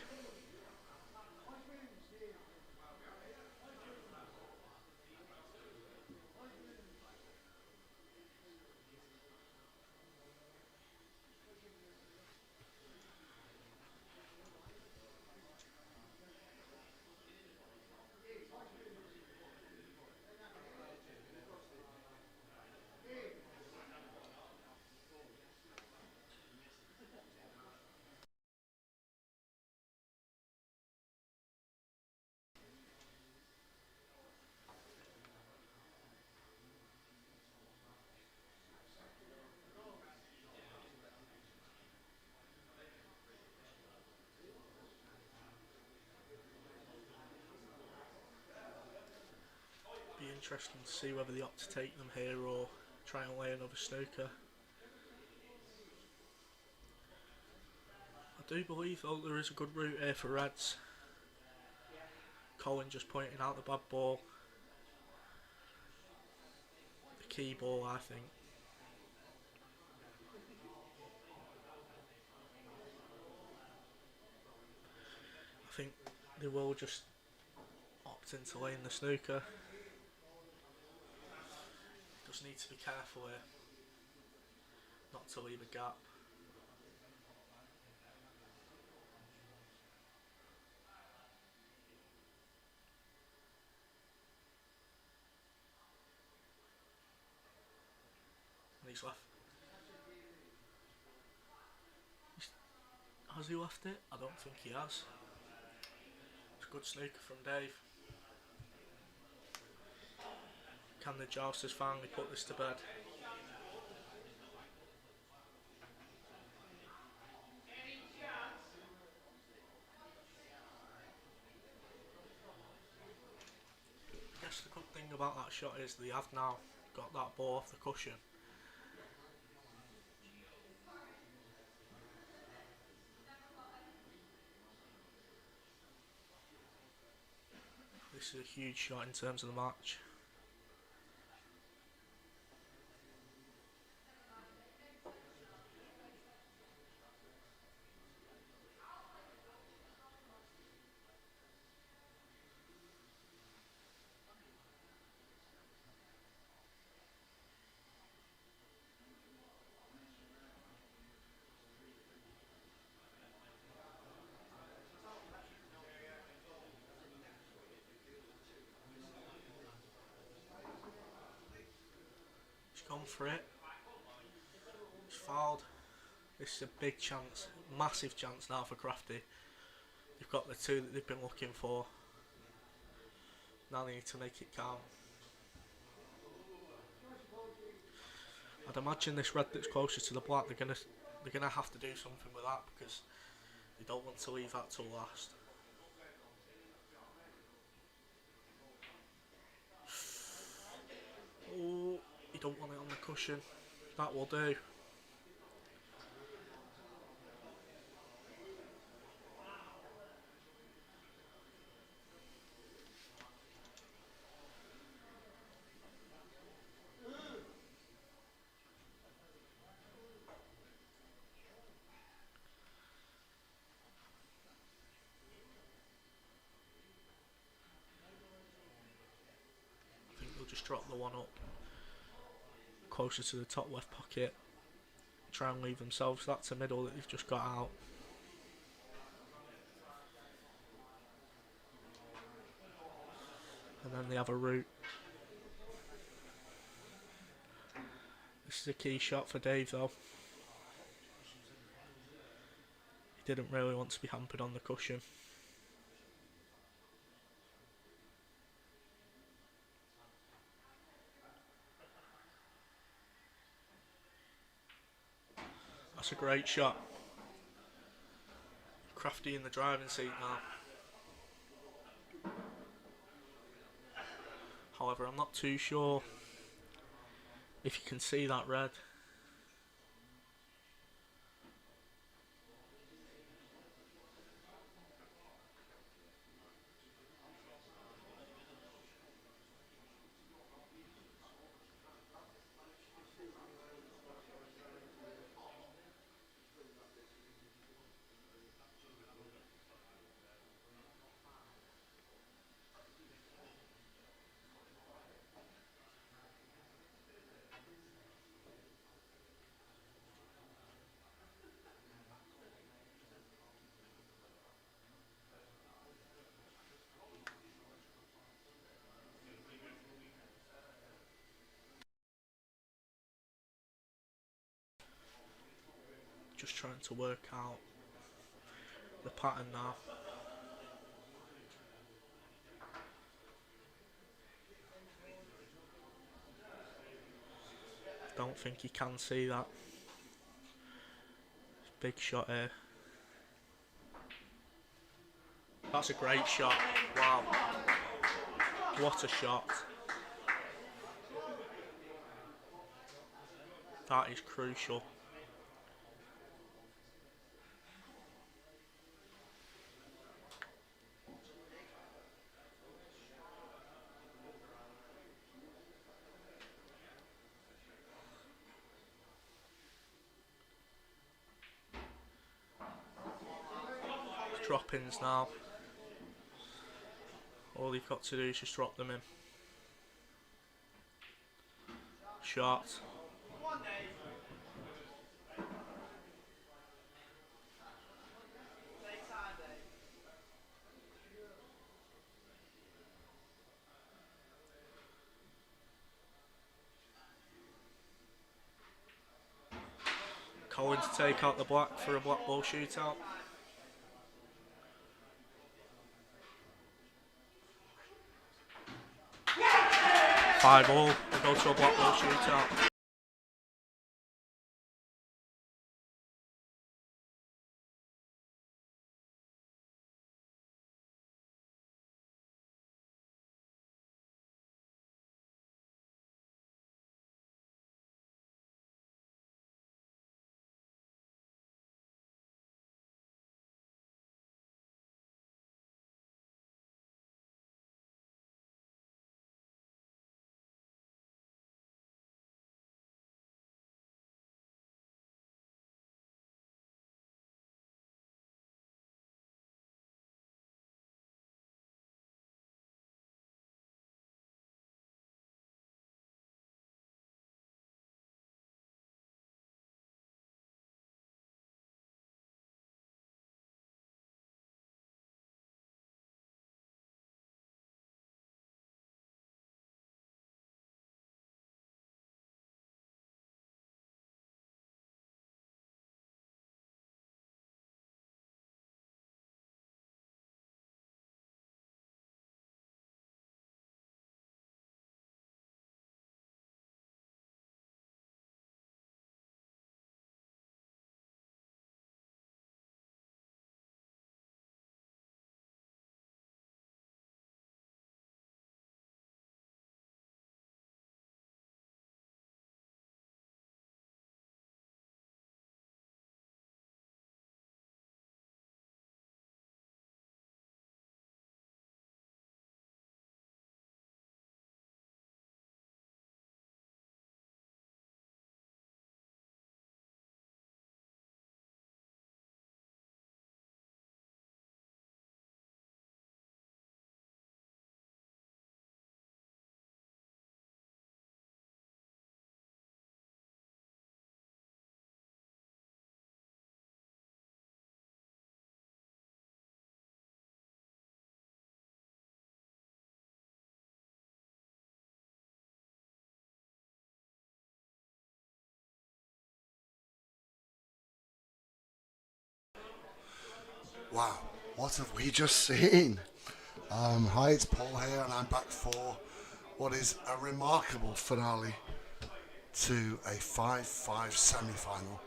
interesting to see whether they opt to take them here or try and lay another snooker. I do believe though there is a good route here for reds. Colin just pointing out the bad ball. The key ball, I think. I think they will just opt into laying the snooker. Just need to be careful here, not to leave a gap. And he's left. Has he left it? I don't think he has. It's a good snooker from Dave. Can the Jousters finally put this to bed? I guess the good thing about that shot is they have now got that ball off the cushion. This is a huge shot in terms of the match. Gone for it. He's fouled. This is a big chance, massive chance now for Crafty. They've got the two that they've been looking for. Now they need to make it count. I'd imagine this red that's closer to the black, they're gonna have to do something with that because they don't want to leave that till last. Oh. You don't want it on the cushion. That will do. I think they'll just drop the one up closer to the top left pocket, try and leave themselves that to middle that they've just got out. And then they have a route. This is a key shot for Dave though. He didn't really want to be hampered on the cushion. That's a great shot. Crafty in the driving seat now. However, I'm not too sure if you can see that red. Just trying to work out the pattern now. Don't think he can see that. Big shot here. That's a great shot. Wow. What a shot. That is crucial. Drop-ins now. All you've got to do is just drop them in. Shot. Colin to take out the black for a black ball shootout. 5-all. We go to a black ball shootout. Wow, what have we just seen? Hi, it's Paul here, and I'm back for what is a remarkable finale to a 5-5 semi-final.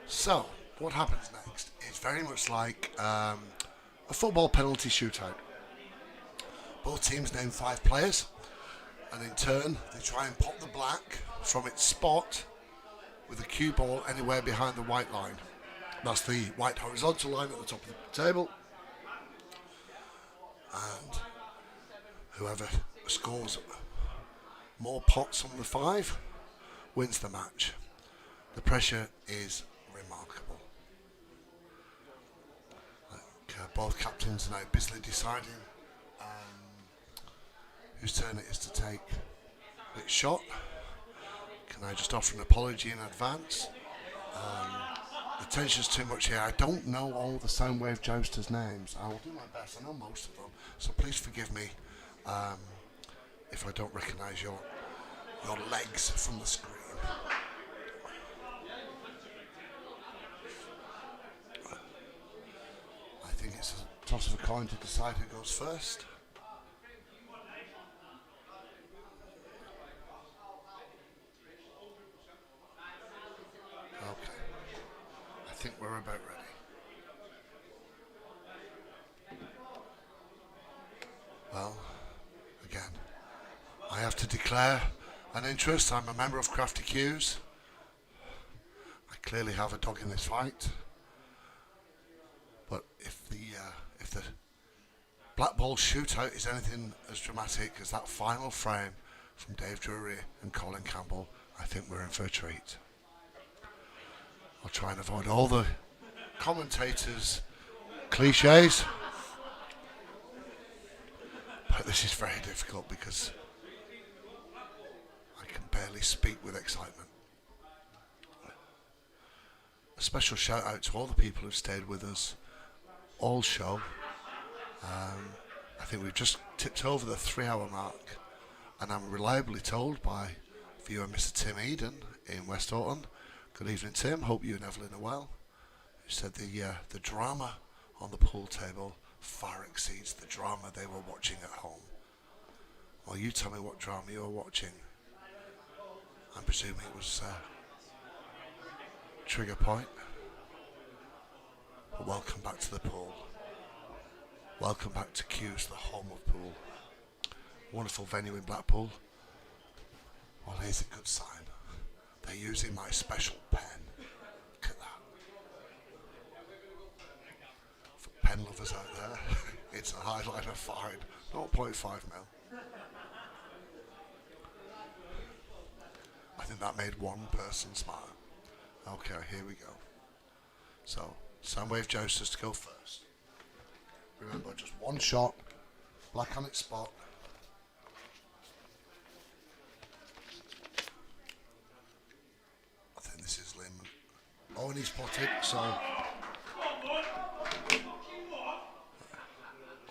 So, what happens next? It's very much like a football penalty shootout. Both teams name 5 players, and in turn, they try and pop the black from its spot with a cue ball anywhere behind the white line. That's the white horizontal line at the top of the table. And whoever scores more pots on the 5 wins the match. The pressure is remarkable. Both captains are now busily deciding whose turn it is to take which shot. Can I just offer an apology in advance? The tension's too much here. I don't know all the Soundwave Jousters' names. I will do my best. I know most of them, so please forgive me if I don't recognise your legs from the screen. I think it's a toss of a coin to decide who goes first. Okay. I think we're about ready. Well, again, I have to declare an interest. I'm a member of Crafty Cues. clearly have a dog in this fight. But if the black ball shootout is anything as dramatic as that final frame from Dave Drury and Colin Campbell, I think we're in for a treat. I'll try and avoid all the commentators' cliches, but this is very difficult because I can barely speak with excitement. A special shout out to all the people who've stayed with us all show. I think we've just tipped over the 3-hour mark, and I'm reliably told by viewer Mr. Tim Eden in West Orton. Good evening, Tim. Hope you and Evelyn are well. Who said the drama on the pool table far exceeds the drama they were watching at home. Well, you tell me what drama you were watching. I'm presuming it was Trigger Point. But welcome back to the pool. Welcome back to Q's, the home of pool. Wonderful venue in Blackpool. Well, here's a good sign. They're using my special pen. Look at that. For pen lovers out there, it's a highlighter fine, 0.5 mil. I think that made one person smile. Okay, here we go. So, Soundwave Jousters to go first. Remember, just one shot, black on its spot. I think this is Lim. Oh, and he's spotted, so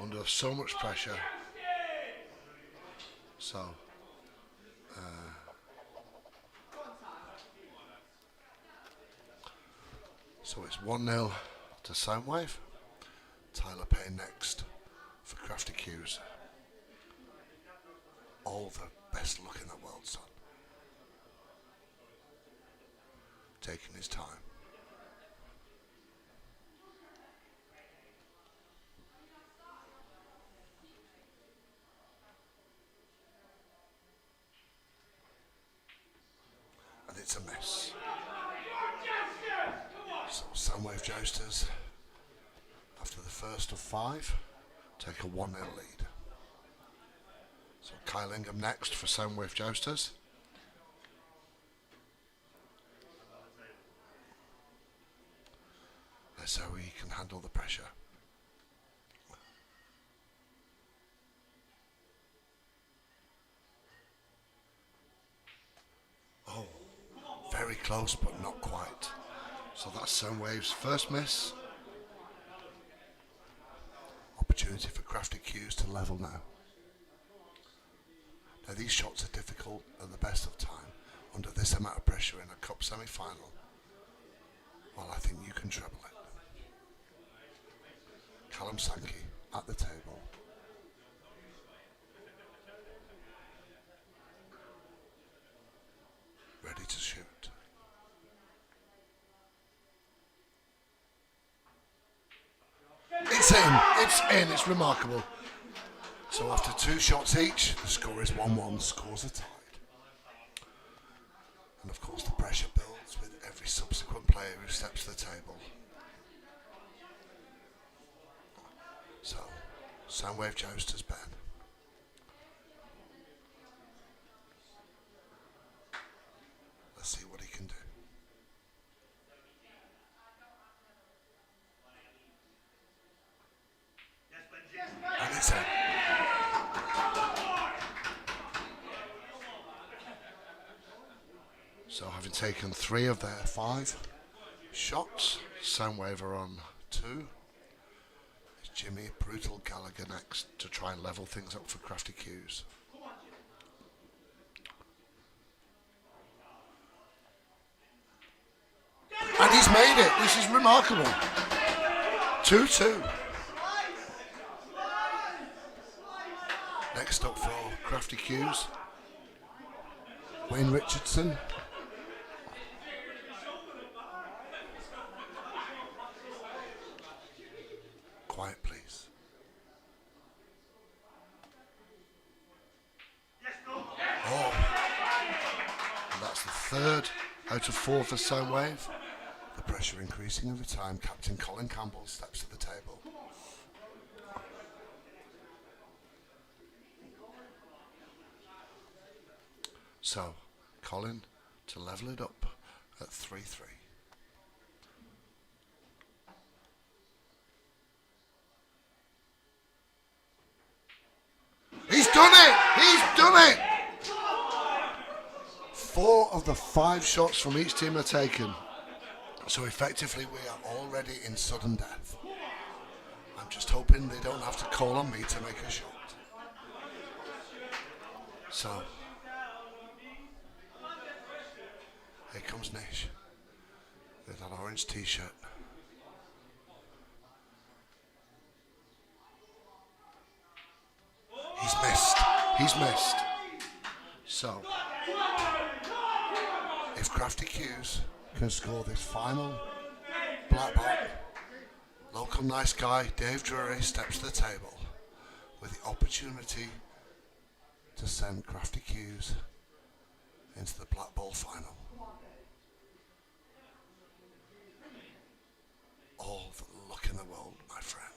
under so much pressure. So, it's 1-0 to Soundwave. Tyler Payne next for Crafty Q's. All the best luck in the world, son. Taking his time. And it's a mess. So Soundwave Jousters, after the first of 5, take a 1-0 lead. So Kyle Ingham next for Soundwave Jousters. Let's see how he can handle the pressure. Oh, very close but not quite. So that's Soundwave's first miss. Opportunity for Crafty Q's to level now. Now these shots are difficult at the best of time. Under this amount of pressure in a cup semi-final, well, I think you can treble it. Callum Sankey at the table. Ready to shoot. It's in, it's remarkable. So after 2 shots each, the score is 1-1, scores are tied. And of course the pressure builds with every subsequent player who steps to the table. So, Soundwave Jousters, Ben. Let's see what he can do. And it's in. So having taken 3 of their 5 shots, Soundwave are on 2. It's Jimmy Brutal Gallagher next to try and level things up for Crafty Q's. And he's made it. This is remarkable. 2-2. Next up for Crafty Q's, Wayne Richardson. Quiet, please. Oh, and that's the 3rd out of 4 for Soundwave. pressure increasing over time, Captain Colin Campbell steps to the table. So, Colin to level it up at 3-3. He's done it! He's done it! 4 of the 5 shots from each team are taken. So effectively we are already in sudden death. I'm just hoping they don't have to call on me to make a shot. So, here comes Nish with that orange t-shirt. He's missed. He's missed. So, if Crafty Q's can score this final black ball, local nice guy Dave Drury steps to the table with the opportunity to send Crafty Q's into the black ball final. All the luck in the world, my friend.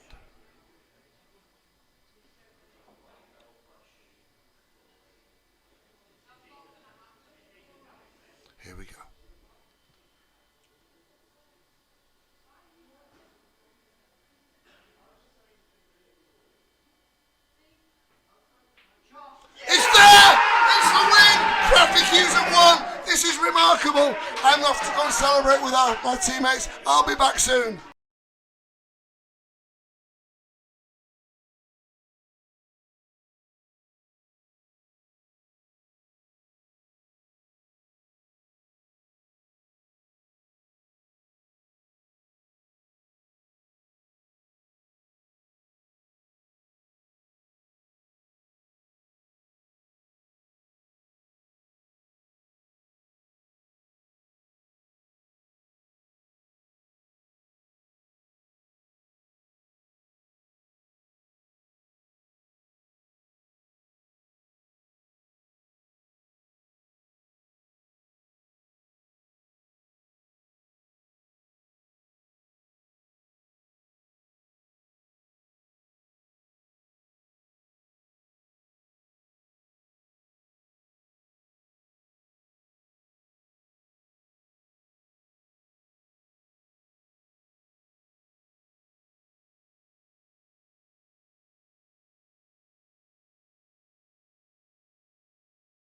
Here we go. It's there! It's the win! Crafty Q's have won! This is remarkable! I'm off to go and celebrate with my teammates. I'll be back soon.